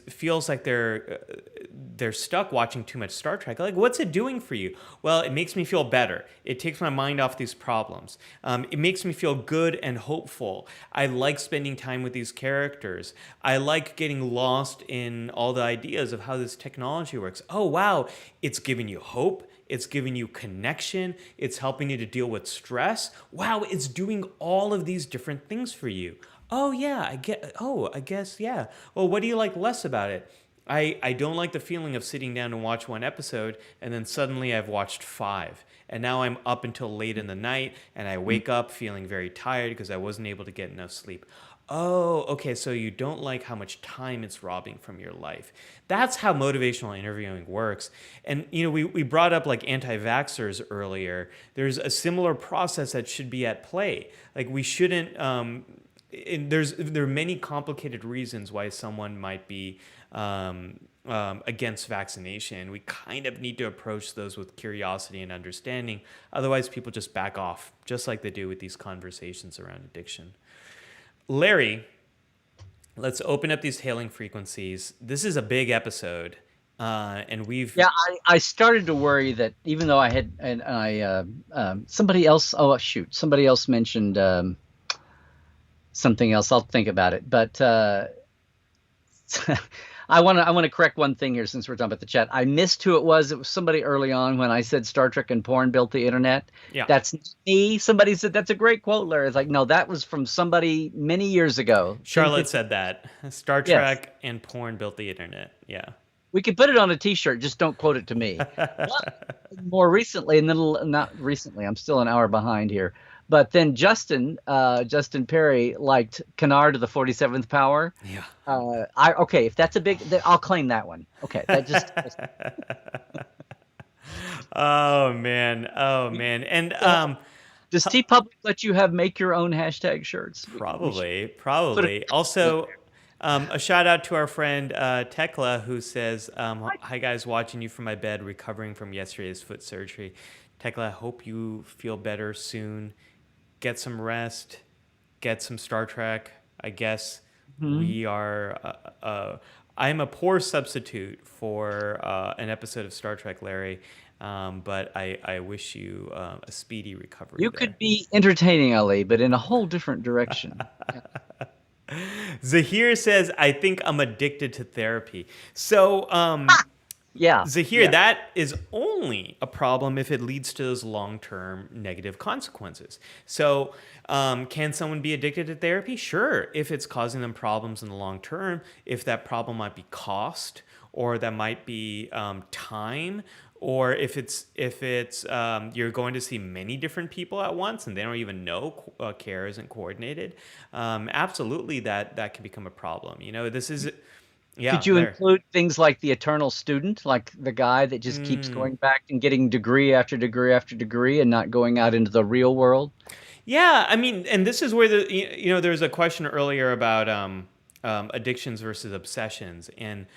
feels like they're stuck watching too much Star Trek, like what's it doing for you? Well, it makes me feel better. It takes my mind off these problems. It makes me feel good and hopeful. I like spending time with these characters. I like getting lost in all the ideas of how this technology works. Oh wow, it's giving you hope. It's giving you connection. It's helping you to deal with stress. Wow, it's doing all of these different things for you. Oh yeah, I guess yeah. Well, what do you like less about it? I don't like the feeling of sitting down and watch one episode and then suddenly I've watched five. And now I'm up until late in the night and I wake up feeling very tired because I wasn't able to get enough sleep. Oh, okay, so you don't like how much time it's robbing from your life. That's how motivational interviewing works. And, we brought up like anti vaxxers earlier. There's a similar process that should be at play. Like, we shouldn't, there are many complicated reasons why someone might be against vaccination. We kind of need to approach those with curiosity and understanding. Otherwise, people just back off, just like they do with these conversations around addiction. Larry, let's open up these hailing frequencies. This is a big episode, and we've Yeah, I started to worry that even though I had, and somebody else, oh shoot, somebody else mentioned something else. I'll think about it. But I want to correct one thing here since we're talking about the chat. I missed who it was. It was somebody early on when I said Star Trek and porn built the internet. yeah. That's me. Somebody said that's a great quote, Larry. It's like, no, that was from somebody many years ago. Charlotte said that Star Yes. Trek and porn built the internet. Yeah. We could put it on a T-shirt. Just don't quote it to me. But more recently, and then not recently, I'm still an hour behind here. But then Justin Perry liked Canard to the 47th power. Yeah. Okay, if that's a big, I'll claim that one. Okay, that just. Oh man. And Does TeePublic let you make your own hashtag shirts? probably. Also, a shout out to our friend Tekla, who says, "Hi guys, watching you from my bed, recovering from yesterday's foot surgery. Tekla, I hope you feel better soon. Get some rest. Get some Star Trek. I guess we are. I'm a poor substitute for an episode of Star Trek, Larry. But I wish you a speedy recovery. You there. could be entertaining, Ali, but in a whole different direction. Zahir says, I think I'm addicted to therapy. So, Yeah. Zahir, yeah. that is only a problem if it leads to those long-term negative consequences. So, can someone be addicted to therapy? Sure, if it's causing them problems in the long term, if that problem might be cost, or that might be time, or if it's you're going to see many different people at once and they don't even know care isn't coordinated. Absolutely, that can become a problem. This is. Yeah, Could you there. include things like the eternal student, like the guy that just keeps going back and getting degree after degree after degree and not going out into the real world? Yeah, I mean, and this is where there's a question earlier about addictions versus obsessions. And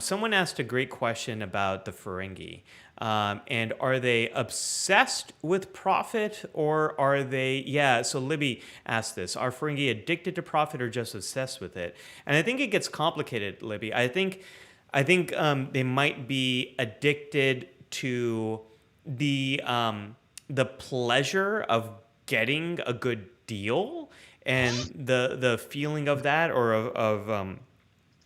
someone asked a great question about the Ferengi. And are they obsessed with profit, or are they, yeah, so Libby asked this, are Ferengi addicted to profit or just obsessed with it? And I think it gets complicated, Libby. I think they might be addicted to the pleasure of getting a good deal and the feeling of that, or of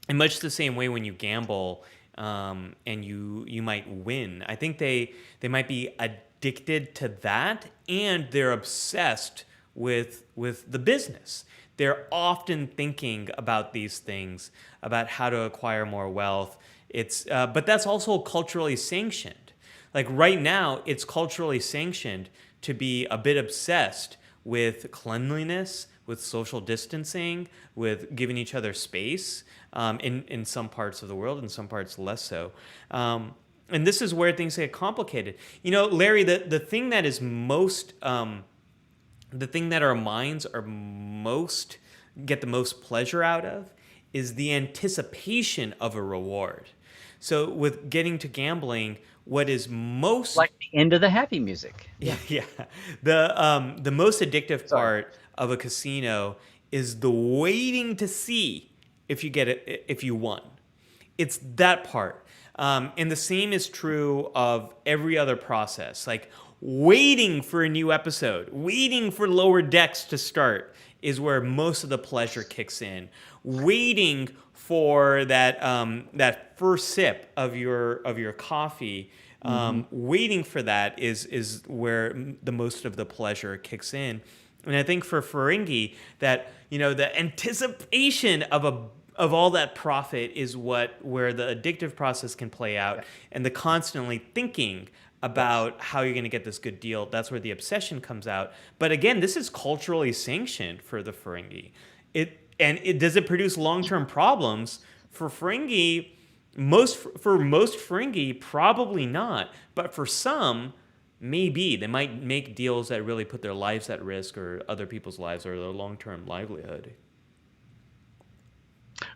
in much the same way when you gamble, and you might win. I think they might be addicted to that, and they're obsessed with the business. They're often thinking about these things, about how to acquire more wealth. But that's also culturally sanctioned. Like right now, it's culturally sanctioned to be a bit obsessed with cleanliness, with social distancing, with giving each other space, in some parts of the world, in some parts less so. And this is where things get complicated. Larry, the thing that is most, the thing that our minds are most, get the most pleasure out of is the anticipation of a reward. So with getting to gambling, what is most Like the end of the happy music. yeah. The most addictive part of a casino is the waiting to see if you get it, if you won. It's that part. And the same is true of every other process. Like waiting for a new episode, waiting for Lower Decks to start is where most of the pleasure kicks in. Waiting for that first sip of your coffee, waiting for that is where the most of the pleasure kicks in. And I think for Ferengi, that the anticipation of all that profit is where the addictive process can play out, and the constantly thinking about how you're going to get this good deal, that's where the obsession comes out. But again, this is culturally sanctioned for the Ferengi. Does it produce long-term problems for Ferengi? For most Ferengi, probably not. But for some, maybe. They might make deals that really put their lives at risk, or other people's lives, or their long-term livelihood.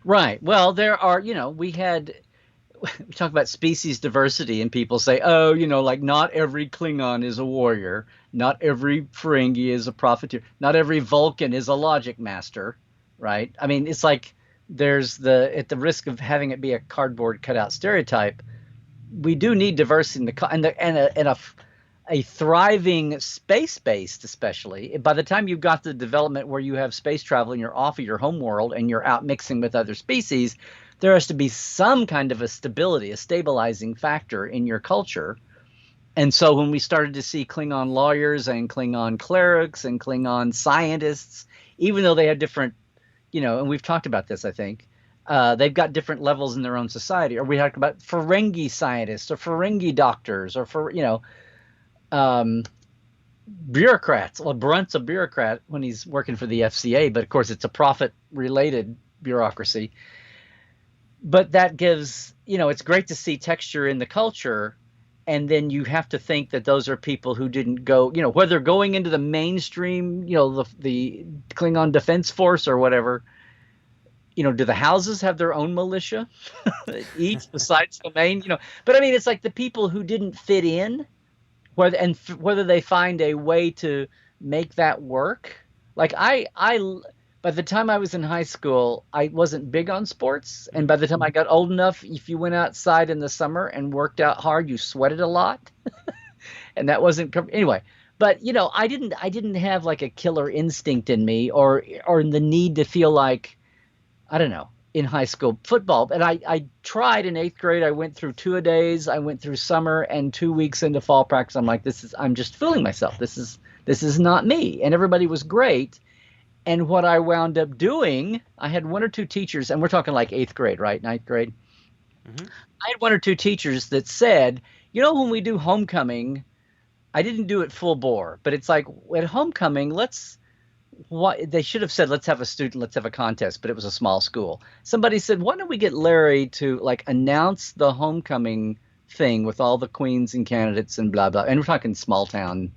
Right. Well, there are, we talk about species diversity, and people say, oh, like not every Klingon is a warrior. Not every Ferengi is a profiteer. Not every Vulcan is a logic master. Right. I mean, it's like there's at the risk of having it be a cardboard cutout stereotype, we do need diversity in a thriving space-based, especially. By the time you've got the development where you have space travel and you're off of your home world and you're out mixing with other species, there has to be some kind of a stability, a stabilizing factor in your culture. And so when we started to see Klingon lawyers and Klingon clerics and Klingon scientists, even though they had different, and we've talked about this, I think, they've got different levels in their own society. Or we talked about Ferengi scientists or Ferengi doctors or bureaucrats. Well, Brunt's a bureaucrat when he's working for the FCA, but of course it's a profit-related bureaucracy. But that gives, it's great to see texture in the culture, and then you have to think that those are people who didn't go, whether going into the mainstream, the Klingon Defense Force or whatever. Do the houses have their own militia each besides the main, But I mean, it's like the people who didn't fit in, whether they find a way to make that work. Like by the time I was in high school, I wasn't big on sports. And by the time I got old enough, if you went outside in the summer and worked out hard, you sweated a lot. And that wasn't anyway. But I didn't have like a killer instinct in me, or the need to feel like, I don't know, in high school football. And I tried in 8th grade. I went through 2-a-days. I went through summer, and 2 weeks into fall practice, I'm like, I'm just fooling myself. This is not me. And everybody was great. And what I wound up doing, I had 1 or 2 teachers, and we're talking like 8th grade, right? 9th grade. Mm-hmm. I had 1 or 2 teachers that said, when we do homecoming, I didn't do it full bore, but it's like at homecoming, they should have said, let's have a contest, but it was a small school. Somebody said, why don't we get Larry to like announce the homecoming thing with all the queens and candidates and blah, blah. And we're talking small town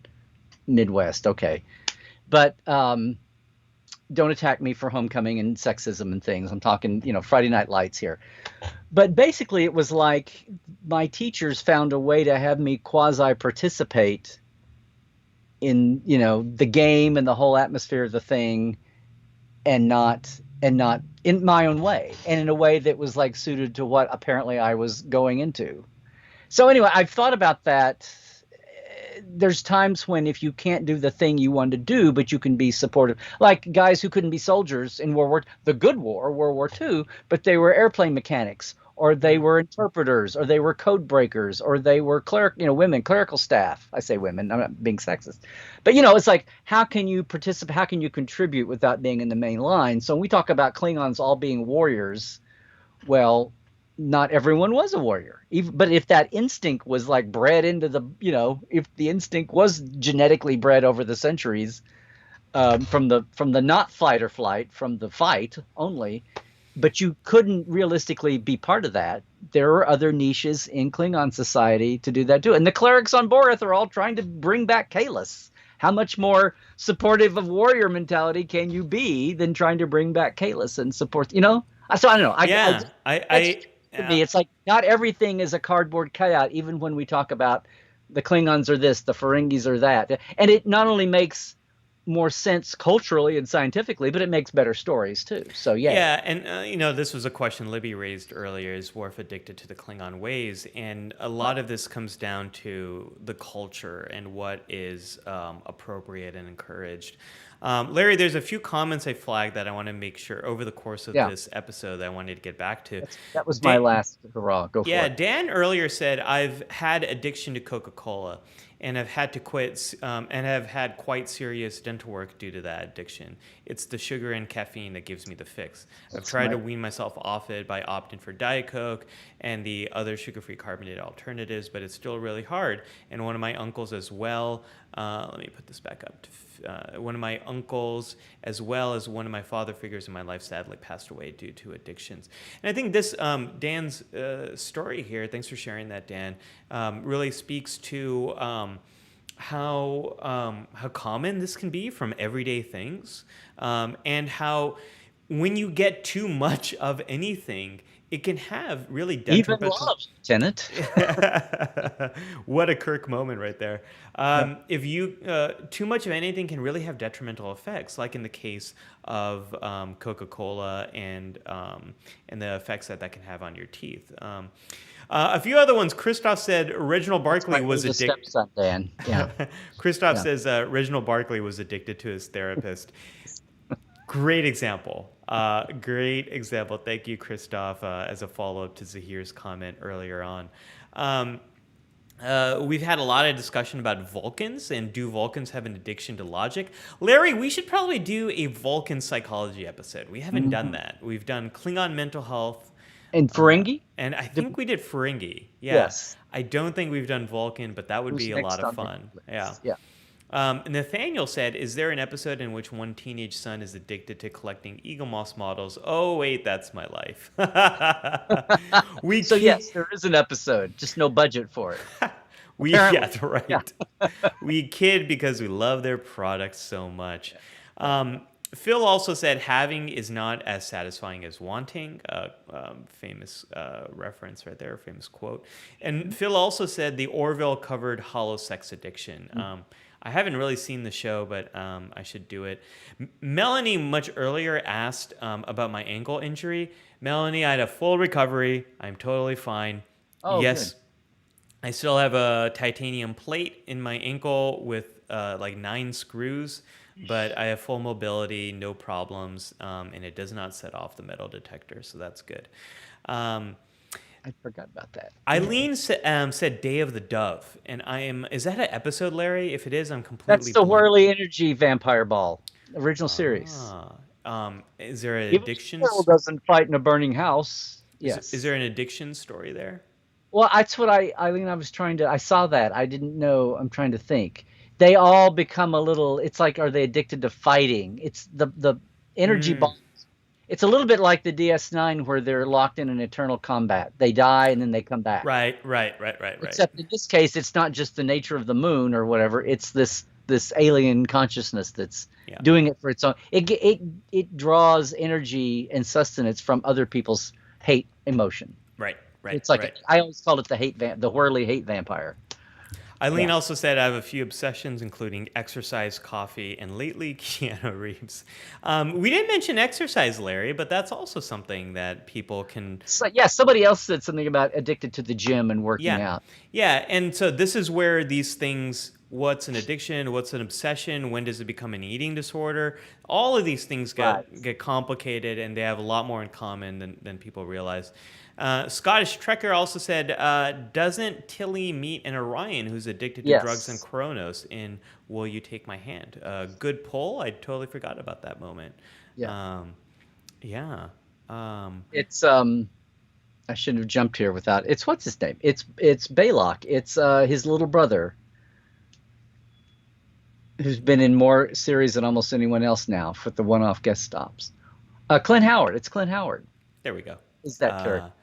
Midwest. Okay. But don't attack me for homecoming and sexism and things. I'm talking, Friday Night Lights here. But basically, it was like my teachers found a way to have me quasi participate in, the game and the whole atmosphere of the thing, and not in my own way, and in a way that was like suited to what apparently I was going into. So anyway, I've thought about that. There's times when if you can't do the thing you want to do, but you can be supportive, like guys who couldn't be soldiers in the good war, World War II, but they were airplane mechanics, or they were interpreters, or they were code breakers, or they were women, clerical staff. I say women, I'm not being sexist, but it's like, how can you participate? How can you contribute without being in the main line? So when we talk about Klingons all being warriors, well, not everyone was a warrior. But if that instinct was like bred into if the instinct was genetically bred over the centuries, from the not fight or flight, from the fight only, but you couldn't realistically be part of that, there are other niches in Klingon society to do that too. And the clerics on Boreth are all trying to bring back Kahless. How much more supportive of warrior mentality can you be than trying to bring back Kahless and support, So I don't know. To me, it's like not everything is a cardboard cutout, even when we talk about the Klingons are this, the Ferengis are that. And it not only makes more sense culturally and scientifically, but it makes better stories too. So yeah. Yeah, and this was a question Libby raised earlier: is Worf addicted to the Klingon ways? And a lot of this comes down to the culture and what is appropriate and encouraged. Larry, there's a few comments I flagged that I want to make sure over the course of this episode that I wanted to get back to. That was my last hurrah. Go for it. Yeah, Dan earlier said, I've had addiction to Coca-Cola and have had to quit and have had quite serious dental work due to that addiction. It's the sugar and caffeine that gives me the fix. I've tried to wean myself off it by opting for Diet Coke and the other sugar-free carbonated alternatives, but it's still really hard. And one of my uncles as well, let me put this back up. One of my uncles, as well as one of my father figures in my life, sadly passed away due to addictions. And I think this, Dan's story here, thanks for sharing that, Dan, really speaks to how common this can be from everyday things, and how when you get too much of anything, it can have really detrimental... Even love, Lieutenant. What a Kirk moment right there. If you too much of anything can really have detrimental effects, like in the case of Coca-Cola and the effects that can have on your teeth. A few other ones. Christoph said Reginald Barkley was addicted. Dan. Yeah. Christoph says Reginald Barkley was addicted to his therapist. Great example. Great example. Thank you, Christoph, as a follow-up to Zahir's comment earlier on. We've had a lot of discussion about Vulcans, and do Vulcans have an addiction to logic? Larry, we should probably do a Vulcan psychology episode. We haven't done that. We've done Klingon mental health. And Ferengi? And I think we did Ferengi. Yeah. Yes. I don't think we've done Vulcan, but that would be a lot of fun. Yeah. Nathaniel said, is there an episode in which one teenage son is addicted to collecting Eagle Moss models? Oh, wait, that's my life. Yes, there is an episode, just no budget for it. Right. Yeah. We kid because we love their products so much. Phil also said, having is not as satisfying as wanting. Famous reference right there, famous quote. And Phil also said the Orville covered hollow sex addiction. I haven't really seen the show, but I should do it. Melanie much earlier asked about my ankle injury. Melanie, I had a full recovery. I'm totally fine. Oh, yes, good. I still have a titanium plate in my ankle with like 9 screws, but I have full mobility, no problems, and it does not set off the metal detector, so that's good. I forgot about that. Eileen said Day of the Dove, and is that an episode, Larry? If it is, I'm completely... That's the Whirly Energy Vampire Ball, original series. Is there an addiction... Squirrel doesn't fight in a burning house. Yes. Is there an addiction story there? Well, that's what Eileen, I saw that. I didn't know. I'm trying to think. They all become a little... It's like, are they addicted to fighting? It's the energy ball. It's a little bit like the DS9 where they're locked in an eternal combat. They die and then they come back. Right. Except in this case, it's not just the nature of the moon or whatever. It's this this alien consciousness that's Yeah. doing it for its own. It draws energy and sustenance from other people's hate emotion. Right. It's like Right. I always called it the whirly hate vampire. Eileen Yeah. also said, I have a few obsessions, including exercise, coffee, and lately Keanu Reeves. We didn't mention exercise, Larry, but that's also something that people can. So, yeah, somebody else said something about addicted to the gym and working Yeah. out. Yeah. And so this is where these things, what's an addiction, what's an obsession, when does it become an eating disorder? All of these things get complicated, and they have a lot more in common than people realize. Scottish Trekker also said, doesn't Tilly meet an Orion who's addicted to drugs and Kronos in Will You Take My Hand? Good pull. I totally forgot about that moment. Yeah. Yeah. It's I shouldn't have jumped here without. It's what's his name? It's Baylock. It's his little brother, who's been in more series than almost anyone else now for the one-off guest stops. Clint Howard. It's Clint Howard. There we go. Is that character?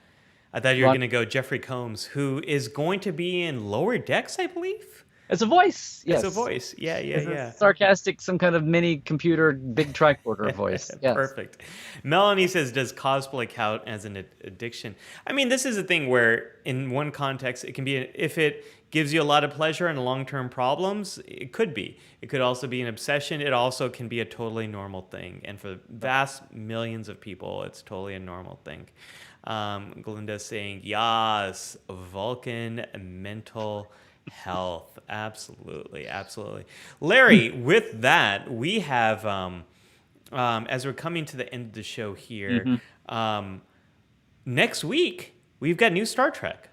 I thought you were going to go Jeffrey Combs, who is going to be in Lower Decks, I believe. As a voice, yes. As a voice, yeah. A sarcastic, some kind of mini computer, big tricorder voice. Yes. Perfect. Melanie says, does cosplay count as an addiction? I mean, this is a thing where in one context, it can be, if it gives you a lot of pleasure and long-term problems, it could be. It could also be an obsession. It also can be a totally normal thing. And for vast millions of people, it's totally a normal thing. Glinda's saying, yes, Vulcan mental health. Absolutely. Larry, with that, we have, as we're coming to the end of the show here, next week, we've got new Star Trek.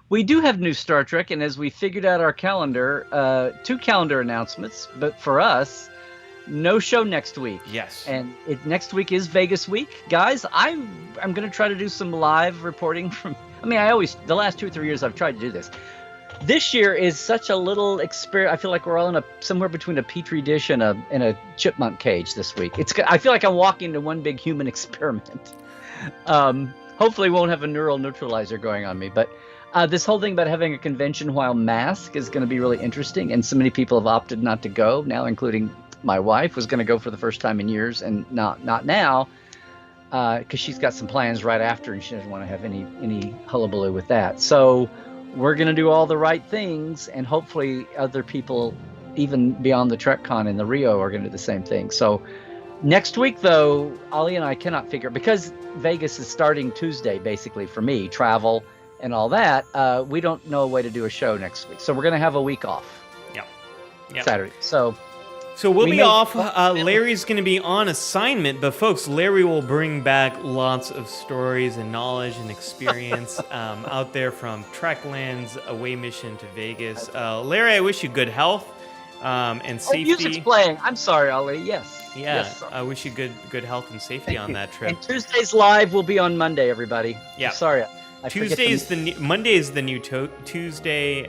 We do have new Star Trek, and as we figured out our calendar, 2 calendar announcements, but for us, no show next week. Yes. And next week is Vegas week. Guys, I'm going to try to do some live reporting from, the last 2 or 3 years I've tried to do this. This year is such a little experience. I feel like we're all in somewhere between a petri dish and a chipmunk cage this week. I feel like I'm walking into one big human experiment. Hopefully won't have a neural neutralizer going on me, but this whole thing about having a convention while masked is going to be really interesting, and so many people have opted not to go now, including my wife was going to go for the first time in years, and not now, because she's got some plans right after, and she doesn't want to have any hullabaloo with that. So we're going to do all the right things, and hopefully other people, even beyond the TrekCon in the Rio, are going to do the same thing. So next week, though, Ollie and I cannot figure, because Vegas is starting Tuesday, basically, for me, travel and all that, we don't know a way to do a show next week. So we're going to have a week off. Yep. Saturday. So we'll be off. Larry's going to be on assignment, but folks, Larry will bring back lots of stories and knowledge and experience out there from Trekland's away mission to Vegas. Larry, I wish you good health and safety. Music's playing. I'm sorry, Ollie. Yes. Yeah, Yes, I wish you good health and safety on that trip. And Tuesday's live will be on Monday, everybody. Yeah. I'm sorry. Monday is the new Tuesday.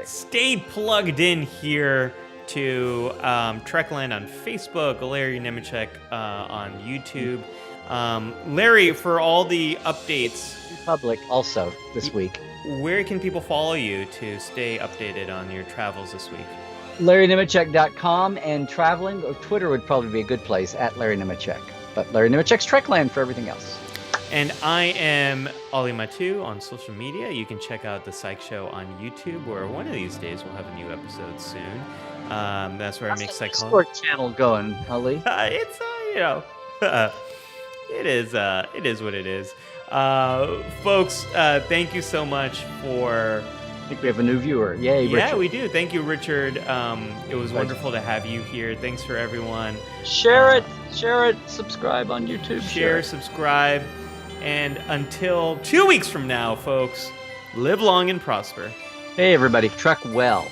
Stay plugged in here to Trekland on Facebook, Larry Nemecek on YouTube. Larry, for all the updates, Public also this week. Where can people follow you to stay updated on your travels this week? LarryNemecek.com, and traveling, or Twitter would probably be a good place, at Larry Nemecek. But Larry Nemecek's Trekland for everything else. And I am Ollie Mattu on social media. You can check out the Psych Show on YouTube, where one of these days we'll have a new episode soon. That's where I make psychology. Sport channel going, Ollie. It's it is what it is. Folks, thank you so much for. I think we have a new viewer. Yay, Richard. Yeah, we do. Thank you, Richard. It was wonderful to have you here. Thanks for everyone. Share it, subscribe on YouTube. Share, subscribe. And until 2 weeks from now, folks, live long and prosper. Hey, everybody, trek well.